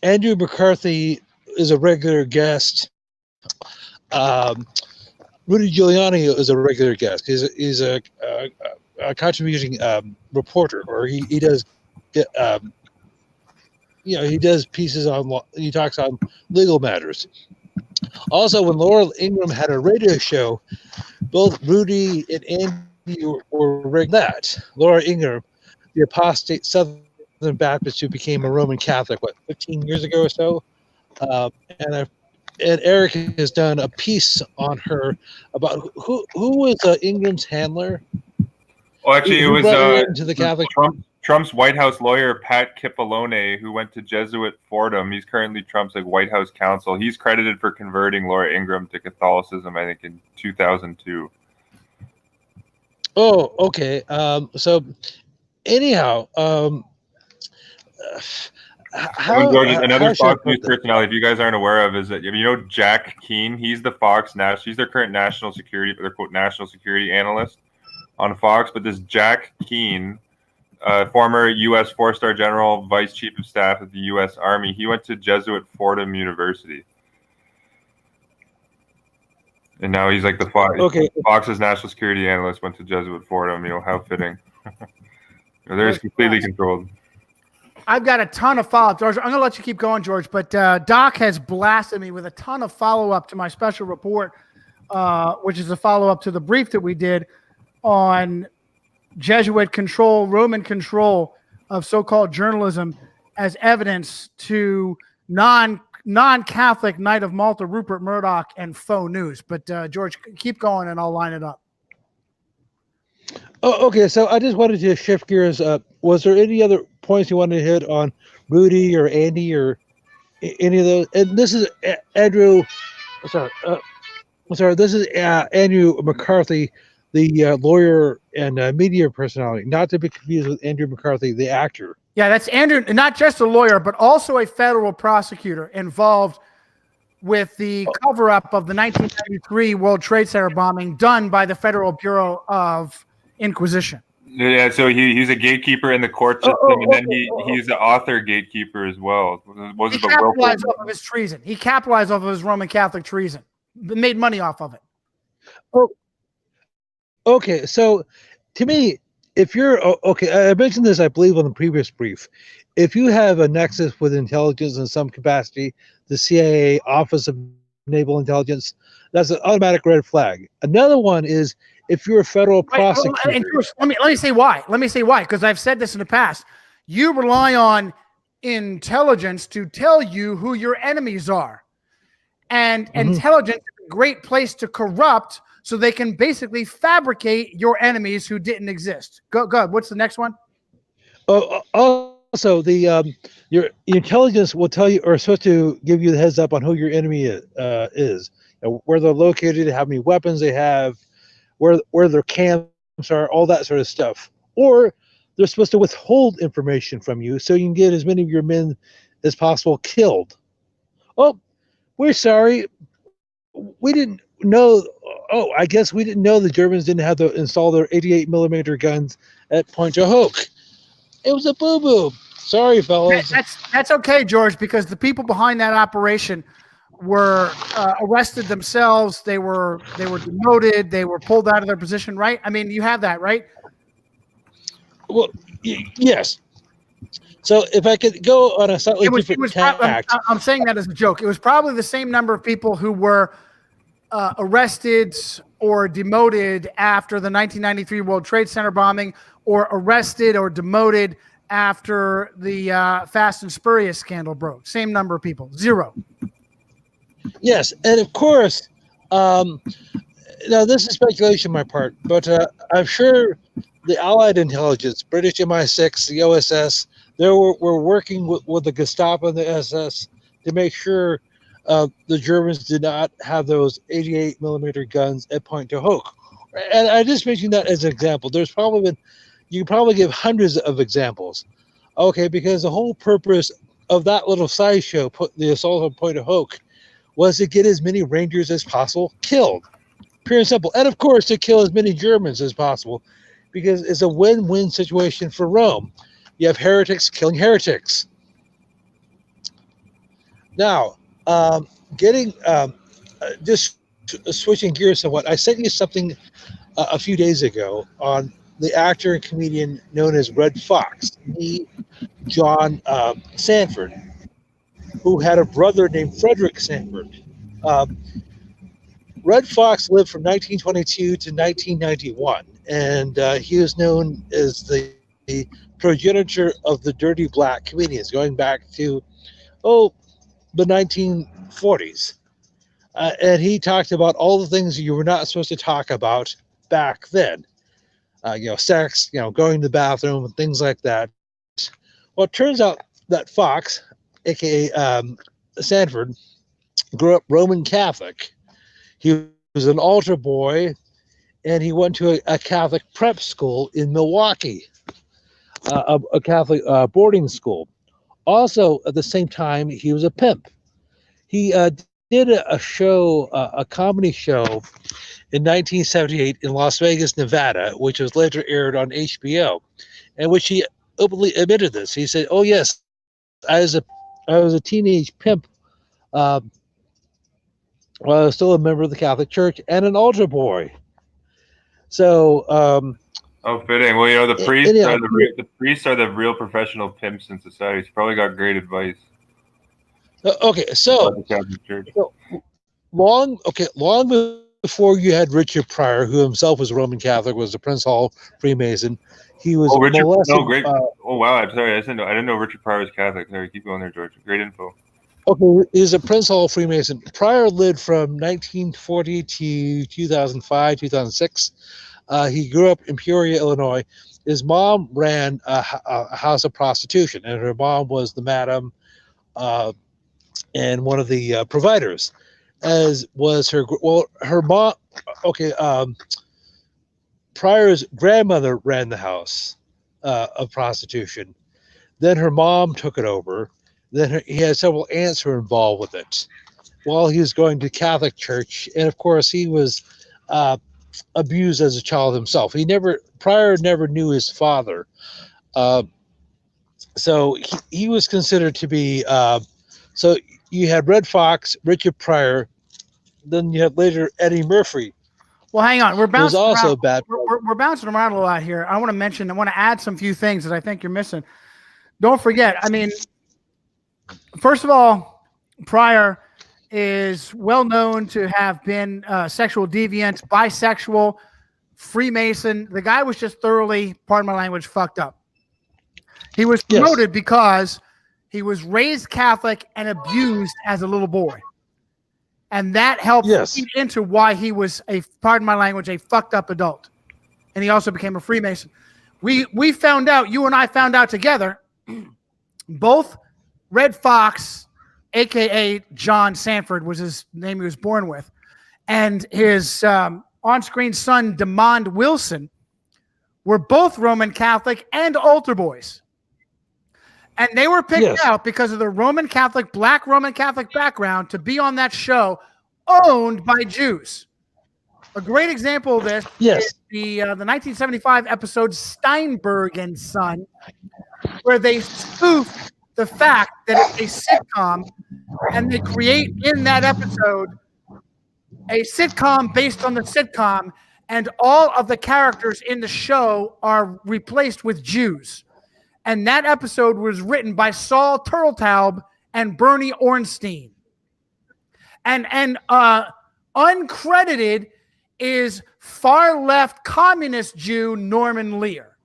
Andrew McCarthy is a regular guest. Rudy Giuliani is a regular guest. He's a contributing reporter, or he does he does pieces on. He talks on legal matters. Also, when Laura Ingraham had a radio show, both Rudy and Andy were that. Laura Ingraham, the apostate Southern Baptist who became a Roman Catholic, 15 years ago or so. And Eric has done a piece on her about who was Ingram's handler. Well, actually, it was to the Catholic Trump's White House lawyer, Pat Cipollone, who went to Jesuit Fordham. He's currently Trump's White House counsel. He's credited for converting Laura Ingraham to Catholicism, I think, in 2002. Oh, okay. So, anyhow, another Fox News personality, if you guys aren't aware of, is that Jack Keane. He's the Fox he's their current national security analyst on Fox. But this Jack Keane, former U.S. 4-star general, vice chief of staff of the U.S. Army, he went to Jesuit Fordham University, and now he's Fox's national security analyst went to Jesuit Fordham. How fitting. They're just completely controlled. I've got a ton of follow-up, George. I'm going to let you keep going, George, but Doc has blasted me with a ton of follow-up to my special report, which is a follow-up to the brief that we did on Jesuit control, Roman control of so-called journalism as evidence to non-Catholic Knight of Malta, Rupert Murdoch, and faux news. But George, keep going and I'll line it up. Oh, okay. So I just wanted to shift gears. Was there any other points you wanted to hit on Rudy or Andy or any of those? And this is Andrew. Sorry, sorry, this is Andrew McCarthy, the lawyer and media personality, not to be confused with Andrew McCarthy, the actor. Yeah, that's Andrew, not just a lawyer, but also a federal prosecutor involved with the cover-up of the 1993 World Trade Center bombing done by the Federal Bureau of Inquisition. Yeah, so he's a gatekeeper in the court system, and then he's the author gatekeeper as well. He capitalized off of his treason. He capitalized off of his Roman Catholic treason. Made money off of it. Oh, okay. So, to me, if you're okay, I mentioned this, I believe, on the previous brief. If you have a nexus with intelligence in some capacity, the CIA, Office of Naval Intelligence, that's an automatic red flag. Another one is if you're a federal prosecutor. Let me say why. Let me say why, because I've said this in the past. You rely on intelligence to tell you who your enemies are, and intelligence is a great place to corrupt, so they can basically fabricate your enemies who didn't exist. Go. What's the next one? Also, the your intelligence will tell you, or supposed to give you the heads up on who your enemy is, where they're located, how many weapons they have, where their camps are, all that sort of stuff. Or they're supposed to withhold information from you so you can get as many of your men as possible killed. Oh, we're sorry, we didn't know. Oh, I guess we didn't know the Germans didn't have to install their 88 millimeter guns at Pointe du Hoc. It was a boo-boo. Sorry, fellas. That's okay, George, because the people behind that operation were arrested themselves. They were demoted. They were pulled out of their position, right? I mean, you have that, right? Well, yes. So if I could go on a slightly different tact. I'm saying that as a joke. It was probably the same number of people who were arrested or demoted after the 1993 World Trade Center bombing, or arrested or demoted after the Fast and Spurious scandal broke. Same number of people, 0. Yes, and of course, now this is speculation on my part, but I'm sure the Allied intelligence, British MI6, the OSS, they were working with the Gestapo and the SS to make sure the Germans did not have those 88 millimeter guns at Pointe du Hoc. And I just mentioned that as an example. There's probably been, you can probably give hundreds of examples. Okay, because the whole purpose of that little sideshow, the assault on Pointe du Hoc, was to get as many Rangers as possible killed. Pure and simple. And of course, to kill as many Germans as possible, because it's a win-win situation for Rome. You have heretics killing heretics. Now, just switching gears somewhat, I sent you something a few days ago on the actor and comedian known as Red Fox, John Sanford, who had a brother named Frederick Sanford. Red Fox lived from 1922 to 1991, and he was known as the progenitor of the Dirty Black comedians, going back to, the 1940s. And he talked about all the things you were not supposed to talk about back then. Sex, going to the bathroom and things like that. Well, it turns out that Fox, aka Sanford, grew up Roman Catholic. He was an altar boy, and he went to a Catholic prep school in Milwaukee, a Catholic boarding school. Also, at the same time, he was a pimp. He did a show, a comedy show in 1978 in Las Vegas, Nevada, which was later aired on HBO, and which he openly admitted this. He said, "Oh yes, I was a teenage pimp while I was still a member of the Catholic Church and an altar boy." So, fitting. Well, the priests are the real professional pimps in society. He's probably got great advice. Okay, so long before you had Richard Pryor, who himself was a Roman Catholic, was a Prince Hall Freemason. He was molested. Great. Wow, I'm sorry. I didn't know Richard Pryor was Catholic. Sorry, keep going there, George. Great info. Okay, he's a Prince Hall Freemason. Pryor lived from 1940 to 2005, 2006. He grew up in Peoria, Illinois. His mom ran a house of prostitution, and her mom was the madam and one of the providers. as was her mom. Okay, Pryor's grandmother ran the house of prostitution. Then her mom took it over. Then he had several aunts who were involved with it while he was going to Catholic church. And of course, he was abused as a child himself. Pryor never knew his father. Uh, so he was considered to be, so you had Red Fox, Richard Pryor, then you had later Eddie Murphy. Well, hang on. We're bouncing also around. bad. We're bouncing around a lot here. I want to add some few things that I think you're missing. Don't forget, I mean, first of all, Pryor is well known to have been sexual deviant, bisexual, Freemason. The guy was just thoroughly, pardon my language, fucked up. He was promoted because he was raised Catholic and abused as a little boy. And that helped feed into why he was pardon my language, a fucked up adult. And he also became a Freemason. We found out, you and I found out together, both Red Fox, a.k.a. John Sanford was his name he was born with, and his on-screen son, DeMond Wilson, were both Roman Catholic and altar boys. And they were picked out because of their black Roman Catholic background to be on that show owned by Jews. A great example of this is the 1975 episode Steinberg and Son, where they spoof the fact that it's a sitcom, and they create in that episode a sitcom based on the sitcom, and all of the characters in the show are replaced with Jews. And that episode was written by Saul Turteltaub and Bernie Ornstein. And uncredited is far-left communist Jew Norman Lear,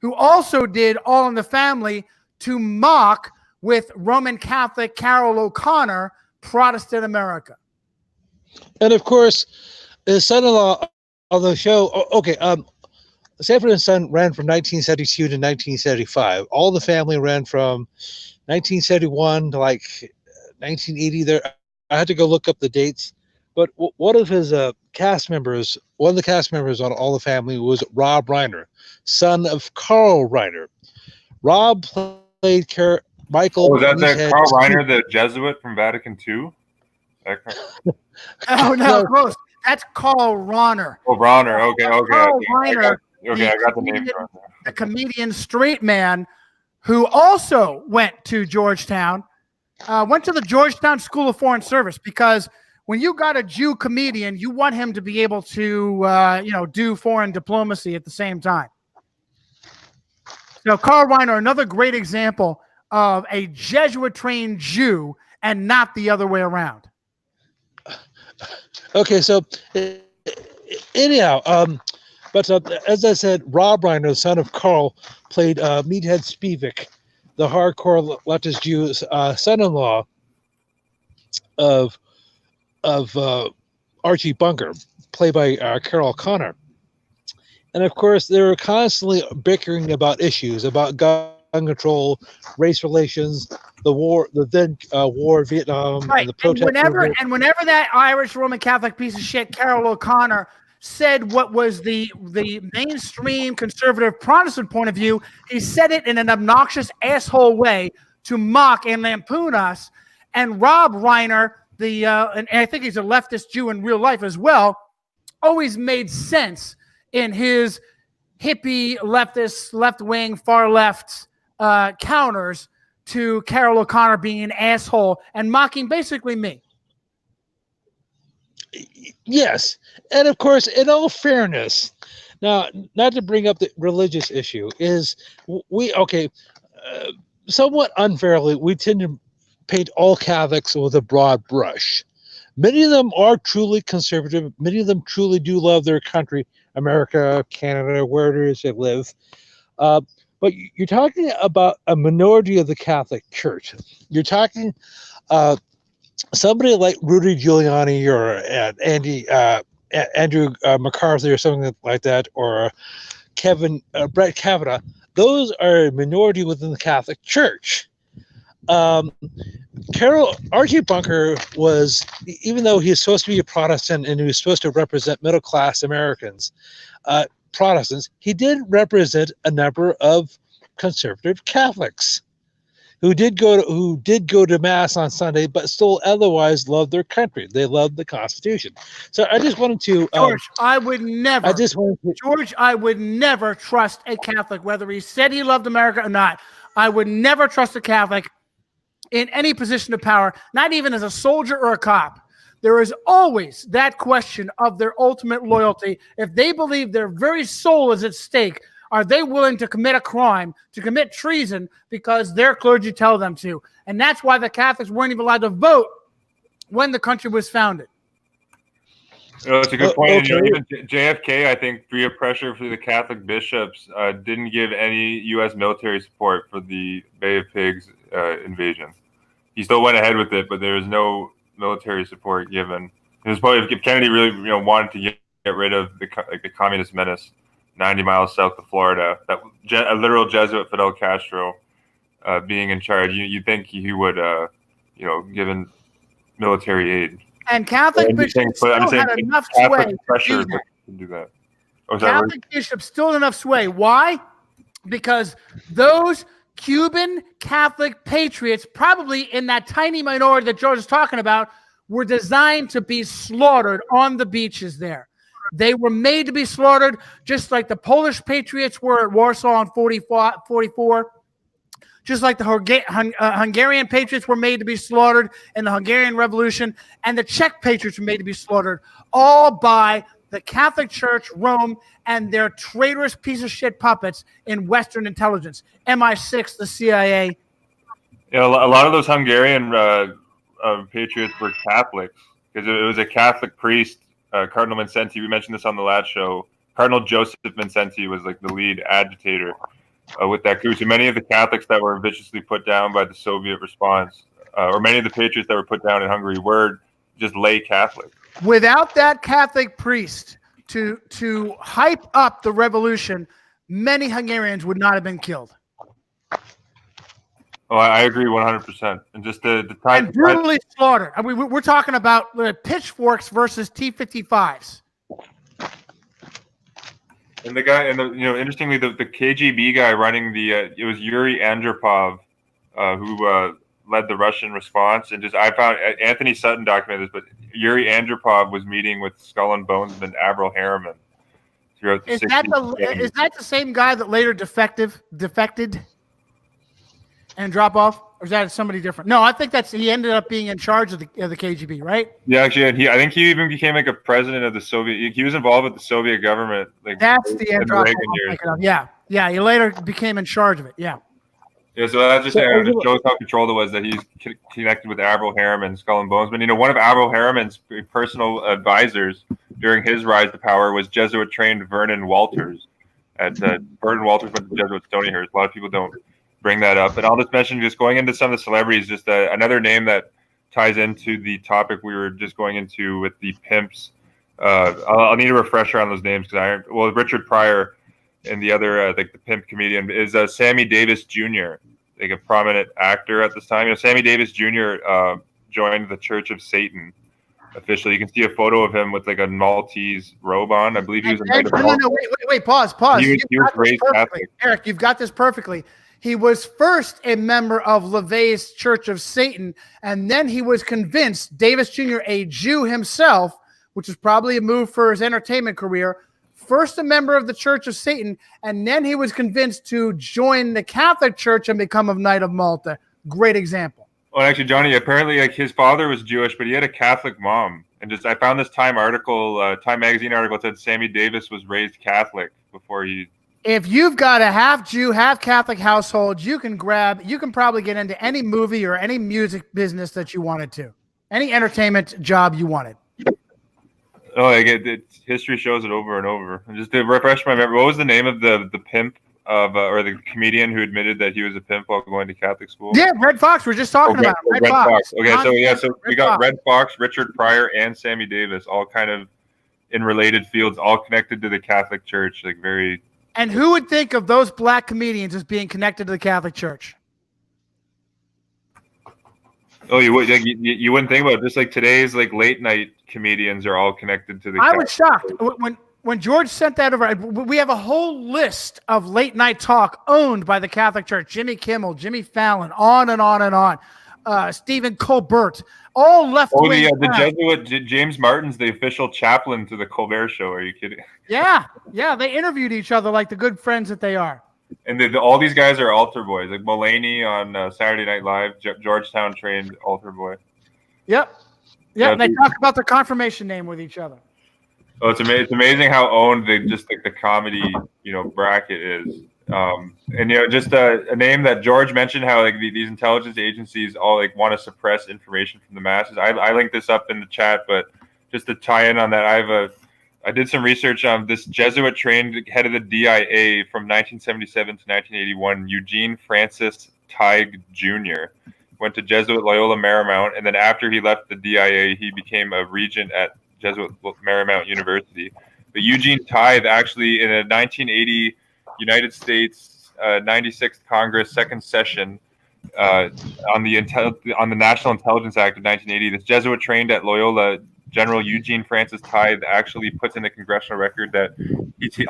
who also did All in the Family to mock with Roman Catholic Carol O'Connor, Protestant America. And of course, his son-in-law on the show, Sanford and Son ran from 1972 to 1975. All the family ran from 1971 to like 1980. There, I had to go look up the dates. But one of the cast members on All the Family was Rob Reiner, son of Carl Reiner. Rob played Michael. Was that Carl Reiner, the Jesuit from Vatican II? Oh no, close. That's Carl Reiner. Oh, Reiner. Okay. Carl Reiner. I got the name. The comedian straight man who also went to Georgetown, went to the Georgetown School of Foreign Service, because when you got a Jew comedian, you want him to be able to, do foreign diplomacy at the same time. So Carl Reiner, another great example of a Jesuit-trained Jew and not the other way around. Okay, so anyhow, but as I said, Rob Reiner, the son of Carl, played Meathead Spivak, the hardcore leftist Jew son-in-law of Archie Bunker, played by Carol O'Connor. And of course, they were constantly bickering about issues, about gun control, race relations, the war, the then war in Vietnam, right. and the protest. And whenever that Irish Roman Catholic piece of shit, Carol O'Connor, said what was the mainstream conservative Protestant point of view, he said it in an obnoxious asshole way to mock and lampoon us. And Rob Reiner, and I think he's a leftist Jew in real life as well, always made sense in his hippie, leftist, left-wing, far-left counters to Carol O'Connor being an asshole and mocking basically me. Yes. And of course, in all fairness, now, not to bring up the religious issue, is somewhat unfairly, we tend to paint all Catholics with a broad brush. Many of them are truly conservative. Many of them truly do love their country, America, Canada, where it is they live. But you're talking about a minority of the Catholic Church. You're talking somebody like Rudy Giuliani or Andrew McCarthy or something like that, or Brett Kavanaugh. Those are a minority within the Catholic Church. Archie Bunker was, even though he was supposed to be a Protestant and he was supposed to represent middle class Americans, Protestants, he did represent a number of conservative Catholics who did go to mass on Sunday, but still otherwise loved their country. They loved the Constitution. So I just wanted to George, I would never. I would never trust a Catholic, whether he said he loved America or not. I would never trust a Catholic in any position of power, not even as a soldier or a cop. There is always that question of their ultimate loyalty. If they believe their very soul is at stake, are they willing to commit a crime, to commit treason, because their clergy tell them to? And that's why the Catholics weren't even allowed to vote when the country was founded. That's a good point. Okay. Even JFK, I think, via pressure for the Catholic bishops, didn't give any U.S. military support for the Bay of Pigs invasion. He still went ahead with it, but there was no military support given. It was probably if Kennedy really, wanted to get rid of the communist menace 90 miles south of Florida, that a literal Jesuit Fidel Castro being in charge, you think he would, given military aid. And Catholic bishops still had enough sway to do that. Catholic bishops still had enough sway. Why? Because those Cuban Catholic patriots, probably in that tiny minority that George is talking about, were designed to be slaughtered on the beaches there. They were made to be slaughtered, just like the Polish patriots were at Warsaw in 44, just like the Hungarian patriots were made to be slaughtered in the Hungarian Revolution, and the Czech patriots were made to be slaughtered, all by the Catholic Church, Rome, and their traitorous piece of shit puppets in Western intelligence, MI6, the CIA. Yeah, a lot of those Hungarian patriots were Catholics, because it was a Catholic priest, Cardinal Vincenti. We mentioned this on the last show. Cardinal Joseph Vincenti was like the lead agitator with that coup. So many of the Catholics that were viciously put down by the Soviet response, or many of the patriots that were put down in Hungary, were just lay Catholics. Without that Catholic priest to hype up the revolution, many Hungarians would not have been killed. Oh, I agree 100%. And just the time and brutally slaughtered. I mean, we're talking about pitchforks versus T-55s. And the guy, and interestingly, the KGB guy running it was Yuri Andropov, who led the Russian response. And I found Anthony Sutton documented this, but Yuri Andropov was meeting with Skull and Bonesman Avril Harriman throughout the 60s. Is that the same guy that later defected and drop off, or is that somebody different? No, I think he ended up being in charge of the KGB, right? Yeah, actually, I think he even became like a president of the Soviet. He was involved with the Soviet government. Like that's the Andropov. Yeah, he later became in charge of it. Yeah. Yeah, so that just shows how controlled it was that he's connected with Avril Harriman, Skull and Bones. But one of Avril Harriman's personal advisors during his rise to power was Jesuit-trained Vernon Walters. Vernon Walters went to Jesuit Stonyhurst. A lot of people don't bring that up. And I'll just mention, just going into some of the celebrities, just another name that ties into the topic we were just going into with the pimps. I'll need a refresher on those names because Richard Pryor and the other the pimp comedian is Sammy Davis Jr., like a prominent actor at this time. Sammy Davis Jr. Joined the Church of Satan officially. You can see a photo of him with like a Maltese robe on. I believe he was wait, pause. He was raised Catholic. Eric, you've got this perfectly. He was first a member of LaVey's Church of Satan, and then he was convinced, Davis Jr., a Jew himself, which is probably a move for his entertainment career, first a member of the Church of Satan, and then he was convinced to join the Catholic Church and become a Knight of Malta. Great example. Well, actually, Johnny, apparently his father was Jewish, but he had a Catholic mom. And I found this Time magazine article that said Sammy Davis was raised Catholic before he... If you've got a half Jew, half Catholic household, you can probably get into any movie or any music business that you wanted to. Any entertainment job you wanted. Oh, history shows it over and over. And just to refresh my memory, what was the name of the pimp or the comedian who admitted that he was a pimp while going to Catholic school? Yeah, Red Fox. We're just talking about Red Fox. Okay, so we got Red Fox, Richard Pryor, and Sammy Davis, all kind of in related fields, all connected to the Catholic Church, like very. And who would think of those black comedians as being connected to the Catholic Church? Oh, you would like, you wouldn't think about it. Just like today's like late night comedians are all connected to the. I was shocked when George sent that over. We have a whole list of late night talk owned by the Catholic Church. Jimmy Kimmel, Jimmy Fallon, on and on and on. Stephen Colbert, all left wing. Oh, the Jesuit James Martin's the official chaplain to the Colbert Show. Are you kidding? Yeah. They interviewed each other like the good friends that they are. And all these guys are altar boys, like Mulaney on Saturday Night Live, Georgetown trained altar boy. Yep. And they talk about their confirmation name with each other. Oh, it's amazing how owned the comedy bracket is. And just a name that George mentioned, how like these intelligence agencies all like want to suppress information from the masses. I linked this up in the chat, but just to tie in on that, I did some research on this Jesuit trained head of the DIA from 1977 to 1981, Eugene Francis Tighe Jr. Went to Jesuit Loyola Marymount, and then after he left the DIA, he became a regent at Jesuit Marymount University. But Eugene Tighe actually, in a 1980 United States 96th Congress second session on the National Intelligence Act of 1980, this Jesuit trained at Loyola General Eugene Francis Tighe actually puts in the congressional record that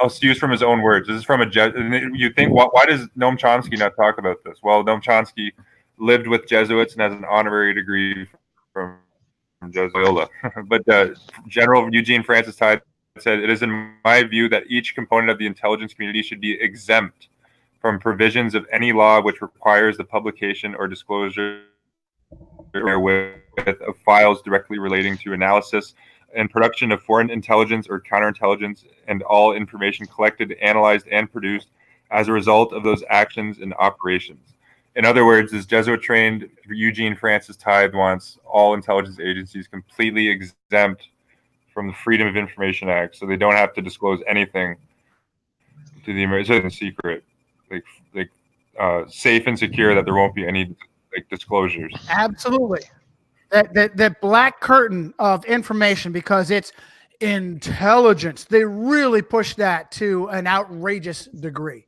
I'll use from his own words. This is from a Jesuit. You think, why does Noam Chomsky not talk about this? Well, Noam Chomsky lived with Jesuits and has an honorary degree from Loyola. But General Eugene Francis Tighe said, "It is in my view that each component of the intelligence community should be exempt from provisions of any law which requires the publication or disclosure of files directly relating to analysis and production of foreign intelligence or counterintelligence, and all information collected, analyzed, and produced as a result of those actions and operations." In other words, this Jesuit-trained Eugene Francis Tighe wants all intelligence agencies completely exempt from the Freedom of Information Act, so they don't have to disclose anything to the American secret, like safe and secure, that there won't be any disclosures. Absolutely. That black curtain of information, because it's intelligence. They really push that to an outrageous degree.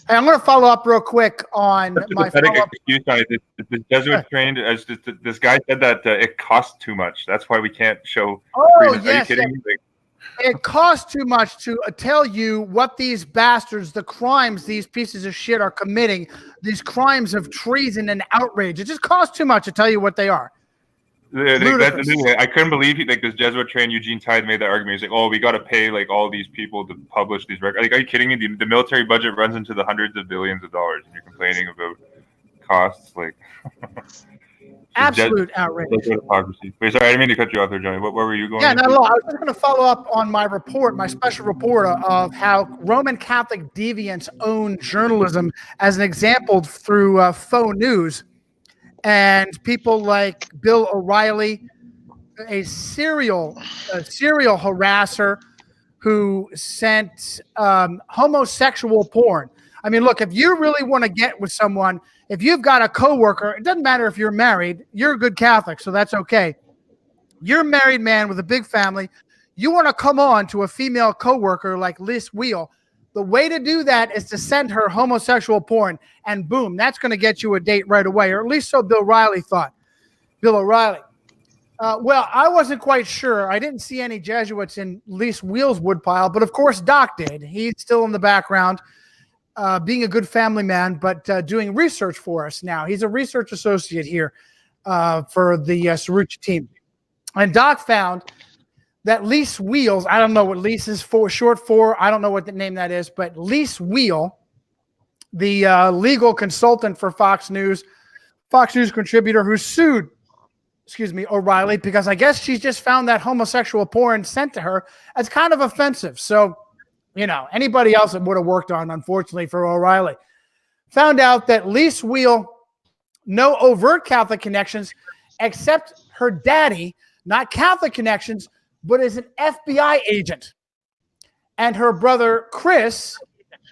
Hey, I'm going to follow up real quick on my follow-up. Excuse me. The Jesuit trained, as this guy said that it costs too much. That's why we can't show. Oh, yes. Are you kidding me? It costs too much to tell you what these bastards, the crimes these pieces of shit are committing, these crimes of treason and outrage. It just costs too much to tell you what they are. I couldn't believe this Jesuit-trained Eugene Tighe made that argument. He's like, "Oh, we got to pay all these people to publish these records." Are you kidding me? The military budget runs into the hundreds of billions of dollars, and you're complaining about costs Absolute outrage. Hypocrisy. Wait, sorry, I didn't mean to cut you off there, Johnny. Where were you going? Yeah, no, I was just going to follow up on my report, my special report of how Roman Catholic deviants own journalism as an example through faux news. And people like Bill O'Reilly, a serial harasser who sent homosexual porn. I mean, look, if you really want to get with someone, if you've got a coworker, it doesn't matter if you're married, you're a good Catholic, so that's okay. You're a married man with a big family. You want to come on to a female coworker like Liz Wheel. The way to do that is to send her homosexual porn, and boom, that's going to get you a date right away, or at least so Bill O'Reilly thought. Bill O'Reilly. Well, I wasn't quite sure. I didn't see any Jesuits in Liz Wheel's woodpile, but of course Doc did. He's still in the background, being a good family man, but doing research for us now. He's a research associate here for the Cirucci team. And Doc found that Liz Wheels, I don't know what Liz is short for. I don't know what the name that is, but Liz Wheel, the legal consultant for Fox News contributor who sued, O'Reilly, because I guess she's just found that homosexual porn sent to her as kind of offensive. So, anybody else that would have worked on, unfortunately for O'Reilly, found out that Liz Wheel, no overt Catholic connections, except her daddy, not Catholic connections, but is an FBI agent. And her brother, Chris,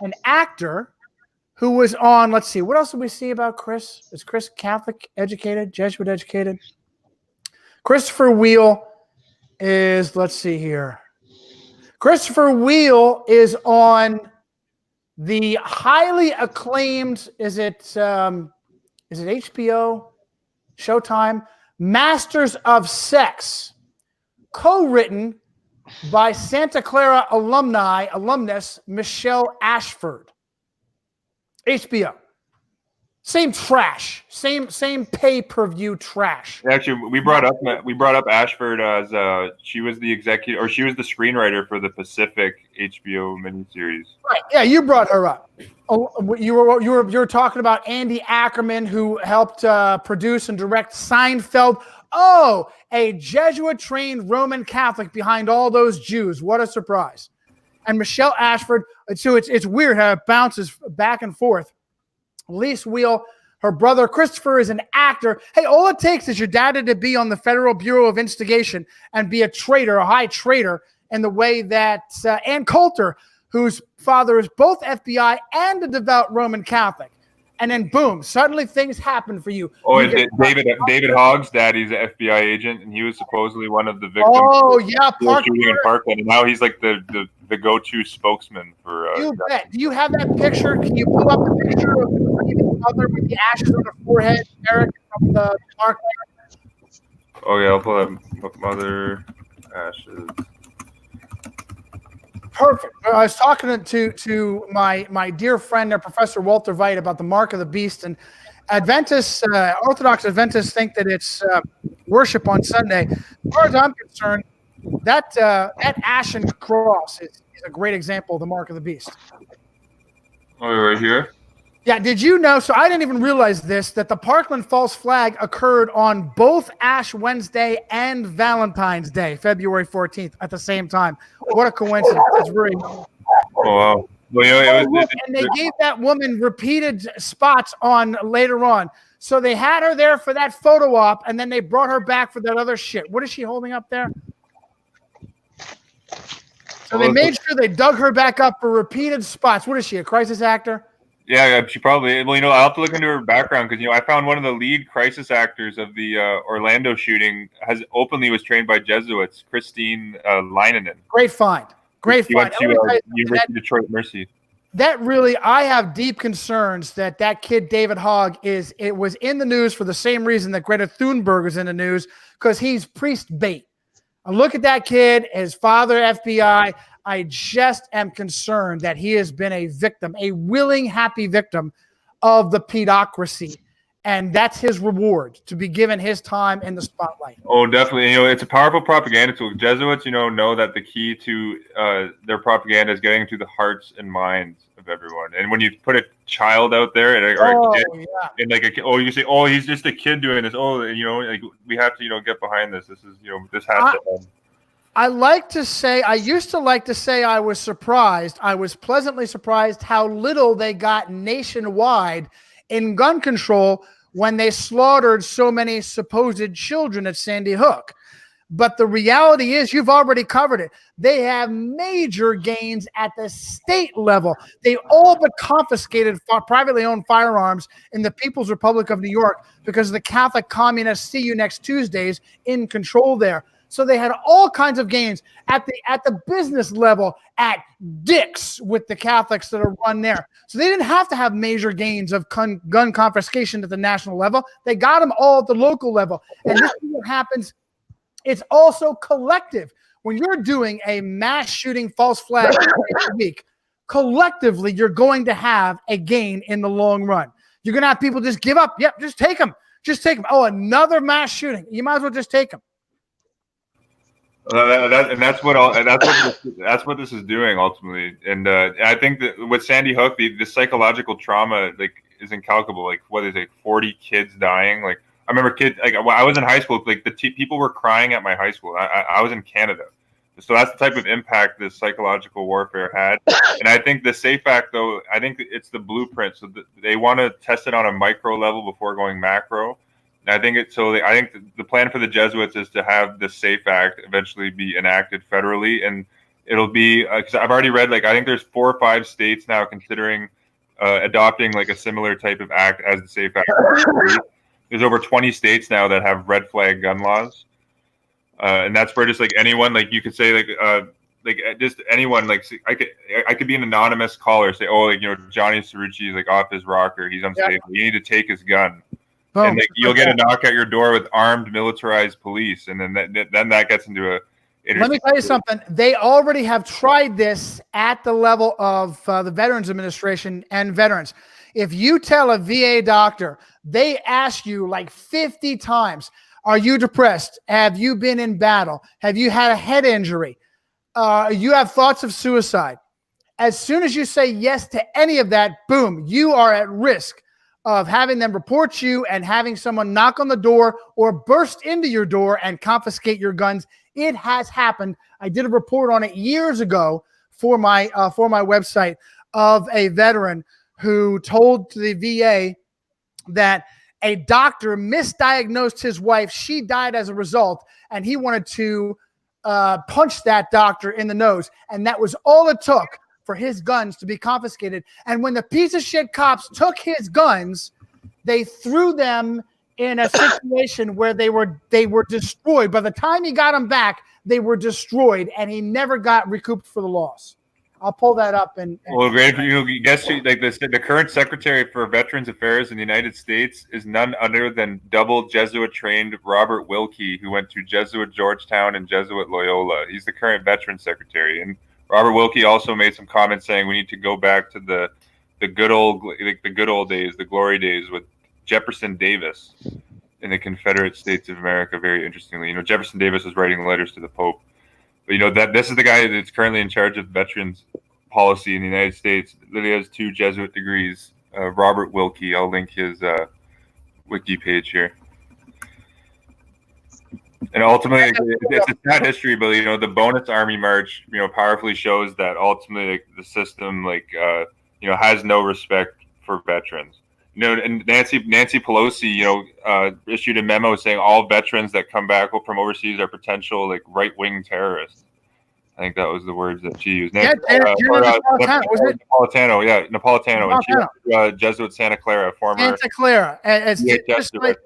an actor who was on, let's see, what else did we see about Chris? Is Chris Catholic educated, Jesuit educated? Christopher Wheel is, let's see here. Christopher Wheel is on the highly acclaimed, is it HBO? Showtime, Masters of Sex, co-written by Santa Clara alumnus Michelle Ashford. HBO. Same trash. Same pay-per-view trash. Actually, we brought up Ashford as she was the executive, or she was the screenwriter for the Pacific HBO miniseries. Right. Yeah, you brought her up. Oh, you were talking about Andy Ackerman, who helped produce and direct Seinfeld. Oh, a Jesuit-trained Roman Catholic behind all those Jews. What a surprise! And Michelle Ashford. So it's weird how it bounces back and forth. Lise Wheel, her brother Christopher, is an actor. Hey, all it takes is your dad to be on the Federal Bureau of Investigation and be a traitor, a high traitor, in the way that Ann Coulter, whose father is both FBI and a devout Roman Catholic. And then, boom, suddenly things happen for you. Oh, David Hogg's daddy's an FBI agent, and he was supposedly one of the victims. Oh, yeah, shooting in Parkland, and now he's like the go-to spokesman for. You bet. Do you have that picture? Can you pull up the picture of the grieving mother with the ashes on her forehead, Eric, from the Parkland? Oh yeah, I'll pull up mother ashes. Perfect. I was talking to my dear friend, Professor Walter Veit, about the mark of the beast, and Adventists, Orthodox Adventists, think that it's worship on Sunday. As far as I'm concerned, that ashen cross is a great example of the mark of the beast. Oh, right here. Yeah, did you know? So I didn't even realize this, that the Parkland false flag occurred on both Ash Wednesday and Valentine's Day, February 14th, at the same time. What a coincidence. It's very. Oh, wow. Well, And they gave that woman repeated spots on later on. So they had her there for that photo op, and then they brought her back for that other shit. What is she holding up there? So they made sure they dug her back up for repeated spots. What is she, a crisis actor? Yeah, she probably. Well, I'll have to look into her background because I found one of the lead crisis actors of the Orlando shooting was trained by Jesuits, Christine Leinonen. Great find. Great She find. went to University of Detroit Mercy. That really, I have deep concerns that kid David Hogg was in the news for the same reason that Greta Thunberg is in the news, because he's priest bait. I look at that kid, his father, FBI. I just am concerned that he has been a victim, a willing, happy victim of the pedocracy. And that's his reward, to be given his time in the spotlight. Oh, definitely. It's a powerful propaganda tool. Jesuits, know that the key to their propaganda is getting to the hearts and minds of everyone. And when you put a child out there, or a kid, and you say, oh, he's just a kid doing this. Oh, we have to, get behind this. This is, this has to end. I used to like to say I was surprised. I was pleasantly surprised how little they got nationwide in gun control when they slaughtered so many supposed children at Sandy Hook. But the reality is, you've already covered it. They have major gains at the state level. They all but confiscated privately owned firearms in the People's Republic of New York because the Catholic communists, see you next Tuesdays, in control there. So they had all kinds of gains at the business level, at Dick's with the Catholics that are run there. So they didn't have to have major gains of gun confiscation at the national level. They got them all at the local level. And this is what happens. It's also collective. When you're doing a mass shooting false flag a week, collectively, you're going to have a gain in the long run. You're going to have people just give up. Yep, just take them. Just take them. Oh, another mass shooting. You might as well just take them. That's what this is doing ultimately, and I think that with Sandy Hook, the psychological trauma is incalculable. 40 kids dying. I remember when I was in high school, the people were crying at my high school. I was in Canada, so that's the type of impact this psychological warfare had. And I think the SAFE Act, though, I think it's the blueprint. So they want to test it on a micro level before going macro. I think I think the plan for the Jesuits is to have the SAFE Act eventually be enacted federally, and it'll be because I've already read I think there's 4 or 5 states now considering adopting a similar type of act as the SAFE Act. There's over 20 states now that have red flag gun laws, and that's where just anyone you could say just anyone I could be an anonymous caller, say, oh, Johnny Cirucci is off his rocker, he's unstable, you need to take his gun. Boom. And you'll get a knock at your door with armed, militarized police, and then that gets into a. Let me tell you something. They already have tried this at the level of the Veterans Administration and veterans. If you tell a VA doctor, they ask you like 50 times, are you depressed? Have you been in battle? Have you had a head injury? You have thoughts of suicide. As soon as you say yes to any of that, boom, you are at risk of having them report you and having someone knock on the door or burst into your door and confiscate your guns. It has happened. I did a report on it years ago for my website of a veteran who told the VA that a doctor misdiagnosed his wife. She died as a result, and he wanted to punch that doctor in the nose. And that was all it took for his guns to be confiscated. And when the piece of shit cops took his guns, they threw them in a situation where they were destroyed. By the time he got them back, they were destroyed, and he never got recouped for the loss. I'll pull that up. Well, guess like the current Secretary for Veterans Affairs in the United States is none other than double Jesuit-trained Robert Wilkie, who went to Jesuit Georgetown and Jesuit Loyola. He's the current Veterans Secretary, and Robert Wilkie also made some comments saying we need to go back to the good old days, the glory days with Jefferson Davis in the Confederate States of America. Very interestingly, Jefferson Davis was writing letters to the Pope. But that this is the guy that's currently in charge of veterans policy in the United States. Literally has 2 Jesuit degrees. Robert Wilkie. I'll link his wiki page here. And ultimately, it's a sad history, but the bonus army march, powerfully shows that ultimately the system, has no respect for veterans. And Nancy Pelosi, issued a memo saying all veterans that come back from overseas are potential right-wing terrorists. I think that was the words that she used. Napolitano, yeah, Napolitano. And she Jesuit Santa Clara, former Santa Clara. It's just like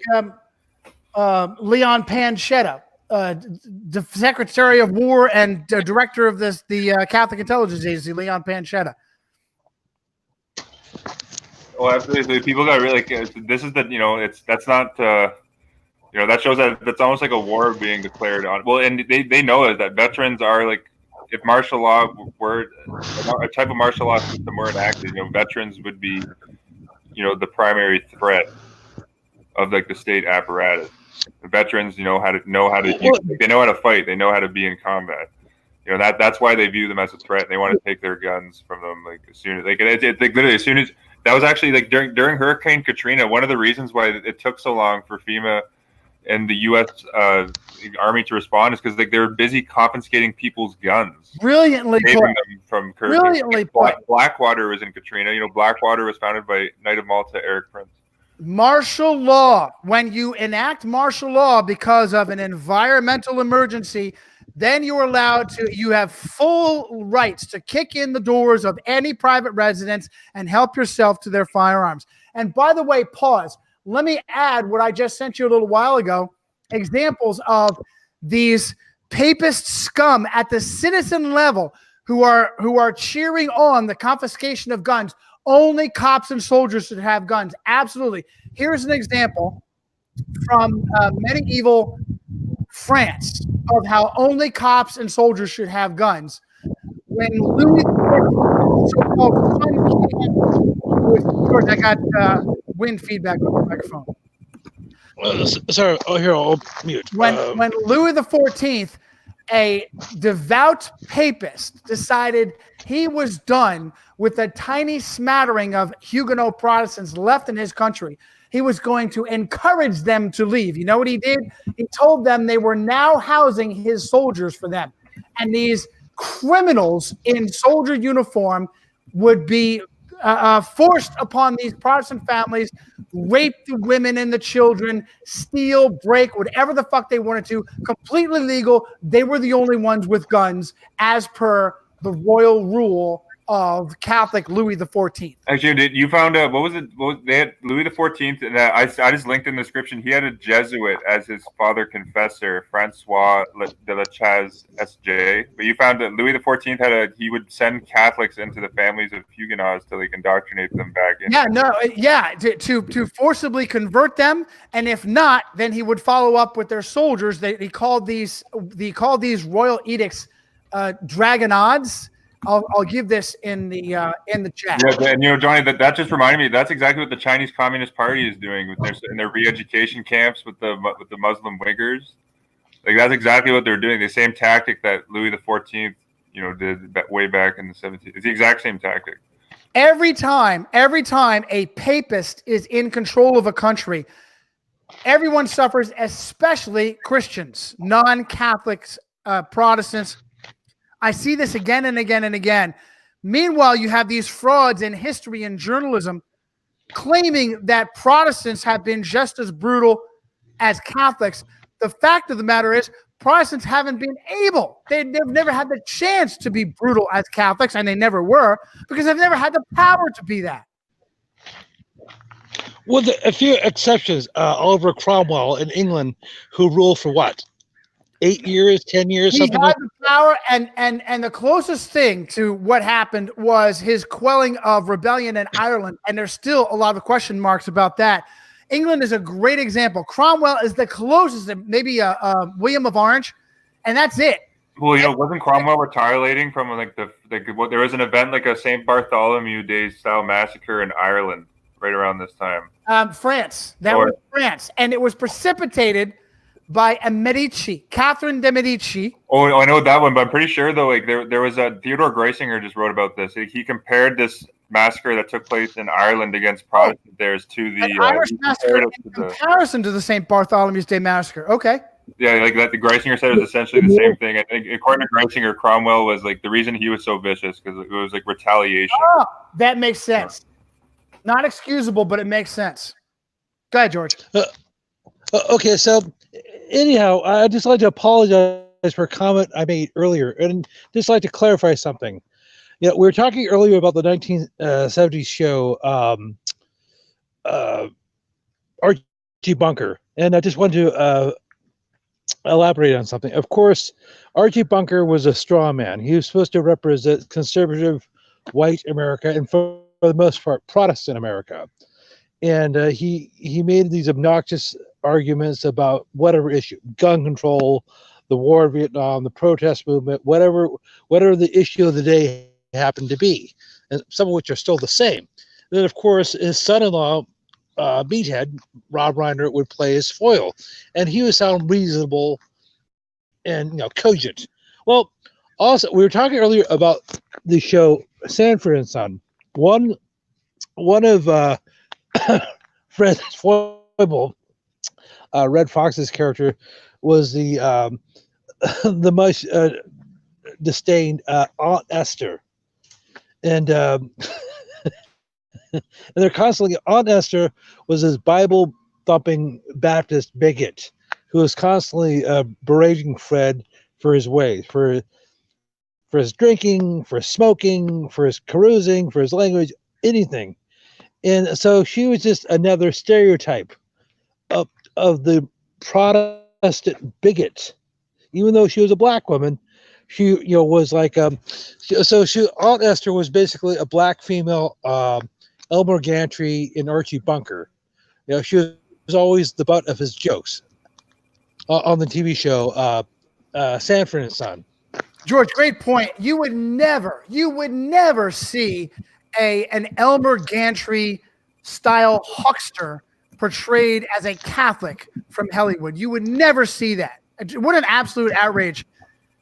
Leon Panchetta, the Secretary of War and Director of the Catholic Intelligence Agency, Leon Panchetta. Well, absolutely. People got really this is that's not that shows that that's almost like a war being declared on. Well, and they know that veterans are if martial law were a type of martial law system were enacted, veterans would be the primary threat of the state apparatus. The veterans they know how to fight, they know how to be in combat. That's why they view them as a threat, and they want to take their guns from them as soon as literally as soon as. That was actually during Hurricane Katrina. One of the reasons why it took so long for FEMA and the U.S. Army to respond is because they were busy confiscating people's guns, brilliantly put. Them from Brilliantly put. Blackwater was in Katrina. Blackwater was founded by Knight of Malta Eric Prince. Martial law. When you enact martial law because of an environmental emergency, then you have full rights to kick in the doors of any private residence and help yourself to their firearms. And by the way, pause. Let me add what I just sent you a little while ago. Examples of these papist scum at the citizen level who are cheering on the confiscation of guns. Only cops and soldiers should have guns. Absolutely. Here's an example from medieval France of how only cops and soldiers should have guns. When Louis XIV, so-called son king, I got wind feedback on the microphone. Sorry. Oh, here, I'll mute. When Louis XIV, a devout papist, decided he was done with a tiny smattering of Huguenot Protestants left in his country, he was going to encourage them to leave. You know what he did? He told them they were now housing his soldiers for them. And these criminals in soldier uniform would be forced upon these Protestant families, rape the women and the children, steal, break, whatever the fuck they wanted to, completely legal. They were the only ones with guns as per the royal rule of Catholic Louis XIV. Actually, you found out what was it? They had Louis XIV. I just linked in the description. He had a Jesuit as his father confessor, Francois de la Chaise S.J. But you found that Louis XIV he would send Catholics into the families of Huguenots to indoctrinate them back in. To forcibly convert them, and if not, then he would follow up with their soldiers. He called these royal edicts dragonades. I'll give this in the chat. Yeah, and Johnny, that just reminded me. That's exactly what the Chinese Communist Party is doing in their re-education camps with the Muslim Uyghurs. That's exactly what they're doing. The same tactic that Louis XIV, did way back in the 17th. It's the exact same tactic. Every time a papist is in control of a country, everyone suffers, especially Christians, non-Catholics, Protestants. I see this again and again and again. Meanwhile, you have these frauds in history and journalism claiming that Protestants have been just as brutal as Catholics. The fact of the matter is Protestants haven't been able. They've never had the chance to be brutal as Catholics, and they never were, because they've never had the power to be that. With a few exceptions, Oliver Cromwell in England, who ruled for what? 8 years, 10 years, he something had like the power, and the closest thing to what happened was his quelling of rebellion in Ireland, and there's still a lot of question marks about that. England is a great example. Cromwell is the closest, maybe William of Orange, and that's it. Well, wasn't Cromwell retaliating from there was an event like a St. Bartholomew Day style massacre in Ireland right around this time? France. That was France, and it was precipitated by a Medici, Catherine de Medici. Oh, I know that one, but I'm pretty sure though, there was a Theodore Greisinger just wrote about this. He compared this massacre that took place in Ireland against Protestant theirs to the Irish massacre in comparison to the St. Bartholomew's Day massacre. Okay. Yeah, the Greisinger said it was essentially the same thing. I think according to Greisinger, Cromwell was the reason he was so vicious because it was retaliation. Oh, that makes sense. Not excusable, but it makes sense. Go ahead, George. Okay, so anyhow, I'd just like to apologize for a comment I made earlier, and just like to clarify something. We were talking earlier about the 1970s show Archie Bunker, and I just wanted to elaborate on something. Of course, Archie Bunker was a straw man. He was supposed to represent conservative white America, and for the most part, Protestant America. And he made these obnoxious arguments about whatever issue, gun control, the war in Vietnam, the protest movement, whatever the issue of the day happened to be, and some of which are still the same. Then, of course, his son-in-law, Meathead, Rob Reiner, would play his foil, and he would sound reasonable and cogent. Well, also, we were talking earlier about the show Sanford and Son. One of Fred's foible, Red Fox's character, was the much disdained Aunt Esther, and and they're constantly. Aunt Esther was this Bible thumping Baptist bigot who was constantly berating Fred for his ways, for his drinking, for his smoking, for his carousing, for his language, anything. And so she was just another stereotype of the Protestant bigot. Even though she was a black woman, she was like Aunt Esther was basically a black female Elmer Gantry in Archie Bunker. She was always the butt of his jokes on the TV show Sanford and Son. George, great point. You would never see an Elmer Gantry style huckster portrayed as a Catholic from Hollywood. You would never see that. What an absolute outrage.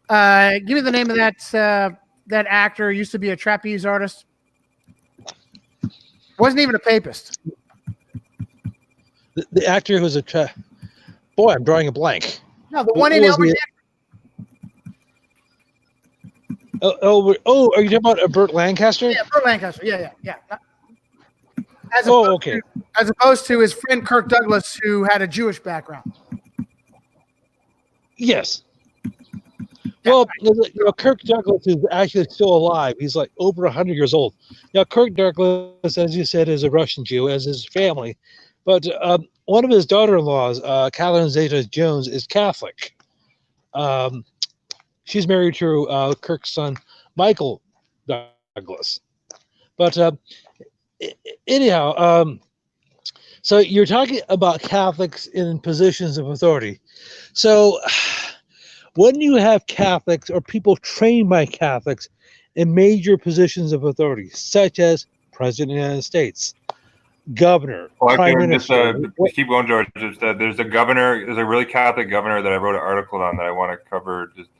Give me the name of that actor. Used to be a trapeze artist. Wasn't even a papist. The actor who was boy, I'm drawing a blank. No, the one in Elmer Gantry. Oh, are you talking about Burt Lancaster? Yeah, Burt Lancaster. Yeah. Okay. As opposed to his friend Kirk Douglas, who had a Jewish background. Yes. Well, Kirk Douglas is actually still alive. He's like over 100 years old. Now, Kirk Douglas, as you said, is a Russian Jew, as his family. But one of his daughter-in-laws, Catherine Zeta-Jones, is Catholic. She's married to Kirk's son, Michael Douglas. But anyhow, so you're talking about Catholics in positions of authority. So when you have Catholics or people trained by Catholics in major positions of authority, such as President of the United States, Governor, Prime Minister. Just keep going, George. There's a governor, there's a really Catholic governor that I wrote an article on that I want to cover just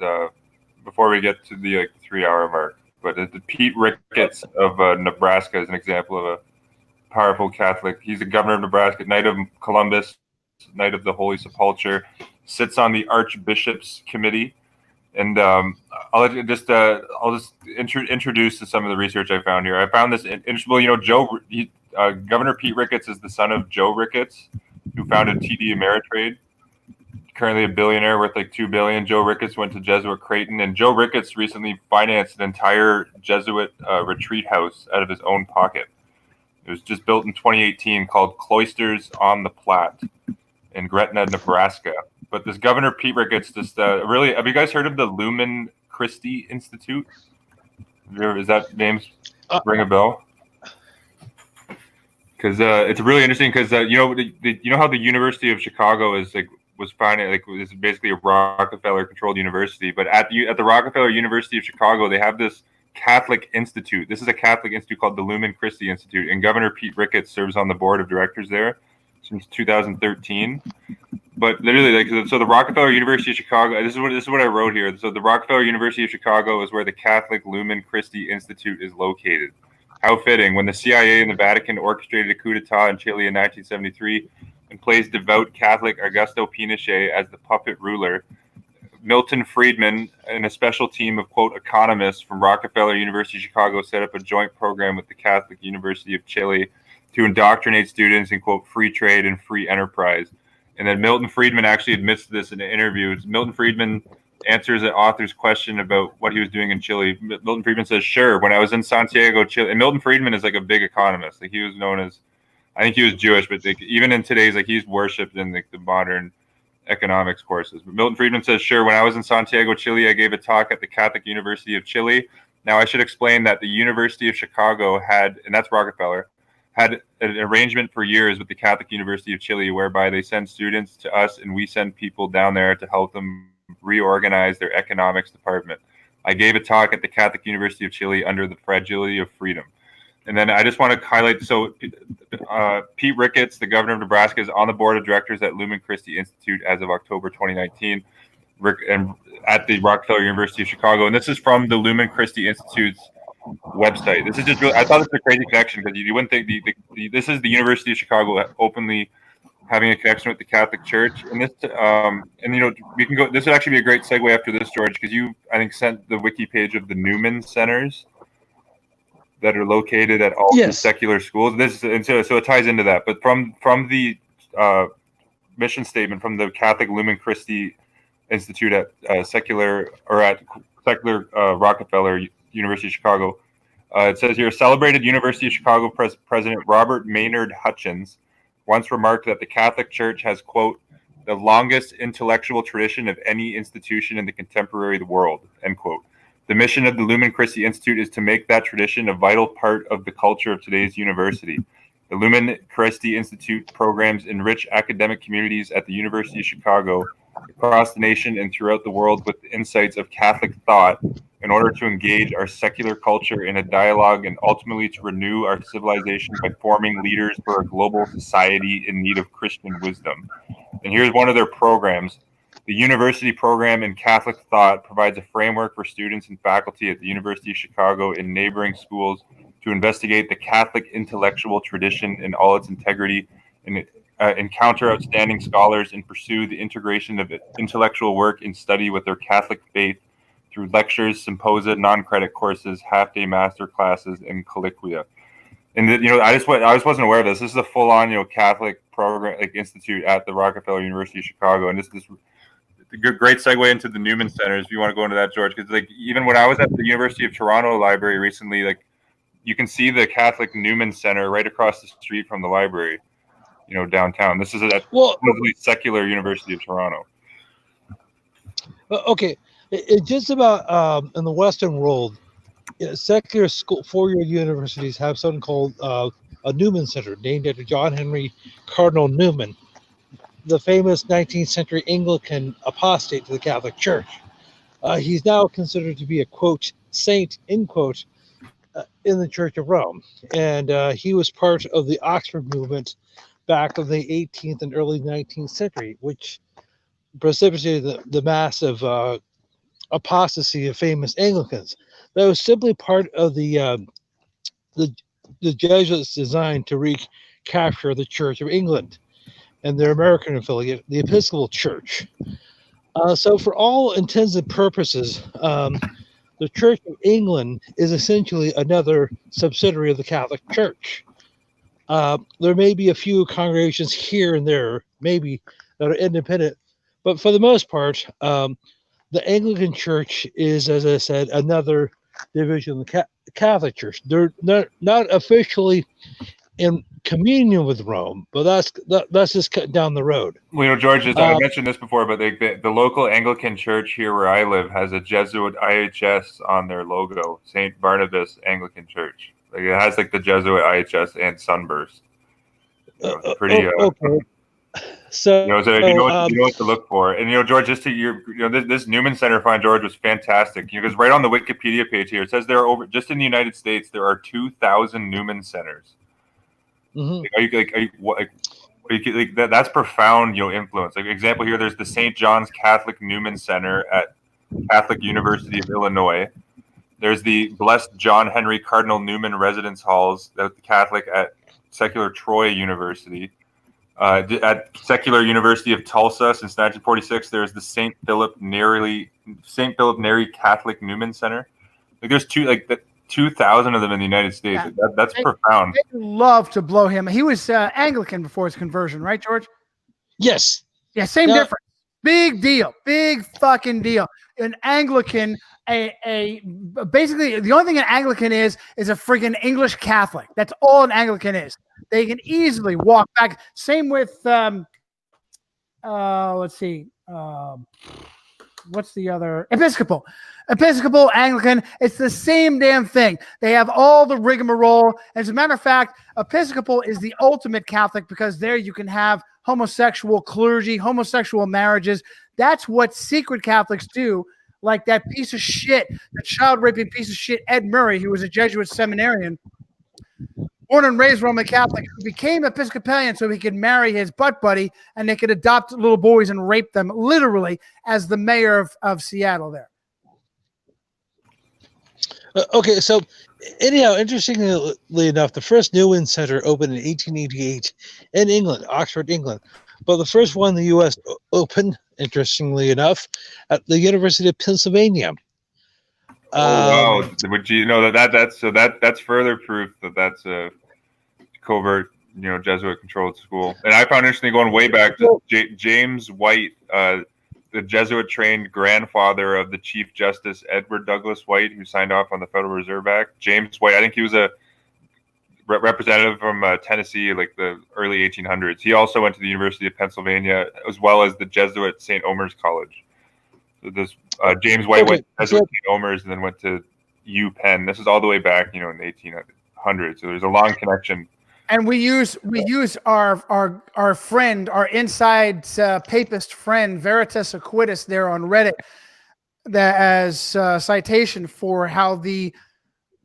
before we get to the 3-hour mark. But the Pete Ricketts of Nebraska is an example of a powerful Catholic. He's the governor of Nebraska, Knight of Columbus, Knight of the Holy Sepulchre, sits on the Archbishops Committee. And I'll just introduce to some of the research I found here. I found this interesting. Well, Governor Pete Ricketts is the son of Joe Ricketts, who founded TD Ameritrade. Currently a billionaire worth like $2 billion. Joe Ricketts went to Jesuit Creighton, and Joe Ricketts recently financed an entire Jesuit retreat house out of his own pocket. It was just built in 2018, called Cloisters on the Platte in Gretna, Nebraska. But this Governor Pete Ricketts just really, have you guys heard of the Lumen Christi Institute? Is that name ring a bell? Because it's really interesting. Because you know how the University of Chicago was founded, this is basically a Rockefeller-controlled university. But at the Rockefeller University of Chicago, they have this Catholic Institute. This is a Catholic institute called the Lumen Christi Institute, and Governor Pete Ricketts serves on the board of directors there since 2013. But literally, so the Rockefeller University of Chicago. This is what I wrote here. So the Rockefeller University of Chicago is where the Catholic Lumen Christi Institute is located. How fitting! When the CIA and the Vatican orchestrated a coup d'état in Chile in 1973 and placed devout Catholic Augusto Pinochet as the puppet ruler, Milton Friedman and a special team of, quote, economists from Rockefeller University of Chicago set up a joint program with the Catholic University of Chile to indoctrinate students in, quote, free trade and free enterprise. And then Milton Friedman actually admits to this in an interview. Milton Friedman answers the author's question about what he was doing in Chile. Milton Friedman says, sure, when I was in Santiago, Chile, and Milton Friedman is like a big economist. Like he was known as, I think he was Jewish, but even in today's, he's worshipped in the modern economics courses. But Milton Friedman says, sure, when I was in Santiago, Chile, I gave a talk at the Catholic University of Chile. Now I should explain that the University of Chicago had, and that's Rockefeller, had an arrangement for years with the Catholic University of Chile whereby they send students to us and we send people down there to help them reorganize their economics department. I gave a talk at the Catholic University of Chile under the fragility of freedom. And then I just want to highlight, so Pete Ricketts, the governor of Nebraska, is on the board of directors at Lumen Christi Institute as of October 2019 and at the Rockefeller University of Chicago. And this is from the Lumen Christi Institute's website. This is just really, I thought this was a crazy connection because you wouldn't think this is the University of Chicago openly having a connection with the Catholic Church. And this, we can go, this would actually be a great segue after this, George, because you, I think, sent the wiki page of the Newman Centers that are located at all the secular schools. So it ties into that. But from the mission statement from the Catholic Lumen Christi Institute at secular Rockefeller University of Chicago, it says here, celebrated University of Chicago President Robert Maynard Hutchins once remarked that the Catholic Church has, quote, the longest intellectual tradition of any institution in the contemporary world, end quote. The mission of the Lumen Christi Institute is to make that tradition a vital part of the culture of today's university. The Lumen Christi Institute programs enrich academic communities at the University of Chicago, across the nation and throughout the world with the insights of Catholic thought in order to engage our secular culture in a dialogue and ultimately to renew our civilization by forming leaders for a global society in need of Christian wisdom. And here's one of their programs. The University Program in Catholic Thought provides a framework for students and faculty at the University of Chicago and neighboring schools to investigate the Catholic intellectual tradition in all its integrity and encounter outstanding scholars and pursue the integration of intellectual work and study with their Catholic faith through lectures, symposia, non-credit courses, half-day master classes, and colloquia. And I just wasn't aware of this. This is a full-on Catholic program institute at the Rockefeller University of Chicago, and this great segue into the Newman Centers. If you want to go into that, George, because like even when I was at the University of Toronto Library recently, like you can see the Catholic Newman Center right across the street from the library, downtown. This is a totally secular University of Toronto. Okay, it just about in the Western world, secular school four-year universities have something called a Newman Center, named after John Henry Cardinal Newman, the famous 19th century Anglican apostate to the Catholic Church. He's now considered to be a, quote, saint, end quote, in the Church of Rome. And he was part of the Oxford movement back in the 18th and early 19th century, which precipitated the massive apostasy of famous Anglicans. That was simply part of the Jesuits' design to recapture the Church of England and their American affiliate, the Episcopal Church. So for all intents and purposes, the Church of England is essentially another subsidiary of the Catholic Church. There may be a few congregations here and there, maybe, that are independent, but for the most part, the Anglican Church is, as I said, another division of the Catholic Church. They're not officially in communion with Rome, but that's just cut down the road. Well, George, I mentioned this before, but the local Anglican church here where I live has a Jesuit IHS on their logo, St. Barnabas Anglican Church. Like it has like the Jesuit IHS and Sunburst. It's pretty. Okay. So you know what to look for, and George, just to this Newman Center find, George, was fantastic. Because right on the Wikipedia page here, it says there are over just in the United States there are 2,000 Newman Centers. Mm-hmm. That's profound, influence. Like example here, there's the St. John's Catholic Newman Center at Catholic University of Illinois. There's the Blessed John Henry Cardinal Newman Residence Halls, the Catholic at Secular Troy University. At Secular University of Tulsa since 1946, there's the St. Philip Neri Catholic Newman Center. Like there's 2,000 of them in the United States. Yeah. That's profound. They love to blow him. He was Anglican before his conversion, right, George? Yes. Yeah, same difference. Big deal. Big fucking deal. An Anglican, basically the only thing an Anglican is a friggin' English Catholic. That's all an Anglican is. They can easily walk back. Same with let's see. What's the other? Episcopal, Anglican. It's the same damn thing. They have all the rigmarole. As a matter of fact, Episcopal is the ultimate Catholic because there you can have homosexual clergy, homosexual marriages. That's what secret Catholics do. Like that piece of shit, the child raping piece of shit, Ed Murray, who was a Jesuit seminarian, born and raised Roman Catholic, who became Episcopalian so he could marry his butt buddy and they could adopt little boys and rape them, literally, as the mayor of Seattle there. Okay, so anyhow, interestingly enough, the first Newman Center opened in 1888 in England, Oxford, England. But the first one in the U.S. opened, interestingly enough, at the University of Pennsylvania. Oh wow! Would you know that's further proof that that's a covert, Jesuit-controlled school. And I found interesting going way back to James White, the Jesuit-trained grandfather of the Chief Justice Edward Douglas White, who signed off on the Federal Reserve Act. James White, I think he was a representative from Tennessee, like the early 1800s. He also went to the University of Pennsylvania, as well as the Jesuit St. Omer's College. So this James White went to Jesuit St. Omer's and then went to UPenn. This is all the way back, in the 1800s. So there's a long connection. And we use our friend, our inside papist friend, Veritas Aquitus, there on Reddit, as citation for how the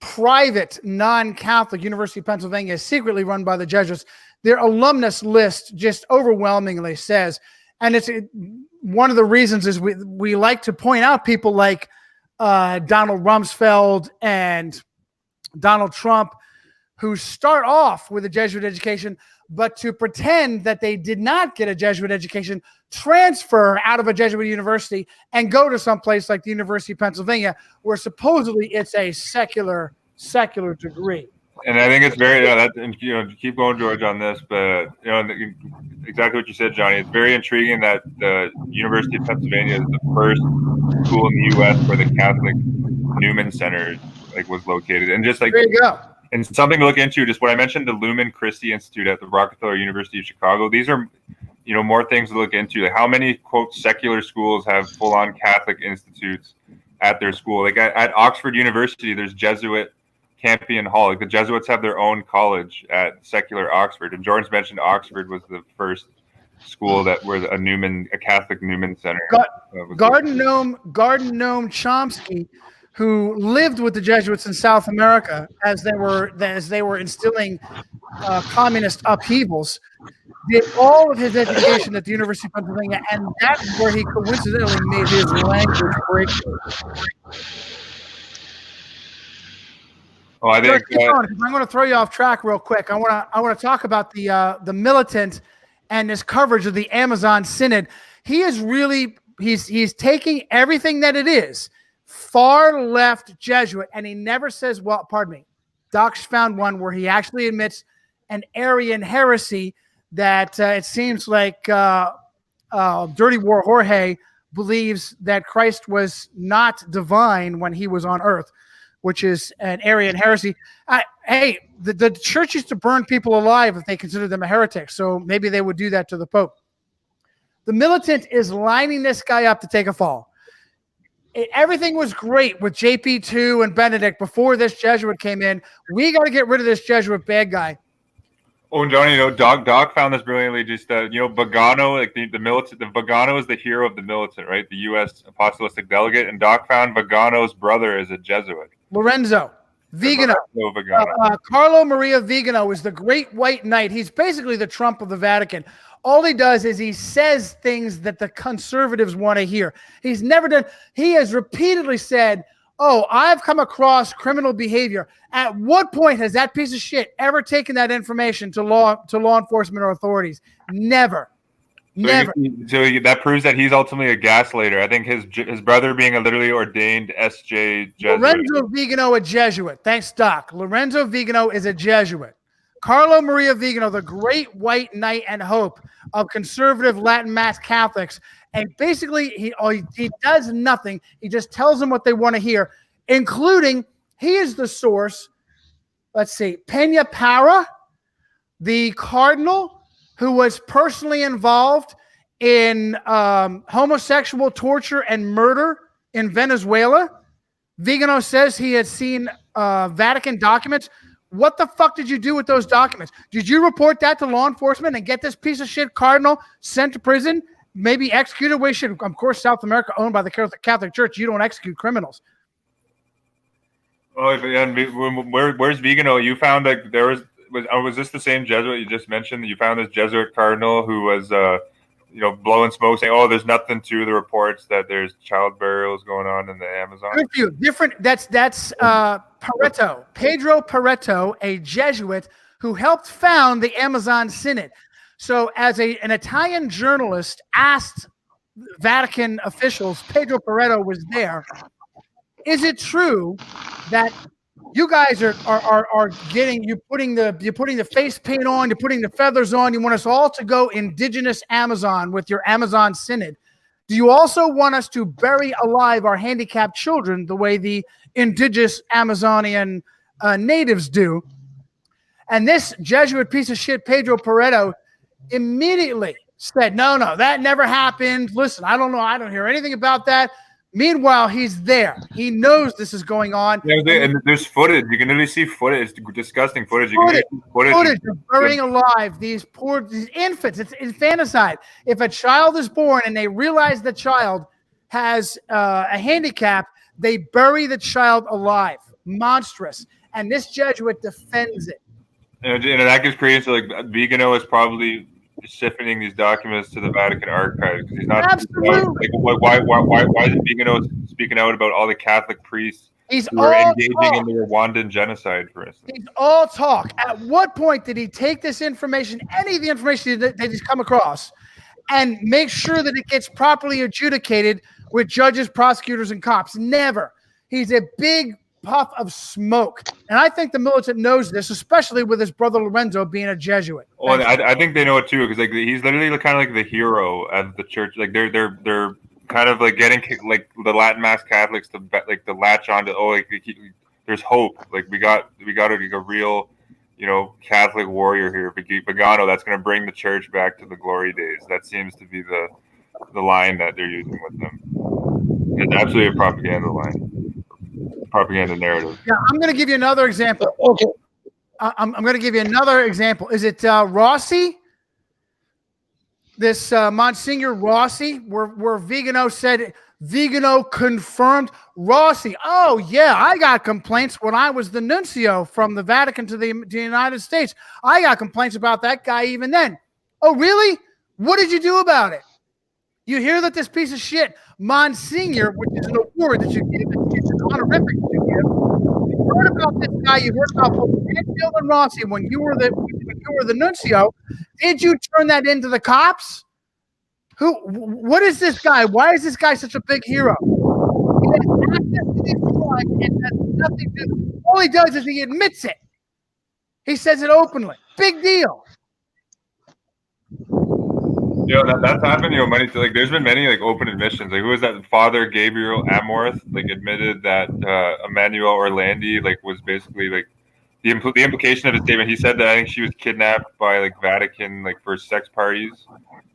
private non-Catholic University of Pennsylvania is secretly run by the Jesuits. Their alumnus list just overwhelmingly says, and it's one of the reasons is we like to point out people like Donald Rumsfeld and Donald Trump, who start off with a Jesuit education, but to pretend that they did not get a Jesuit education, transfer out of a Jesuit university and go to some place like the University of Pennsylvania, where supposedly it's a secular degree. And I think it's very and keep going, George, on this, but exactly what you said, Johnny. It's very intriguing that the University of Pennsylvania is the first school in the U.S. where the Catholic Newman Center was located, and just there you go. And something to look into. Just what I mentioned, the Lumen Christi Institute at the Rockefeller University of Chicago. These are more things to look into. Like how many quote secular schools have full-on Catholic institutes at their school? Like at Oxford University, there's Jesuit Campion Hall. Like the Jesuits have their own college at secular Oxford. And George mentioned Oxford was the first school that were a Catholic Newman Center. Garden Gnome Chomsky, who lived with the Jesuits in South America as they were instilling communist upheavals, did all of his education at the University of Pennsylvania, and that's where he coincidentally made his language breakthrough. Oh, I think I'm going to throw you off track real quick. I want to talk about the militant and his coverage of the Amazon Synod. He is really he's taking everything that it is, far left Jesuit, and he never says, well, pardon me. Doc's found one where he actually admits an Arian heresy that it seems like Dirty War Jorge believes that Christ was not divine when he was on earth, which is an Arian heresy. Hey, the church used to burn people alive if they considered them a heretic, so maybe they would do that to the Pope. The militant is lining this guy up to take a fall. Everything was great with JP2 and Benedict before this Jesuit came in. We got to get rid of this Jesuit bad guy. Oh, and Johnny, Doc found this brilliantly. Just Vigano, like the militant, the Vigano is the hero of the militant, right? The U.S. apostolic delegate, and Doc found Vigano's brother is a Jesuit. Lorenzo Vigano. Carlo Maria Vigano is the great white knight. He's basically the Trump of the Vatican. All he does is he says things that the conservatives want to hear. He's never done. He has repeatedly said, oh, I've come across criminal behavior. At what point has that piece of shit ever taken that information to law enforcement or authorities? Never. Never. So that proves that he's ultimately a gaslighter. I think his brother being a literally ordained SJ Jesuit. Lorenzo Vigano, a Jesuit. Thanks, Doc. Lorenzo Vigano is a Jesuit. Carlo Maria Vigano, the great white knight and hope of conservative Latin Mass Catholics. And basically, he does nothing. He just tells them what they want to hear, including he is the source. Let's see, Peña Parra, the cardinal who was personally involved in homosexual torture and murder in Venezuela. Vigano says he had seen Vatican documents. What the fuck did you do with those documents? Did you report that to law enforcement and get this piece of shit cardinal sent to prison, maybe executed? We should, of course, South America owned by the Catholic Church. You don't execute criminals. Oh, and where's Vigano? You found that there was this the same Jesuit you just mentioned? You found this Jesuit cardinal who was blowing smoke, saying, "Oh, there's nothing to the reports that there's child burials going on in the Amazon." Good for you. Different. That's Pareto, Pedro Pareto, a Jesuit who helped found the Amazon Synod. So, as an Italian journalist asked Vatican officials, Pedro Pareto was there. Is it true that you guys are getting you're putting the face paint on, you're putting the feathers on, you want us all to go indigenous Amazon with your Amazon Synod? Do you also want us to bury alive our handicapped children the way the indigenous Amazonian natives do? And this Jesuit piece of shit, Pedro Pareto, immediately said, no, that never happened. Listen, I don't know. I don't hear anything about that. Meanwhile, he's there. He knows this is going on. Yeah, and there's footage. You can literally see footage. It's disgusting footage. Footage of burying alive these infants. It's infanticide. If a child is born and they realize the child has a handicap, they bury the child alive. Monstrous. And this Jesuit defends it. And that gets crazy. So, like, Vigano is probably siphoning these documents to the Vatican archives because he's not. Absolutely. Why is Vigano speaking out about all the Catholic priests who are engaging in the Rwandan genocide, for instance? He's all talk. At what point did he take this information, any of the information that he's come across, and make sure that it gets properly adjudicated with judges, prosecutors, and cops? Never. He's a big puff of smoke. And I think the militant knows this, especially with his brother Lorenzo being a Jesuit. Well, I think they know it too, because like he's literally kind of like the hero of the church. Like they're kind of like getting like the Latin Mass Catholics to like to latch on to there's hope. Like we got a real, Catholic warrior here, Pagano, that's going to bring the church back to the glory days. That seems to be the line that they're using with them. It's absolutely a propaganda line, propaganda narrative. Yeah, I'm going to give you another example. Okay. I'm going to give you another example. Is it Rossi? This Monsignor Rossi, where Vigano said, Vigano confirmed Rossi. Oh, yeah, I got complaints when I was the nuncio from the Vatican to the United States. I got complaints about that guy even then. Oh, really? What did you do about it? You hear that this piece of shit, Monsignor, which is an award that you give, it's an honorific that you give. You heard about this guy, you heard about both Mansfield and Rossi when you were the nuncio. Did you turn that into the cops? What is this guy? Why is this guy such a big hero? He has access to these crimes and has nothing to do. All he does is he admits it. He says it openly. Big deal. That's happened. Like there's been many like open admissions. Like who was that? Father Gabriel Amorth like admitted that Emmanuel Orlandi like was basically like the implication of his statement. He said that I think she was kidnapped by like Vatican like for sex parties.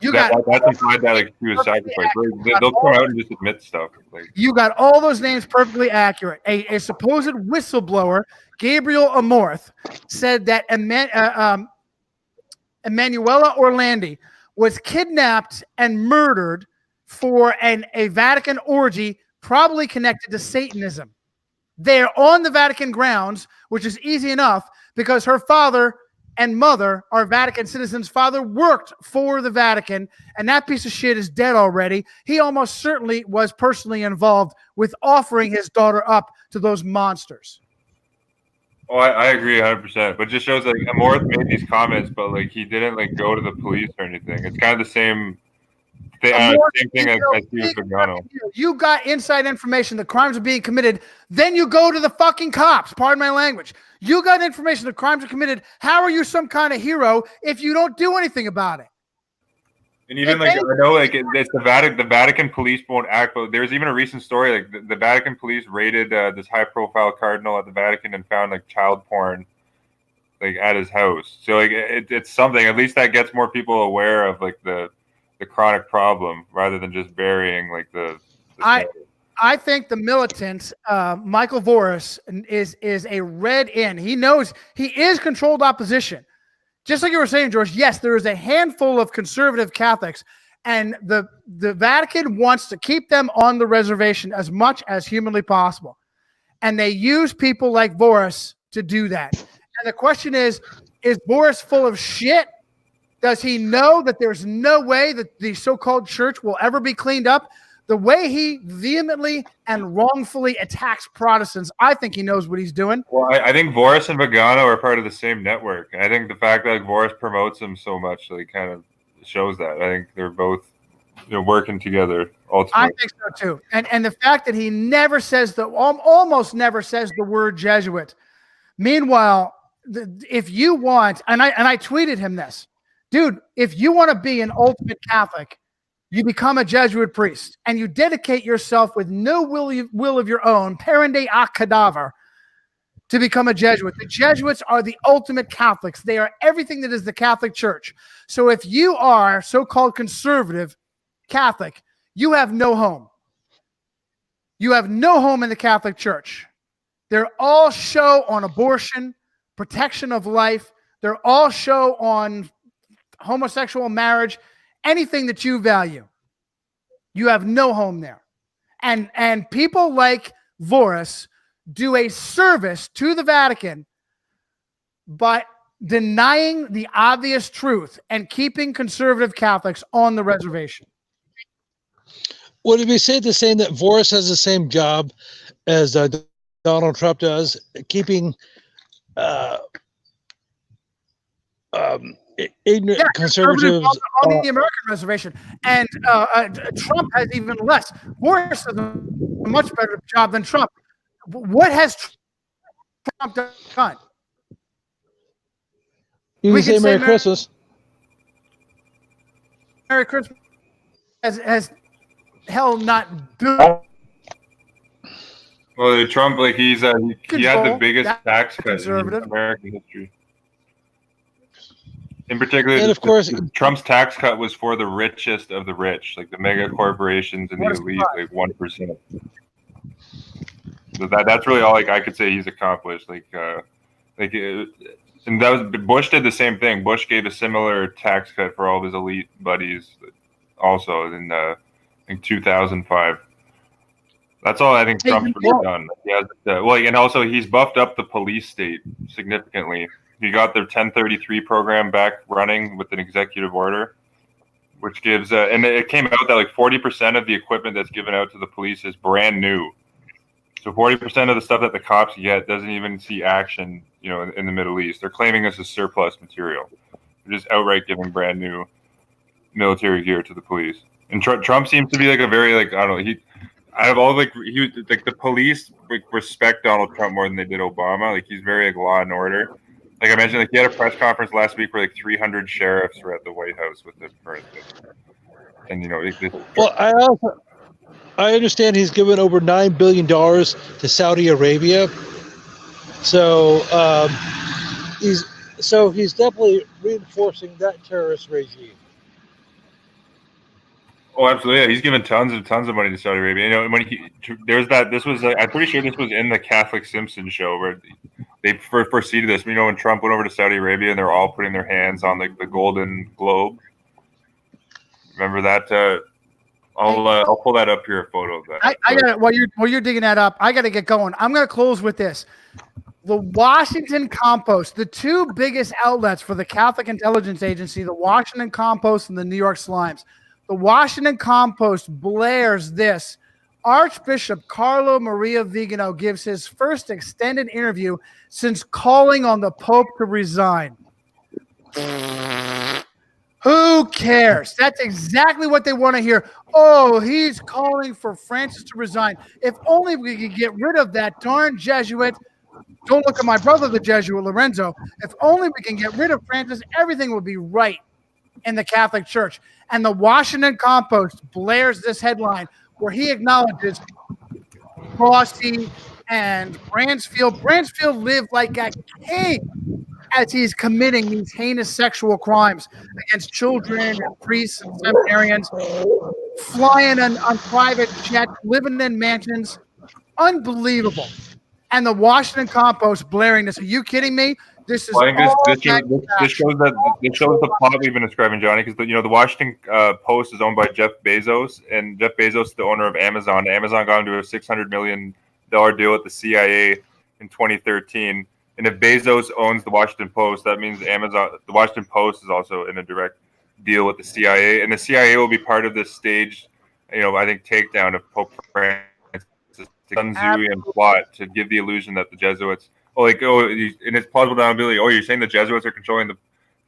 That's implied that like she was sacrificed. They'll come out and just admit stuff. Like you got all those names perfectly accurate. A supposed whistleblower, Gabriel Amorth, said that Emanuela Orlandi was kidnapped and murdered for a Vatican orgy, probably connected to Satanism. They're on the Vatican grounds, which is easy enough because her father and mother are Vatican citizens. Father worked for the Vatican, and that piece of shit is dead already. He almost certainly was personally involved with offering his daughter up to those monsters. Oh, I agree 100%. But it just shows like Amorth made these comments, but like he didn't like go to the police or anything. It's kind of the same thing. Same thing as Steve Pagano. You got inside information the crimes are being committed, then you go to the fucking cops. Pardon my language. You got information the crimes are committed. How are you some kind of hero if you don't do anything about it? And even like I know like it's the Vatican police won't act, but there's even a recent story like the Vatican police raided this high profile cardinal at the Vatican and found like child porn like at his house. So like it's something, at least that gets more people aware of like the chronic problem rather than just burying like the I think the militant Michael Voris is a red in. He knows he is controlled opposition. Just like you were saying, George, yes, there is a handful of conservative Catholics, and the Vatican wants to keep them on the reservation as much as humanly possible. And they use people like Boris to do that. And the question is Boris full of shit? Does he know that there's no way that the so-called church will ever be cleaned up? The way he vehemently and wrongfully attacks Protestants, I think he knows what he's doing. Well, I think Voris and Pagano are part of the same network. And I think the fact that like, Voris promotes him so much like kind of shows that. I think they're both working together ultimately. I think so too. And the fact that he never says almost never says the word Jesuit. Meanwhile, if you want, and I tweeted him this, dude, if you want to be an ultimate Catholic, you become a Jesuit priest and you dedicate yourself with no will of your own, parende a cadaver, to become a Jesuit. The Jesuits are the ultimate Catholics. They are everything that is the Catholic Church. So if you are so-called conservative Catholic, you have no home. You have no home in the Catholic Church. They're all show on abortion, protection of life. They're all show on homosexual marriage. Anything that you value, you have no home there. And people like Voris do a service to the Vatican by denying the obvious truth and keeping conservative Catholics on the reservation. Would it be safe to say that Voris has the same job as Donald Trump does, keeping ignorant conservative on the American reservation, and Trump has even less. Boris does a much better job than Trump. What has Trump done? You We can say can say Merry Merry- Christmas. Merry Christmas has hell not done. Well, Trump, like he had the Control. biggest That's tax cut in conservative. American history. In particular, And of course, Trump's tax cut was for the richest of the rich, like the mega corporations and What the is elite, like 1%. So that's really all like I could say he's accomplished. And that was Bush did the same thing. Bush gave a similar tax cut for all of his elite buddies, also in 2005. That's all I think Trump's really done. He has, and also he's buffed up the police state significantly. He got their 1033 program back running with an executive order, which gives and it came out that like 40% of the equipment that's given out to the police is brand new. So 40% of the stuff that the cops get doesn't even see action, in the Middle East. They're claiming this is surplus material. They're just outright giving brand new military gear to the police. And Trump seems to be like a very I don't know. Out of all the police respect Donald Trump more than they did Obama. Like he's very law and order. Like I mentioned, he had a press conference last week where 300 sheriffs were at the White House with him, for instance. And well, I understand he's given over $9 billion to Saudi Arabia. So he's definitely reinforcing that terrorist regime. Oh, absolutely! Yeah, he's given tons of money to Saudi Arabia. When this was I'm pretty sure this was in the Catholic Simpsons show where they proceeded this. When Trump went over to Saudi Arabia and they were all putting their hands on the Golden Globe. Remember that? I'll pull that up here, a photo of that. I got it. While you're digging that up, I got to get going. I'm going to close with this. The Washington Compost, the two biggest outlets for the Catholic Intelligence Agency, the Washington Compost and the New York Slimes. The Washington Compost blares this. Archbishop Carlo Maria Vigano gives his first extended interview since calling on the Pope to resign. Who cares? That's exactly what they want to hear. Oh, he's calling for Francis to resign. If only we could get rid of that darn Jesuit. Don't look at my brother, the Jesuit Lorenzo. If only we can get rid of Francis, everything will be right in the Catholic Church. And the Washington Compost blares this headline where he acknowledges Rossi and Bransfield. Bransfield lived like a king as he's committing these heinous sexual crimes against children and priests and seminarians, flying on private jets, living in mansions. Unbelievable. And the Washington Compost blaring this. Are you kidding me? This is this shows the plot we've been describing, Johnny, because the Washington Post is owned by Jeff Bezos, and Jeff Bezos is the owner of Amazon. Amazon got into a $600 million deal with the CIA in 2013. And if Bezos owns the Washington Post, that means the Washington Post is also in a direct deal with the CIA, and the CIA will be part of this staged, I think, takedown of Pope Francis, Sun Tzu and plot to give the illusion that the Jesuits. And it's plausible deniability. Oh, you're saying the Jesuits are controlling the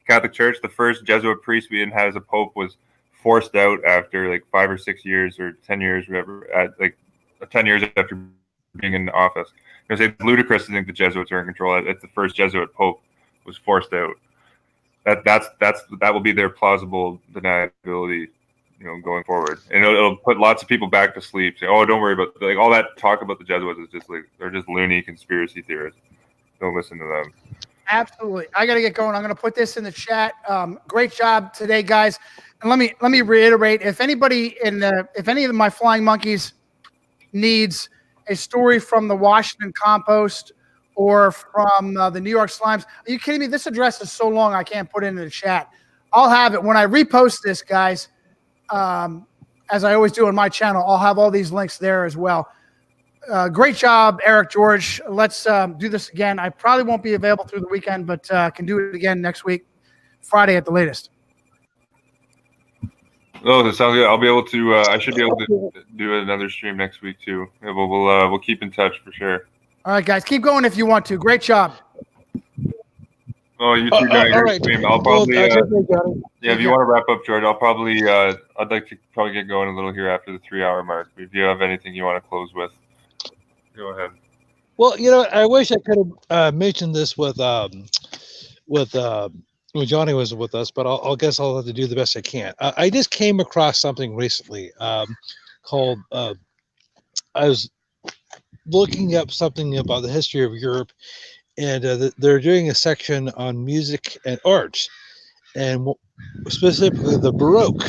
Catholic Church? The first Jesuit priest we didn't have as a pope was forced out after 5 or 6 years or 10 years, whatever, 10 years after being in office. It's ludicrous to think the Jesuits are in control. It's the first Jesuit pope was forced out. That will be their plausible deniability, going forward, and it'll put lots of people back to sleep. Say, oh, don't worry about all that talk about the Jesuits is just they're just loony conspiracy theorists. Don't listen to them. Absolutely. I got to get going. I'm going to put this in the chat. Great job today, guys. And let me reiterate: if anybody if any of my flying monkeys needs a story from the Washington Compost or from the New York Slimes, are you kidding me? This address is so long I can't put it in the chat. I'll have it when I repost this, guys. As I always do on my channel, I'll have all these links there as well. Great job, Eric, George. Let's do this again. I probably won't be available through the weekend, but can do it again next week, Friday at the latest. Oh, that sounds good. I'll be able to. I should be able to do another stream next week too. Yeah, we'll keep in touch for sure. All right, guys, keep going if you want to. Great job. Oh, you too, Johnny. All right. Stream. I'll probably. Yeah, if you want to wrap up, George, I'll probably. I'd like to probably get going a little here after the 3-hour mark. If you have anything you want to close with, go ahead. Well, I wish I could have mentioned this with when Johnny was with us, but I'll guess I'll have to do the best I can. I just came across something recently called. I was looking up something about the history of Europe, and they're doing a section on music and art, and specifically the Baroque.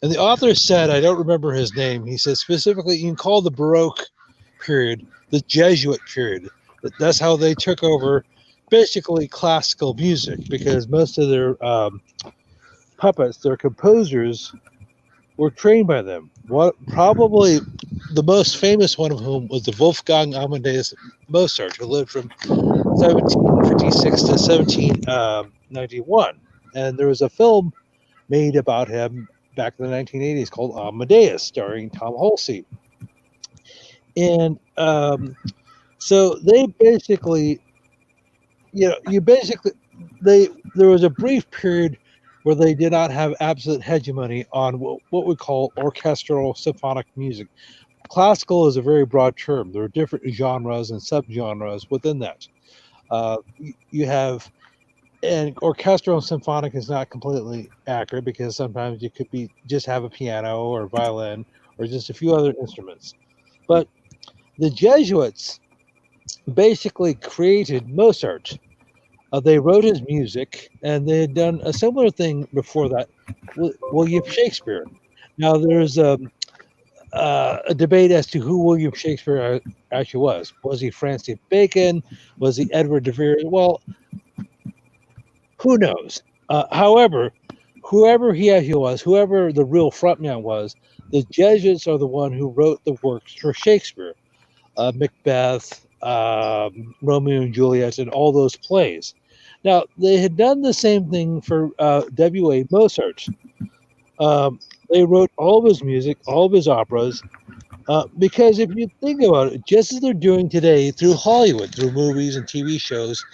And the author said, I don't remember his name. He said specifically, you can call the Baroque period the Jesuit period. That's how they took over basically classical music, because most of their puppets, their composers, were trained by them. What probably the most famous one of whom was the Wolfgang Amadeus Mozart, who lived from 1756 to 1791. And there was a film made about him back in the 1980s called Amadeus, starring Tom Hulce. And so they basically, there was a brief period where they did not have absolute hegemony on what we call orchestral symphonic music. Classical is a very broad term. There are different genres and subgenres within that. You have, and orchestral and symphonic is not completely accurate, because sometimes you could just have a piano or a violin or just a few other instruments. But the Jesuits basically created Mozart. They wrote his music, and they had done a similar thing before that with William Shakespeare. Now, there's a debate as to who William Shakespeare actually was. Was he Francis Bacon? Was he Edward de Vere? Well, who knows? However, whoever he actually was, whoever the real frontman was, the Jesuits are the one who wrote the works for Shakespeare. Macbeth, Romeo and Juliet, and all those plays. Now, they had done the same thing for W.A. Mozart. They wrote all of his music, all of his operas, because if you think about it, just as they're doing today through Hollywood, through movies and TV shows,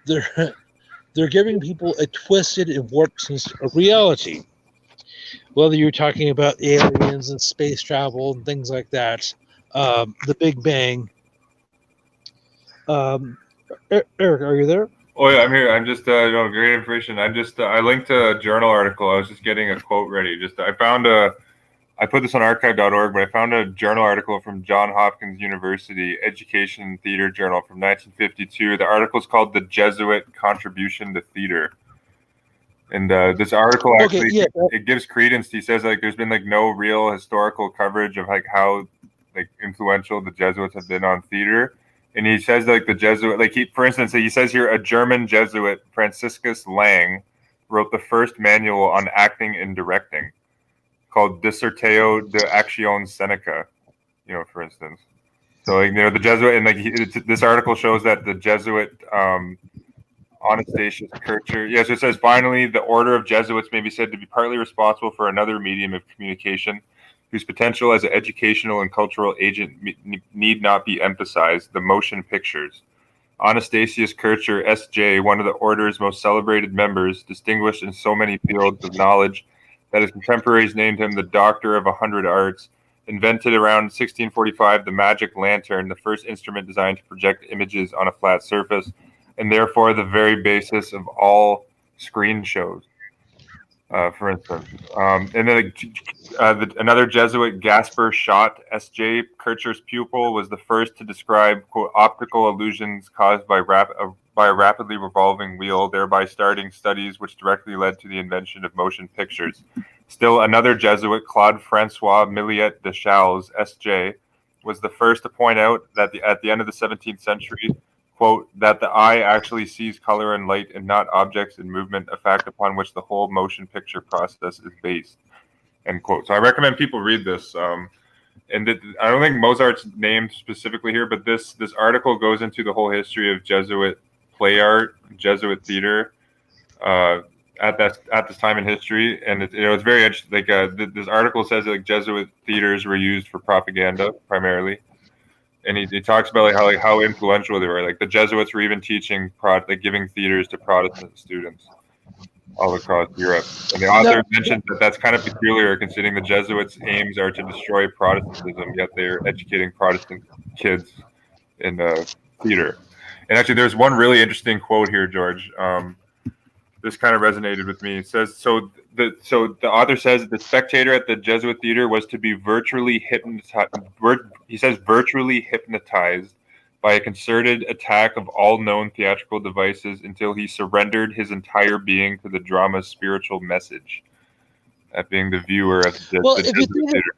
they're giving people a twisted and warped sense of reality. Whether you're talking about aliens and space travel and things like that, the Big Bang. Eric, are you there? Oh yeah, I'm here. I'm just great information. I linked a journal article. I was just getting a quote ready. I put this on archive.org, but I found a journal article from Johns Hopkins University Education and Theater Journal from 1952. The article is called "The Jesuit Contribution to Theater." And this article actually it gives credence. He says there's been no real historical coverage of how influential the Jesuits have been on theater. And he says the Jesuit, for instance, he says here a German Jesuit, Franciscus Lang, wrote the first manual on acting and directing, called Dissertio de Actione Seneca. For instance. So the Jesuit, and this article shows that the Jesuit Anastasius Kircher. Yes, it says finally the order of Jesuits may be said to be partly responsible for another medium of communication, whose potential as an educational and cultural agent need not be emphasized, the motion pictures. Anastasius Kircher, S.J., one of the order's most celebrated members, distinguished in so many fields of knowledge that his contemporaries named him the Doctor of 100 Arts, invented around 1645 the magic lantern, the first instrument designed to project images on a flat surface, and therefore the very basis of all screen shows. For instance, and then another Jesuit, Gaspar Schott, S.J., Kircher's pupil, was the first to describe, quote, optical illusions caused by a rapidly revolving wheel, thereby starting studies which directly led to the invention of motion pictures. Still another Jesuit, Claude Francois Millet de Chales, S.J., was the first to point out that at the end of the 17th century, quote, that the eye actually sees color and light and not objects in movement, a fact upon which the whole motion picture process is based, end quote. So I recommend people read this. I don't think Mozart's named specifically here, but this article goes into the whole history of Jesuit play art, Jesuit theater at this time in history. And it's very interesting. This article says that Jesuit theaters were used for propaganda primarily. And he talks about how influential they were. The Jesuits were even teaching giving theaters to Protestant students all across Europe. And the author mentioned that that's kind of peculiar, considering the Jesuits' aims are to destroy Protestantism, yet they're educating Protestant kids in theater. And actually, there's one really interesting quote here, George. This kind of resonated with me. It says, so the author says the spectator at the Jesuit theater was to be virtually hypnotized. He says virtually hypnotized by a concerted attack of all known theatrical devices until he surrendered his entire being to the drama's spiritual message. That being the viewer at the Jesuit theater.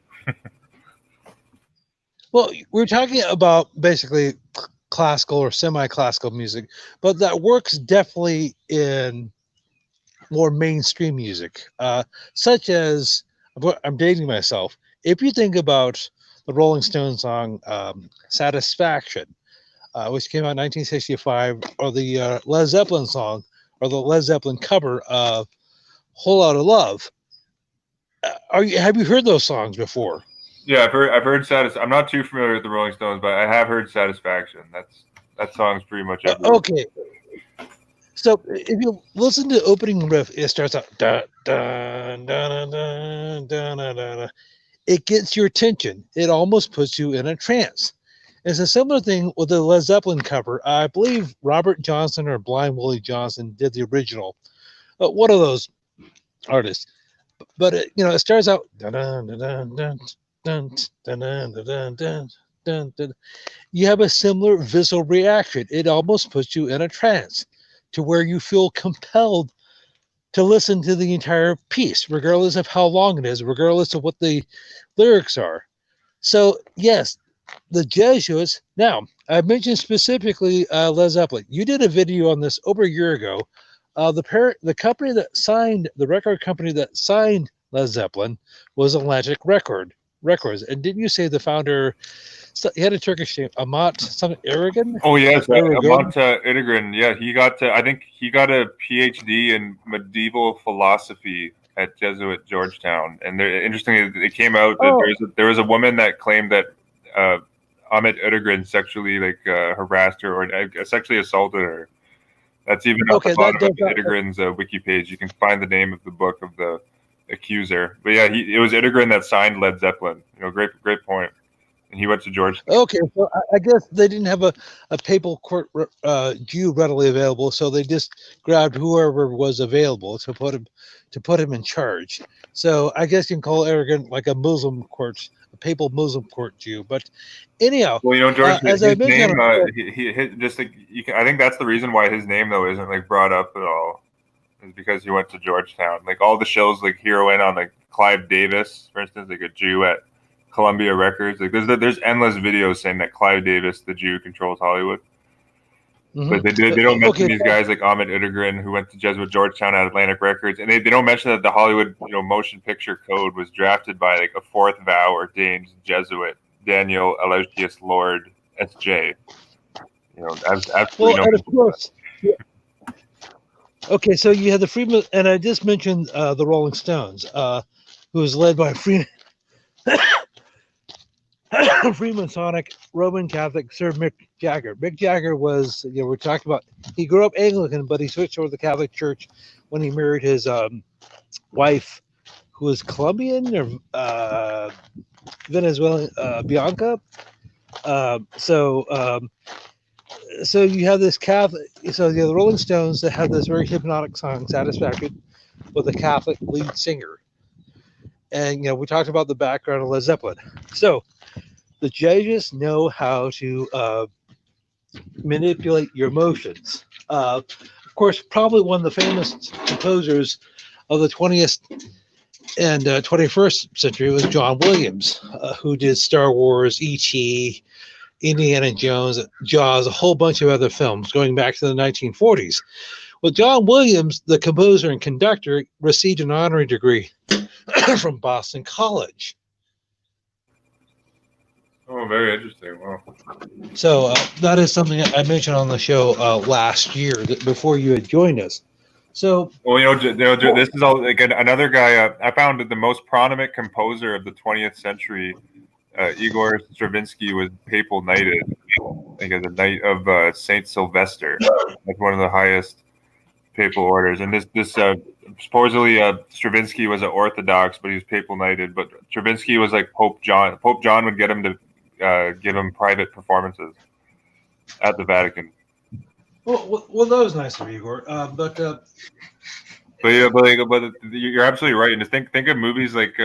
Well, we're talking about basically classical or semi-classical music, but that works definitely in more mainstream music, such as, I'm dating myself, if you think about the Rolling Stones song Satisfaction, which came out in 1965, or the Led Zeppelin song, or the Led Zeppelin cover of Whole Lotta Love. Have you heard those songs before? Yeah, I've heard I'm not too familiar with the Rolling Stones, but I have heard Satisfaction. That song's pretty much everywhere. Okay. So if you listen to the opening riff, it starts out da da da da da da da. It gets your attention. It almost puts you in a trance. It's a similar thing with the Led Zeppelin cover. I believe Robert Johnson or Blind Willie Johnson did the original. One of those artists. But it starts out dun dun dun dun dun dun dun dun dun dun. You have a similar visceral reaction. It almost puts you in a trance, to where you feel compelled to listen to the entire piece, regardless of how long it is, regardless of what the lyrics are. So, yes, the Jesuits. Now, I mentioned specifically Led Zeppelin. You did a video on this over a year ago. The company that signed, the record company that signed Led Zeppelin was Atlantic Records. And didn't you say the founder, he had a Turkish name, Amat something Aragon? Oh yes, Amat Aragon. Yeah, I think he got a PhD in medieval philosophy at Jesuit Georgetown. And interestingly, it came out that there was a woman that claimed that Amat Aragon sexually harassed her or sexually assaulted her. That's even at the bottom of Aragon's wiki page. You can find the name of the book of the accuser. But yeah, it was Aragon that signed Led Zeppelin. Great point. And he went to Georgetown. Okay, so I guess they didn't have a papal court Jew readily available, so they just grabbed whoever was available to put him in charge. So I guess you can call Aragon like a Muslim court, a papal Muslim court Jew. But anyhow, well, George, his name, I think that's the reason why his name though isn't brought up at all, is because he went to Georgetown. All the shows hero in on Clive Davis, for instance, a Jew at Columbia Records. There's endless videos saying that Clive Davis, the Jew, controls Hollywood. Mm-hmm. But they don't mention these guys like Amat Aragon, who went to Jesuit Georgetown at Atlantic Records, and they don't mention that the Hollywood motion picture code was drafted by a fourth vow ordained Jesuit Daniel Aloysius Lord S.J. Absolutely no. And of course. Okay, so you had the Freeman, and I just mentioned the Rolling Stones, who was led by Freemasonic Roman Catholic Sir Mick Jagger. Mick Jagger was, we're talking about, he grew up Anglican, but he switched over to the Catholic Church when he married his wife, who was Colombian or Venezuelan, Bianca. So you have this Catholic, so you have the Rolling Stones that have this very hypnotic song, Satisfaction, with a Catholic lead singer. And, we talked about the background of Led Zeppelin. So the Jesuits know how to manipulate your emotions. Of course, probably one of the famous composers of the 20th and 21st century was John Williams, who did Star Wars, E.T., Indiana Jones, Jaws, a whole bunch of other films going back to the 1940s. Well, John Williams, the composer and conductor, received an honorary degree from Boston College. Oh, very interesting. Wow. So that is something I mentioned on the show last year before you had joined us. So, well, this is all another guy. I found the most prominent composer of the 20th century, Igor Stravinsky, was papal knighted, as a knight of Saint Sylvester. That's one of the highest papal orders. And this supposedly Stravinsky was an Orthodox, but he was papal knighted. But Stravinsky was like Pope John. Pope John would get him to give him private performances. at the Vatican. Well, that was nice of you, Igor. But You're absolutely right. And just think of movies like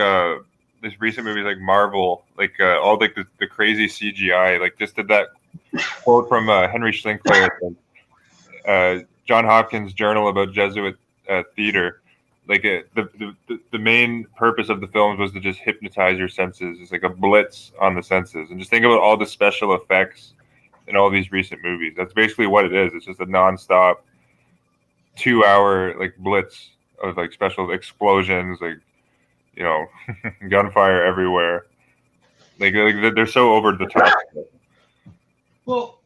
this recent movies like Marvel, like all like the crazy CGI. Like just did that quote from Henry Schlinkler, John Hopkins' journal about Jesuit theater. Like the main purpose of the films was to just hypnotize your senses. It's like a blitz on the senses. And just think about all the special effects in all these recent movies. That's basically what it is. It's just a nonstop 2-hour like blitz of like special explosions, like gunfire everywhere. Like they're so over the top. well,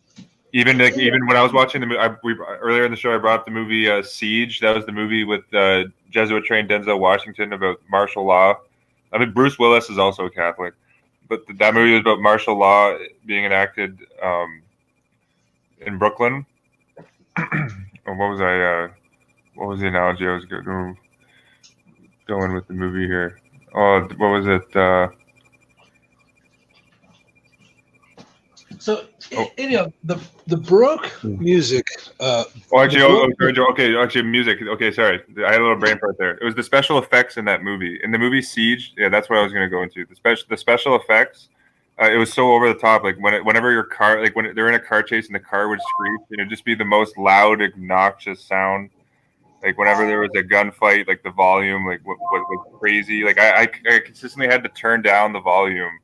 Even when I was watching the movie, earlier in the show, I brought up the movie Siege. That was the movie with Jesuit trained Denzel Washington about martial law. I mean, Bruce Willis is also a Catholic, but that movie was about martial law being enacted in Brooklyn. Or what was the analogy I was going with the movie here? Oh, what was it? So anyhow, the Baroque music. Actually, music. Okay, sorry, I had a little brain fart there. It was the special effects in that movie. In the movie Siege, yeah, that's what I was going to go into. The special effects. It was so over the top. Like whenever your car, like when they're in a car chase and the car would screech, and it'd just be the most loud, obnoxious sound. Like whenever there was a gunfight, like the volume, like was crazy. Like I consistently had to turn down the volume,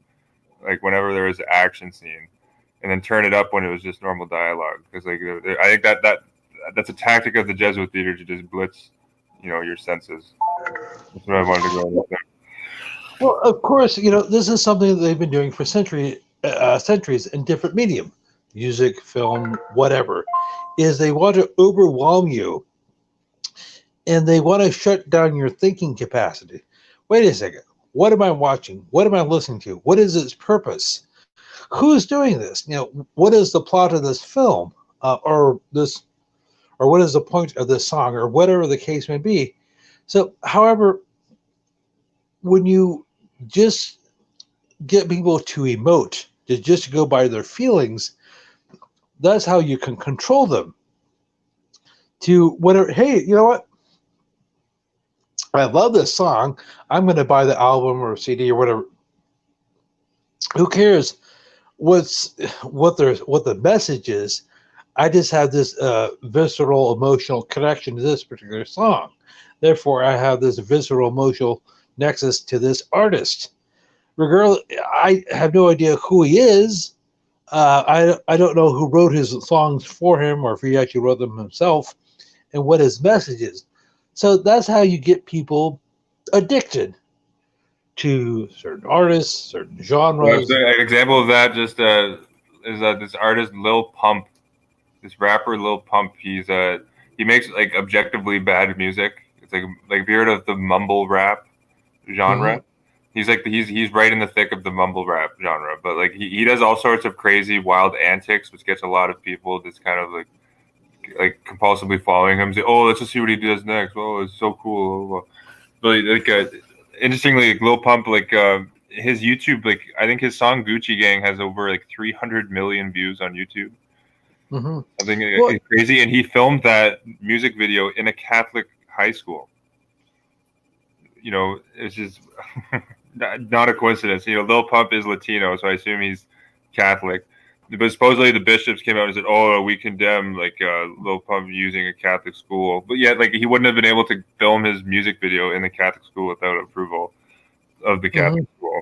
like whenever there was an action scene, and then turn it up when it was just normal dialogue. Because like I think that's a tactic of the Jesuit theater to just blitz, your senses. That's what I wanted to go with there. Well, of course, this is something that they've been doing for centuries in different medium, music, film, whatever. Is they want to overwhelm you, and they want to shut down your thinking capacity. Wait a second. What am I watching? What am I listening to? What is its purpose? Who's doing this? What is the plot of this film, or what is the point of this song, or whatever the case may be? So, however, when you just get people to emote, to just go by their feelings, that's how you can control them. To whatever. Hey, you know what? I love this song. I'm going to buy the album or CD or whatever. Who cares what the message is? I just have this visceral emotional connection to this particular song. Therefore, I have this visceral emotional nexus to this artist. Regardless, I have no idea who he is. I don't know who wrote his songs for him or if he actually wrote them himself and what his message is. So that's how you get people addicted to certain artists, certain genres. An example of that just is this artist Lil Pump, this rapper Lil Pump. He makes like objectively bad music. It's like if you heard of the mumble rap genre. Mm-hmm. He's right in the thick of the mumble rap genre, but like he does all sorts of crazy wild antics, which gets a lot of people just kind of like compulsively following him. Say, oh, let's just see what he does next. Oh, it's so cool. But interestingly, like, Lil Pump, his YouTube, I think his song Gucci Gang has over 300 million views on YouTube. Mm-hmm. I think it's crazy, and he filmed that music video in a Catholic high school. It's just not a coincidence. Lil Pump is Latino, so I assume he's Catholic. But supposedly the bishops came out and said, "Oh, we condemn Lil Pump using a Catholic school." But yet, he wouldn't have been able to film his music video in the Catholic school without approval of the Catholic school.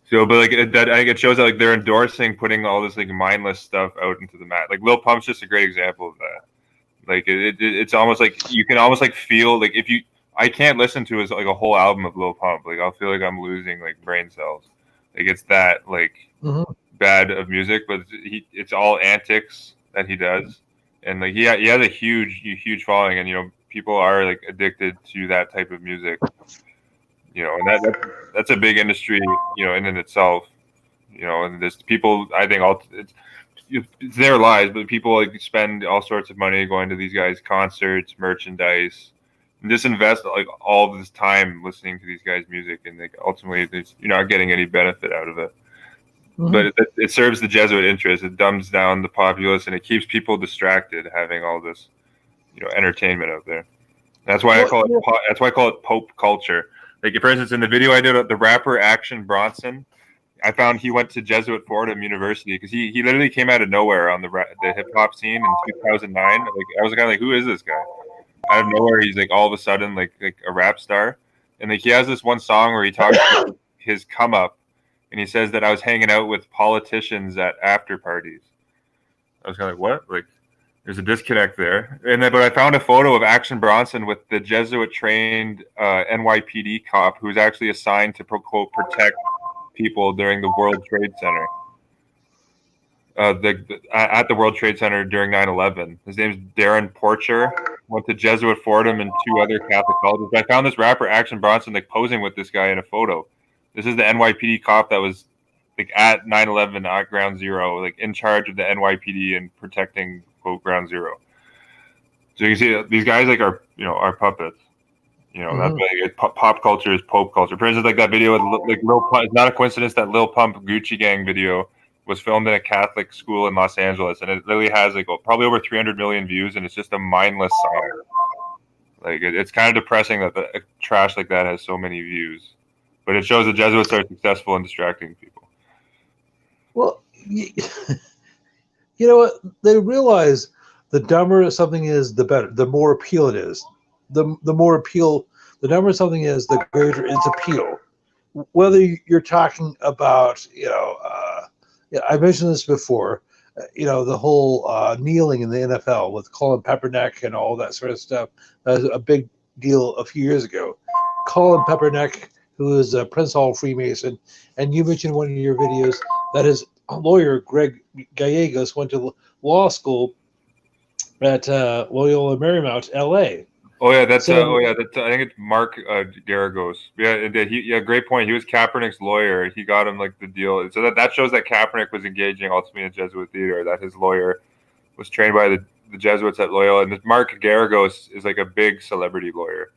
So, but I think it shows that they're endorsing putting all this mindless stuff out into the mat. Lil Pump's just a great example of that. It's almost you can almost feel if you. I can't listen to his a whole album of Lil Pump. I'll feel like I'm losing brain cells. It's that bad of music, but it's all antics that he does, and he has a huge following, and people are addicted to that type of music. And that's a big industry, in and itself. And there's people. I think it's their lives, but people spend all sorts of money going to these guys' concerts, merchandise. And just invest all of this time listening to these guys' music, and ultimately you're not getting any benefit out of it. but it serves the Jesuit interest. It dumbs down the populace and it keeps people distracted having all this, entertainment out there. That's why I call it Pope culture. Like, for instance, in the video I did, the rapper Action Bronson, I found he went to Jesuit Fordham University because he literally came out of nowhere on the hip hop scene in 2009. Like, I was kind of like, who is this guy? Out of nowhere, he's like all of a sudden like a rap star, and like he has this one song where he talks about his come up, and he says that I was hanging out with politicians at after parties. I was kind of like, what? Like, there's a disconnect there. But I found a photo of Action Bronson with the Jesuit-trained NYPD cop who's actually assigned to quote protect people during the World Trade Center. At the World Trade Center during 9/11. His name's Darren Porcher. Went to Jesuit Fordham and 2 other Catholic colleges. I found this rapper Action Bronson like posing with this guy in a photo. This is the NYPD cop that was like at 9/11 at Ground Zero, like in charge of the NYPD and protecting quote Ground Zero. So you can see these guys like are puppets. That's like pop culture is Pope culture. For instance, like that video with like Lil Pump. It's not a coincidence that Lil Pump Gucci Gang video was filmed in a Catholic school in Los Angeles, and it literally has like probably over 300 million views, and it's just a mindless song. Like it's kind of depressing that the trash like that has so many views, but it shows the Jesuits are successful in distracting people. Well, you know what? They realize the dumber something is, the better, the more appeal it is. The more appeal, the dumber something is, the greater its appeal. Whether you're talking about, I mentioned this before, the whole kneeling in the NFL with Colin Kaepernick and all that sort of stuff. That was a big deal a few years ago. Colin Kaepernick, who is a Prince Hall Freemason, and you mentioned in one of your videos that his lawyer, Greg Gallegos, went to law school at Loyola Marymount, L.A. Oh yeah, that's I think it's Mark Garagos. Yeah, great point. He was Kaepernick's lawyer. He got him like the deal. So that shows that Kaepernick was engaging ultimately in Jesuit theater. That his lawyer was trained by the Jesuits at Loyola. And Mark Garagos is like a big celebrity lawyer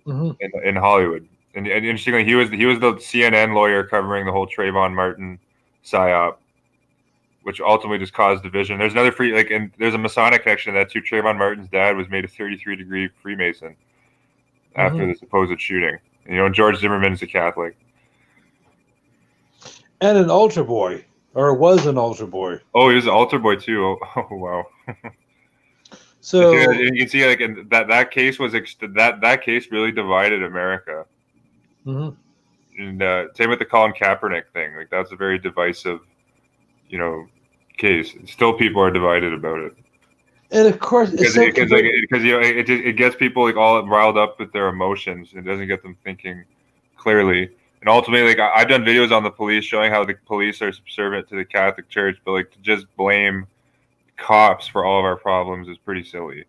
in Hollywood. And interestingly, he was the CNN lawyer covering the whole Trayvon Martin psyop, which ultimately just caused division. There's another and there's a Masonic connection that too. Trayvon Martin's dad was made a 33-degree Freemason after the supposed shooting. And George Zimmerman's a Catholic. And an altar boy, or was an altar boy. Oh, he was an altar boy too. Oh wow. So you can see, like, in that case was that case really divided America. And same with the Colin Kaepernick thing. Like, that's a very divisive, case. Still, people are divided about it. And of course, because it gets people like all riled up with their emotions. It doesn't get them thinking clearly. And ultimately, like, I've done videos on the police showing how the police are subservient to the Catholic Church, but like to just blame cops for all of our problems is pretty silly.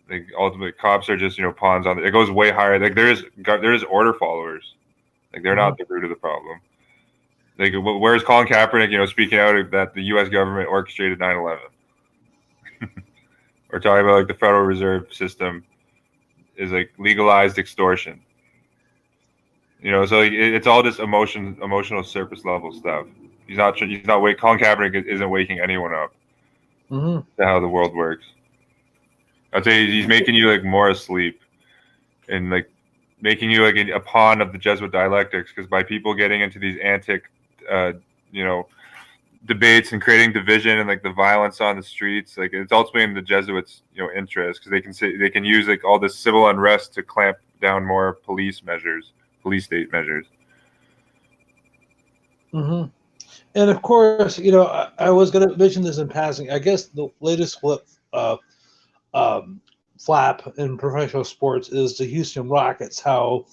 Like, ultimately, cops are just pawns on it. It goes way higher. Like, there is order followers. Like, they're not the root of the problem. Like, where's Colin Kaepernick, speaking out that the U.S. government orchestrated 9/11? Or talking about like the Federal Reserve System is like legalized extortion. So like, it's all just emotional surface level stuff. He's not. Colin Kaepernick isn't waking anyone up to how the world works. I'd say he's making you like more asleep, and like making you like a pawn of the Jesuit dialectics. Because by people getting into these antic, debates and creating division and like the violence on the streets, like it's ultimately in the Jesuits' interest, because they can use like all this civil unrest to clamp down more police state measures. And of course, I was going to mention this in passing. I guess the latest flap in professional sports is the Houston Rockets. How,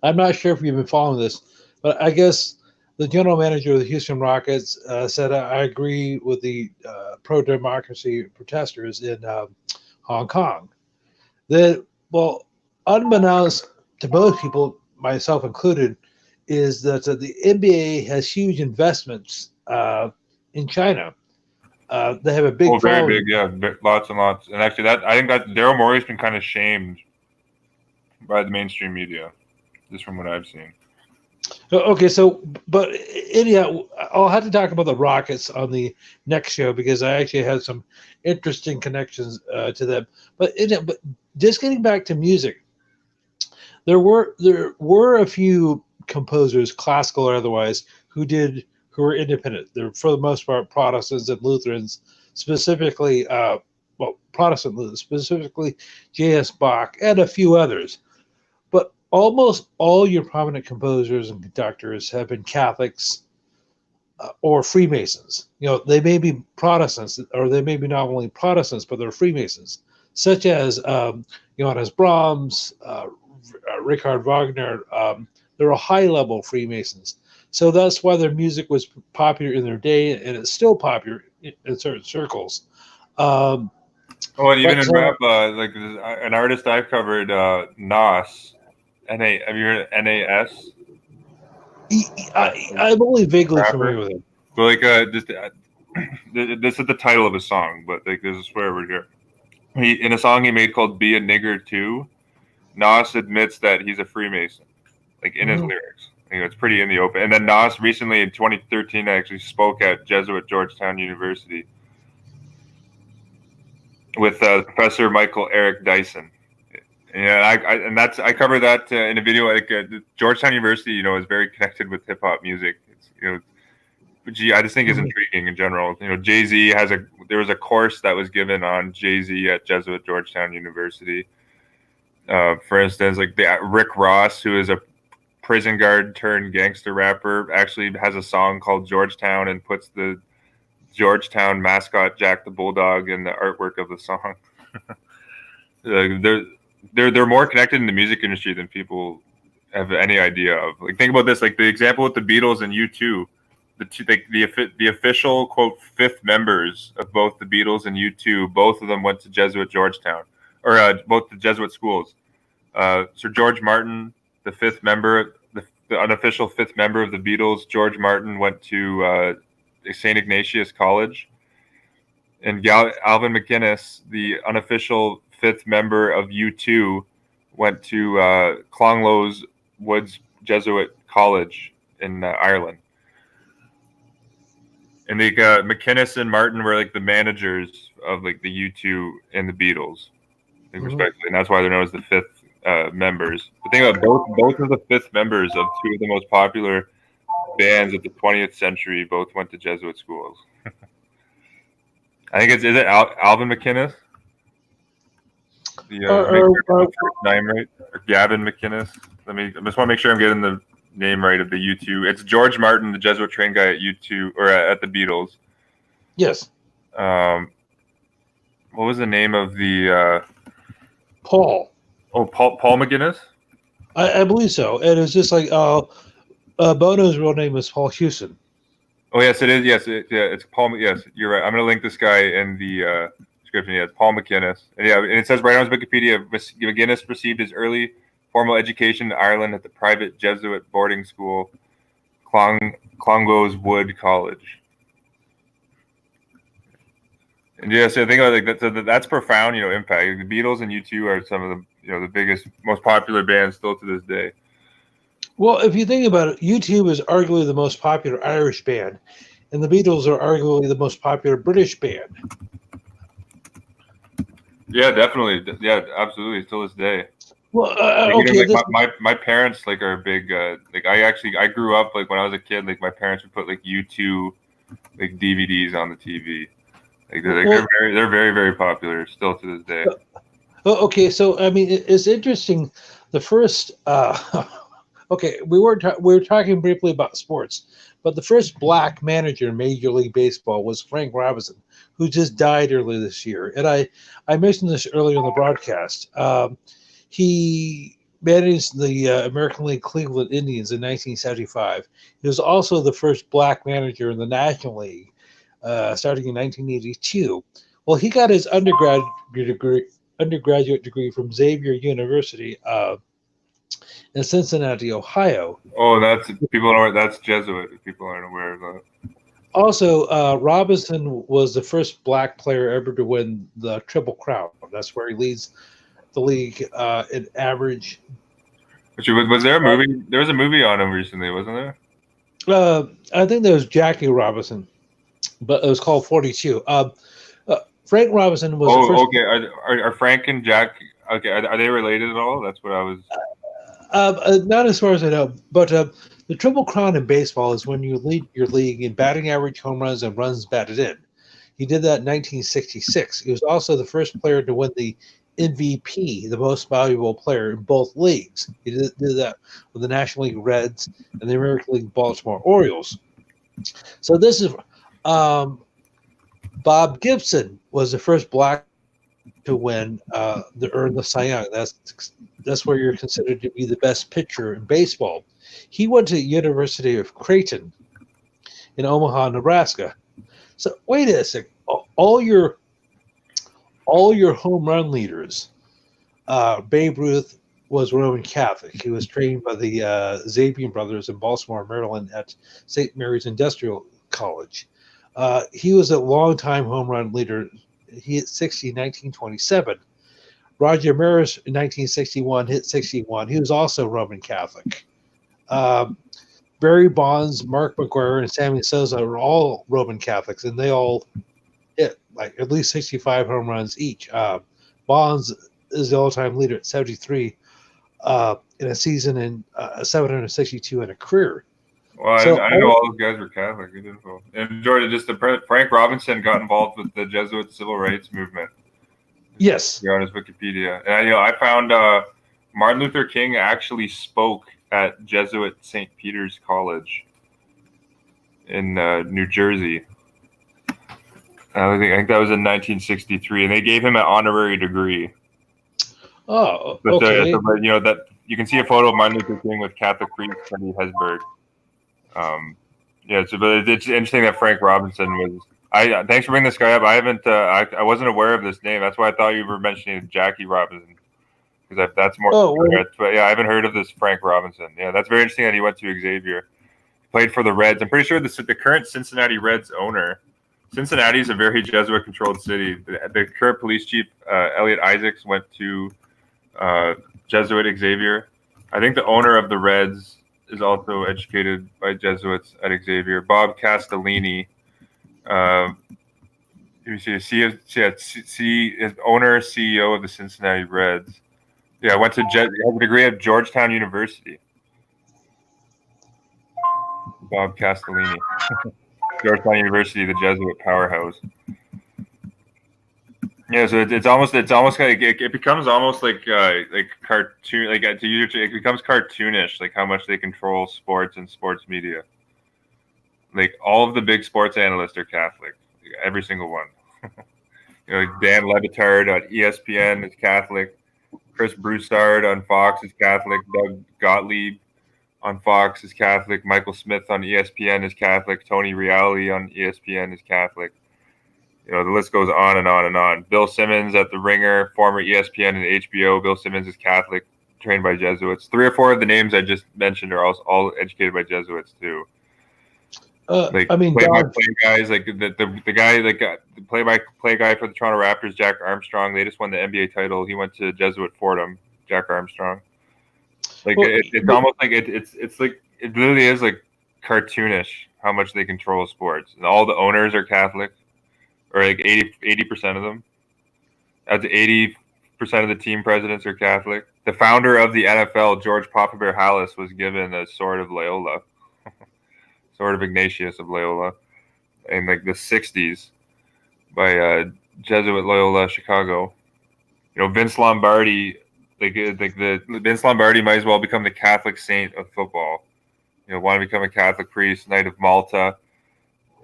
I'm not sure if you've been following this, but I guess the general manager of the Houston Rockets said, I agree with the pro-democracy protesters in Hong Kong. Unbeknownst to most people, myself included, is that the NBA has huge investments in China. They have a big, very big, yeah, lots and lots. And actually, I think that Daryl Morey's been kind of shamed by the mainstream media, just from what I've seen. Okay, so but anyhow, I'll have to talk about the Rockets on the next show because I actually had some interesting connections to them. But just getting back to music, there were a few composers, classical or otherwise, who were independent. They're for the most part Protestants and Lutherans, specifically Protestant Lutherans, specifically J.S. Bach and a few others. But almost all your prominent composers and conductors have been Catholics or Freemasons. They may be Protestants, or they may be not only Protestants, but they're Freemasons, such as Johannes Brahms, Richard Wagner. They're a high-level Freemasons. So that's why their music was popular in their day, and it's still popular in certain circles. Oh, and even in rap, like an artist I've covered, Nas, N-A. Have you heard of N-A-S? I'm only vaguely familiar with him. But like, this is the title of a song, but like, there's a swear word here. In a song he made called "Be a Nigger Too," Nas admits that he's a Freemason, like in his lyrics. It's pretty in the open. And then Nas recently in 2013 actually spoke at Jesuit Georgetown University with Professor Michael Eric Dyson. Yeah, I cover that in a video. Like Georgetown University, is very connected with hip hop music. I just think is intriguing in general. Jay-Z there was a course that was given on Jay-Z at Jesuit Georgetown University. For instance, like Rick Ross, who is a prison guard turned gangster rapper, actually has a song called Georgetown and puts the Georgetown mascot Jack the Bulldog in the artwork of the song. They're more connected in the music industry than people have any idea of. Like, think about this, like the example with the Beatles and U2. The official quote fifth members of both the Beatles and U2, both of them went to Jesuit Georgetown, or both the Jesuit schools. Sir George Martin, the fifth member, the unofficial fifth member of the Beatles, George Martin went to St. Ignatius College, and Alvin McInnes, the unofficial fifth member of U2, went to Clonglows Woods Jesuit College in Ireland. And McInnes and Martin were like the managers of like the U2 and the Beatles, respectively, and that's why they're known as the fifth members. The thing about both of the fifth members of two of the most popular bands of the 20th century both went to Jesuit schools. I think is it Alvin McInnes? The name right, or Gavin McInnes? I just want to make sure I'm getting the name right of the U2. It's George Martin, the Jesuit trained guy at U2 or at the Beatles. Yes. What was the name of the Paul? Oh, Paul McGinnis? I believe so. And it's just like Bono's real name is Paul Hewson. Oh yes, it is. Yes, it's Paul. Yes, you're right. I'm going to link this guy in the description. Yeah, it's Paul McGinnis. And and it says right on his Wikipedia, McGinnis received his early formal education in Ireland at the private Jesuit boarding school, Clonglows Wood College. And yeah, so I think like that. So that's profound, impact. The Beatles and U2 are some of the, the biggest, most popular bands still to this day. Well, if you think about it, U2 is arguably the most popular Irish band, and the Beatles are arguably the most popular British band. Yeah, definitely. Yeah, absolutely. Still this day. Well, okay. My parents like are big. I grew up like when I was a kid. Like my parents would put like U2 like DVDs on the TV. They're very, very popular still to this day. Okay, so I mean, it's interesting. The first, okay, we were talking briefly about sports, but the first black manager in Major League Baseball was Frank Robinson, who just died earlier this year. And I mentioned this earlier in the broadcast. He managed the American League Cleveland Indians in 1975. He was also the first black manager in the National League, starting in 1982. Well, he got his undergraduate degree from Xavier University in Cincinnati, Ohio. Oh, that's Jesuit. If people aren't aware of that. Also, Robinson was the first black player ever to win the Triple Crown. That's where he leads the league in average Was there a movie? There was a movie on him recently, wasn't there? I think there was Jackie Robinson, but it was called 42. Frank Robinson was the first. Okay. Are Frank and Jack okay? Are they related at all? That's what I was. Not as far as I know, but the Triple Crown in baseball is when you lead your league in batting average, home runs, and runs batted in. He did that in 1966. He was also the first player to win the MVP, the most valuable player in both leagues. He did that with the National League Reds and the American League Baltimore Orioles. So this is Bob Gibson was the first black to win earn the Cy Young. That's where you're considered to be the best pitcher in baseball. He went to the University of Creighton in Omaha, Nebraska. So wait a second. All your home run leaders, Babe Ruth was Roman Catholic. He was trained by the Zabian brothers in Baltimore, Maryland at St. Mary's Industrial College. He was a longtime home run leader. He hit 60 in 1927. Roger Maris in 1961 hit 61. He was also Roman Catholic. Barry Bonds, Mark McGuire, and Sammy Sosa were all Roman Catholics, and they all hit like at least 65 home runs each. Bonds is the all-time leader at 73 in a season and 762 in a career. Well, so, I know all those guys were Catholic. And Jordan, Frank Robinson got involved with the Jesuit civil rights movement. Yes, on his Wikipedia, and I found Martin Luther King actually spoke at Jesuit St. Peter's College in New Jersey. I think that was in 1963, and they gave him an honorary degree. Oh, okay. That you can see a photo of Martin Luther King with Catholic priest Teddy Hesburgh. But it's interesting that Frank Robinson was. Thanks for bringing this guy up. I haven't. I wasn't aware of this name. That's why I thought you were mentioning Jackie Robinson, because that's more. But yeah, I haven't heard of this Frank Robinson. Yeah, that's very interesting that he went to Xavier. Played for the Reds. I'm pretty sure the current Cincinnati Reds owner. Cincinnati is a very Jesuit-controlled city. The current police chief, Elliot Isaacs, went to Jesuit Xavier. I think the owner of the Reds is also educated by Jesuits at Xavier. Bob Castellini. Let me see. Is owner, CEO of the Cincinnati Reds. Yeah, went to has a degree at Georgetown University. Bob Castellini. Georgetown University, the Jesuit powerhouse. Yeah, so it's almost like it becomes almost like cartoon, it becomes cartoonish, like how much they control sports and sports media. Like all of the big sports analysts are Catholic, every single one. Dan Levitard on ESPN is Catholic. Chris Broussard on Fox is Catholic. Doug Gottlieb on Fox is Catholic. Michael Smith on ESPN is Catholic. Tony Reale on ESPN is Catholic. The list goes on and on and on. Bill Simmons at The Ringer, former ESPN and HBO. Bill Simmons is Catholic, trained by Jesuits. 3 or 4 of the names I just mentioned are all educated by Jesuits too. Play-by-play guys like the guy the play-by-play guy for the Toronto Raptors, Jack Armstrong. They just won the NBA title. He went to Jesuit Fordham. Jack Armstrong. It's almost like it's like it literally is like cartoonish how much they control sports. And all the owners are Catholic, or like 80% of them. Up to 80% of the team presidents are Catholic. The founder of the NFL, George Papa Bear Hallis, was given a sword of Loyola. Sword of Ignatius of Loyola, in like the 60s by Jesuit Loyola Chicago. Vince Lombardi, Vince Lombardi might as well become the Catholic saint of football. Want to become a Catholic priest, Knight of Malta,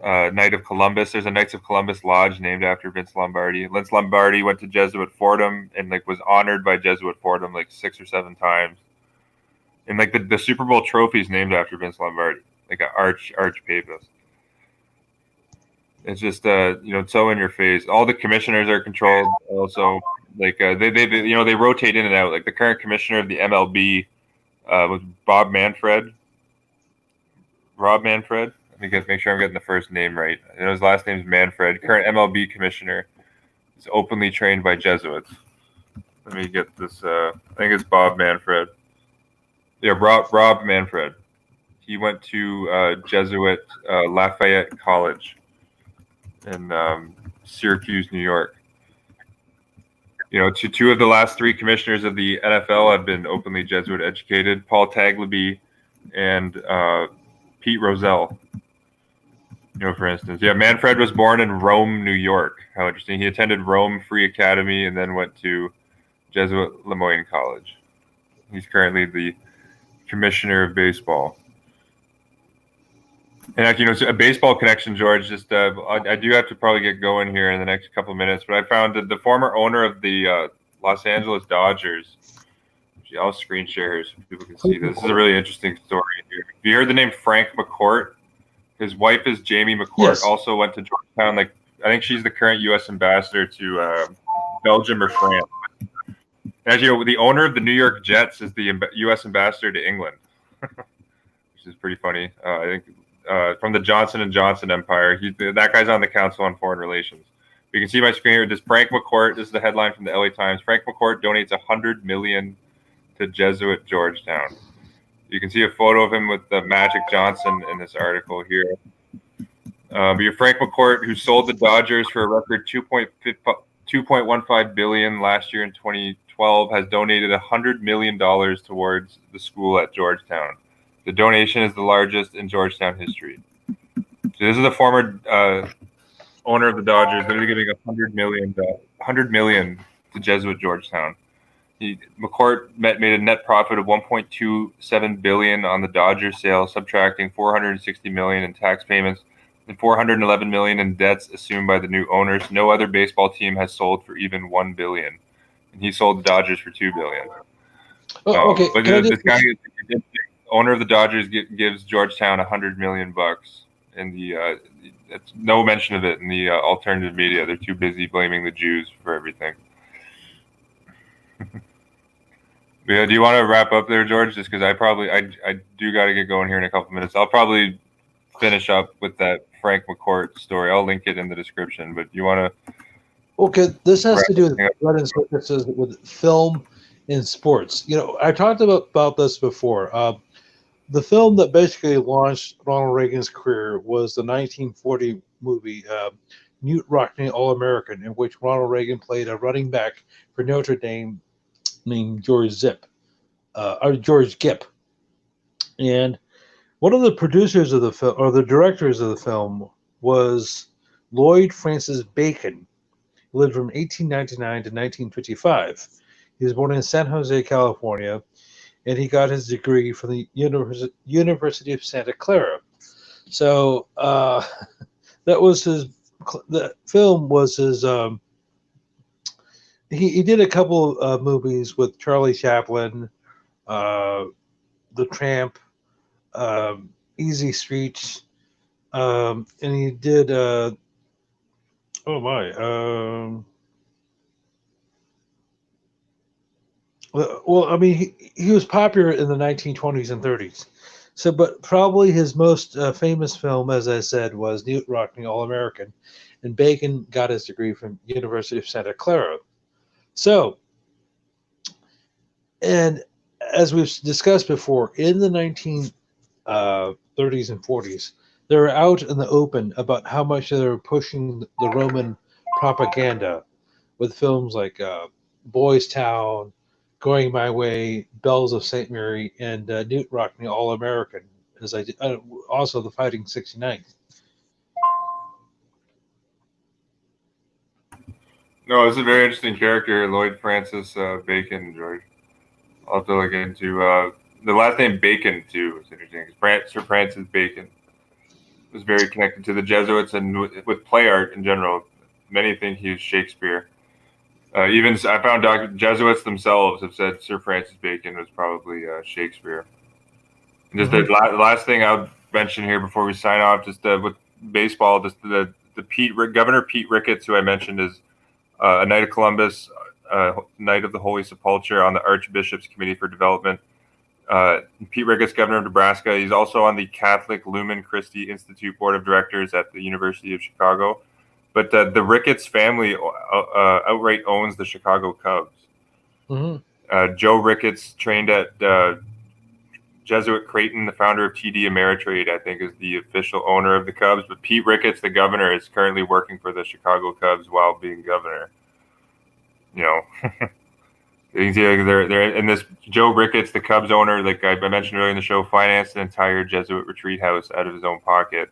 Knight of Columbus. There's a Knights of Columbus Lodge named after Vince Lombardi. Vince Lombardi went to Jesuit Fordham and was honored by Jesuit Fordham 6 or 7 times. And the Super Bowl trophy is named after Vince Lombardi. Like an arch papist. It's just so in your face. All the commissioners are controlled also. They rotate in and out. Like the current commissioner of the MLB was Rob Manfred. Let me make sure I'm getting the first name right. His last name is Manfred. Current MLB commissioner is openly trained by Jesuits. Let me get this. I think it's Bob Manfred. Yeah, Rob Manfred. He went to Jesuit Lafayette College in Syracuse, New York. Two of the last three commissioners of the NFL have been openly Jesuit educated: Paul Tagliabue and Pete Rozelle. For instance, Manfred was born in Rome, New York. How interesting! He attended Rome Free Academy and then went to Jesuit Le Moyne College. He's currently the commissioner of baseball. And a baseball connection, George. Just I do have to probably get going here in the next couple of minutes, but I found that the former owner of the Los Angeles Dodgers. I'll screen share here so people can see this. This is a really interesting story here. Have you heard the name Frank McCourt? His wife is Jamie McCourt. Yes. Also went to Georgetown. I think she's the current U.S. ambassador to Belgium or France. As you know, the owner of the New York Jets is the U.S. ambassador to England, which is pretty funny. I think from the Johnson & Johnson empire. That guy's on the Council on Foreign Relations. You can see my screen here. This Frank McCourt. This is the headline from the LA Times. Frank McCourt donates $100 million to Jesuit Georgetown. You can see a photo of him with Magic Johnson in this article here. But your Frank McCourt, who sold the Dodgers for a record $2.15 billion last year in 2012, has donated $100 million towards the school at Georgetown. The donation is the largest in Georgetown history. So this is the former owner of the Dodgers. They're giving $100 million to Jesuit Georgetown. McCourt made a net profit of $1.27 billion on the Dodgers sale, subtracting $460 million in tax payments and $411 million in debts assumed by the new owners. No other baseball team has sold for even $1 billion, and he sold the Dodgers for $2 billion. Okay. But this guy, the owner of the Dodgers, gives Georgetown $100 million bucks, and that's no mention of it in the alternative media. They're too busy blaming the Jews for everything. Yeah, do you want to wrap up there, George? Just because I do got to get going here in a couple minutes. I'll probably finish up with that Frank McCourt story. I'll link it in the description. But you want to? Okay, this has to do with blood and circuses with film and sports. I talked about this before. The film that basically launched Ronald Reagan's career was the 1940 movie Newt Rockne All-American, in which Ronald Reagan played a running back for Notre Dame named George Gipp. And one of the producers of the film, or the directors of the film, was Lloyd Francis Bacon, who lived from 1899 to 1955. He was born in San Jose, California, and he got his degree from the University of Santa Clara. So that was the film was his. He did a couple of movies with Charlie Chaplin, The Tramp, Easy Streets, and he did. Well, I mean, he was popular in the 1920s and 30s. So, but probably his most famous film, as I said, was Newt Rockne All-American, and Bacon got his degree from University of Santa Clara. So, and as we've discussed before, in the 1930s and 40s, they were out in the open about how much they were pushing the Roman propaganda with films like Boys Town, Going My Way, Bells of St. Mary, and Newt Rockne All-American, as I did, also The Fighting 69. No, it's a very interesting character, Lloyd Francis Bacon, George. I'll have to look into the last name Bacon too. It's interesting. Sir Francis Bacon was very connected to the Jesuits and with play art in general. Many think he was Shakespeare. Even I found Jesuits themselves have said Sir Francis Bacon was probably Shakespeare. And just the last thing I'll mention here before we sign off, just with baseball, just the Governor Pete Ricketts, who I mentioned, is a Knight of Columbus, Knight of the Holy Sepulchre on the Archbishop's Committee for Development. Pete Ricketts, Governor of Nebraska. He's also on the Catholic Lumen Christi Institute Board of Directors at the University of Chicago. But the Ricketts family outright owns the Chicago Cubs. Mm-hmm. Joe Ricketts trained at Jesuit Creighton, the founder of TD Ameritrade, I think is the official owner of the Cubs. But Pete Ricketts, the governor, is currently working for the Chicago Cubs while being governor. You know, you can see like they're and this Joe Ricketts, the Cubs owner, like I mentioned earlier in the show, financed an entire Jesuit retreat house out of his own pocket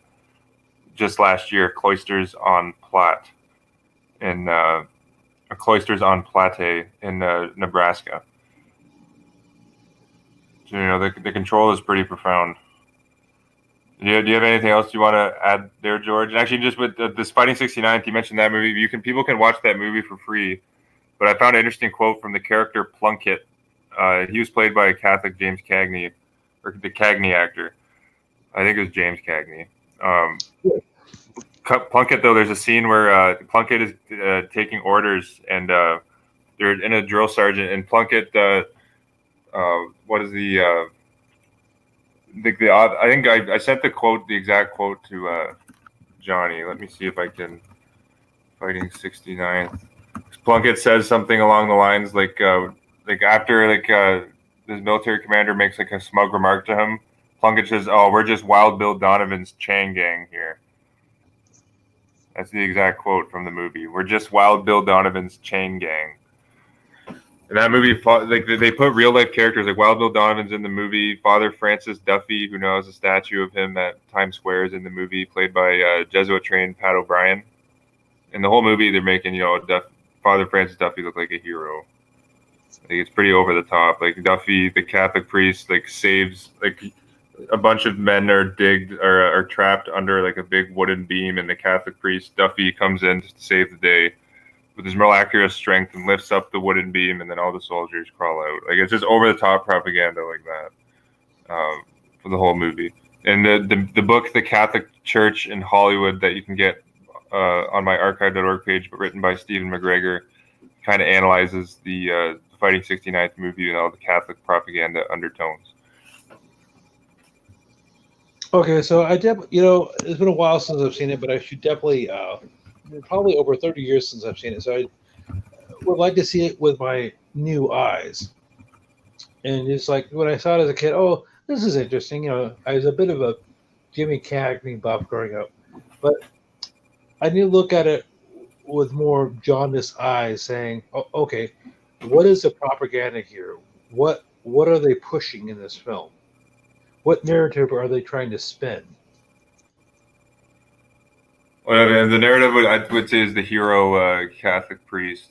just last year, Cloisters on Platte in Nebraska. So, you know, the control is pretty profound. Do you have anything else you want to add there, George? And actually, just with this Fighting 69th, you mentioned that movie. People can watch that movie for free. But I found an interesting quote from the character Plunkett. He was played by Catholic James Cagney, or the Cagney actor. I think it was James Cagney. Plunkett, though, there's a scene where Plunkett is taking orders, and they're in a drill sergeant, and Plunkett, what is the I think I sent the exact quote to Johnny. Let me see if I can. Fighting 69th. Plunkett says something along the lines like after this military commander makes like a smug remark to him, Plunkett says, "Oh, we're just Wild Bill Donovan's chain gang here." That's the exact quote from the movie. We're just Wild Bill Donovan's chain gang. In that movie, like they put real life characters like Wild Bill Donovan's in the movie. Father Francis Duffy, who now has a statue of him at Times Square, is in the movie, played by Jesuit trained Pat O'Brien. In the whole movie, they're making Father Francis Duffy look like a hero. Like it's pretty over the top. Like Duffy, the Catholic priest, like saves like a bunch of men are trapped under like a big wooden beam, and the Catholic priest Duffy comes in to save the day with his miraculous strength and lifts up the wooden beam, and then all the soldiers crawl out. Like it's just over the top propaganda like that for the whole movie. And the book, The Catholic Church in Hollywood, that you can get on my archive.org page, but written by Stephen McGregor, kind of analyzes the Fighting 69th movie and all the Catholic propaganda undertones. Okay, so it's been a while since I've seen it, but I should definitely, probably over 30 years since I've seen it, so I would like to see it with my new eyes. And it's like when I saw it as a kid, oh, this is interesting. You know, I was a bit of a Jimmy Cagney buff growing up, but I need to look at it with more jaundiced eyes, saying, oh, okay, what is the propaganda here? What are they pushing in this film? What narrative are they trying to spin? Well, the narrative I would say is the hero Catholic priest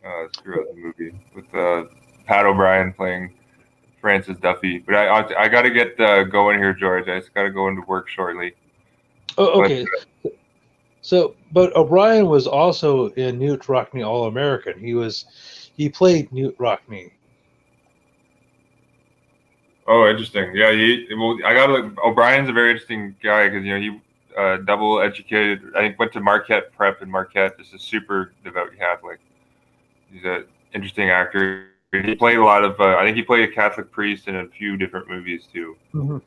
throughout the movie, with Pat O'Brien playing Francis Duffy. But I got to get going here, George. I just got to go into work shortly. Oh, okay. But O'Brien was also in Newt Rockney All-American. He played Newt Rockney. Oh, interesting. Yeah, O'Brien's a very interesting guy because he double educated. I think went to Marquette Prep in Marquette. Just a super devout Catholic. He's an interesting actor. He played a lot of. I think he played a Catholic priest in a few different movies too. Mm-hmm.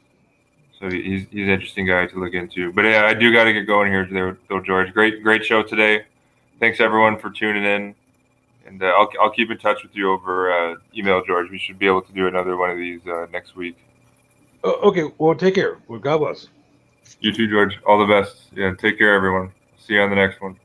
So he's an interesting guy to look into. But yeah, I do got to get going here, though, George. Great show today. Thanks everyone for tuning in, and I'll keep in touch with you over email, George. We should be able to do another one of these next week. Okay. Well, take care. Well, God bless. You too, George. All the best. Yeah, take care, everyone. See you on the next one.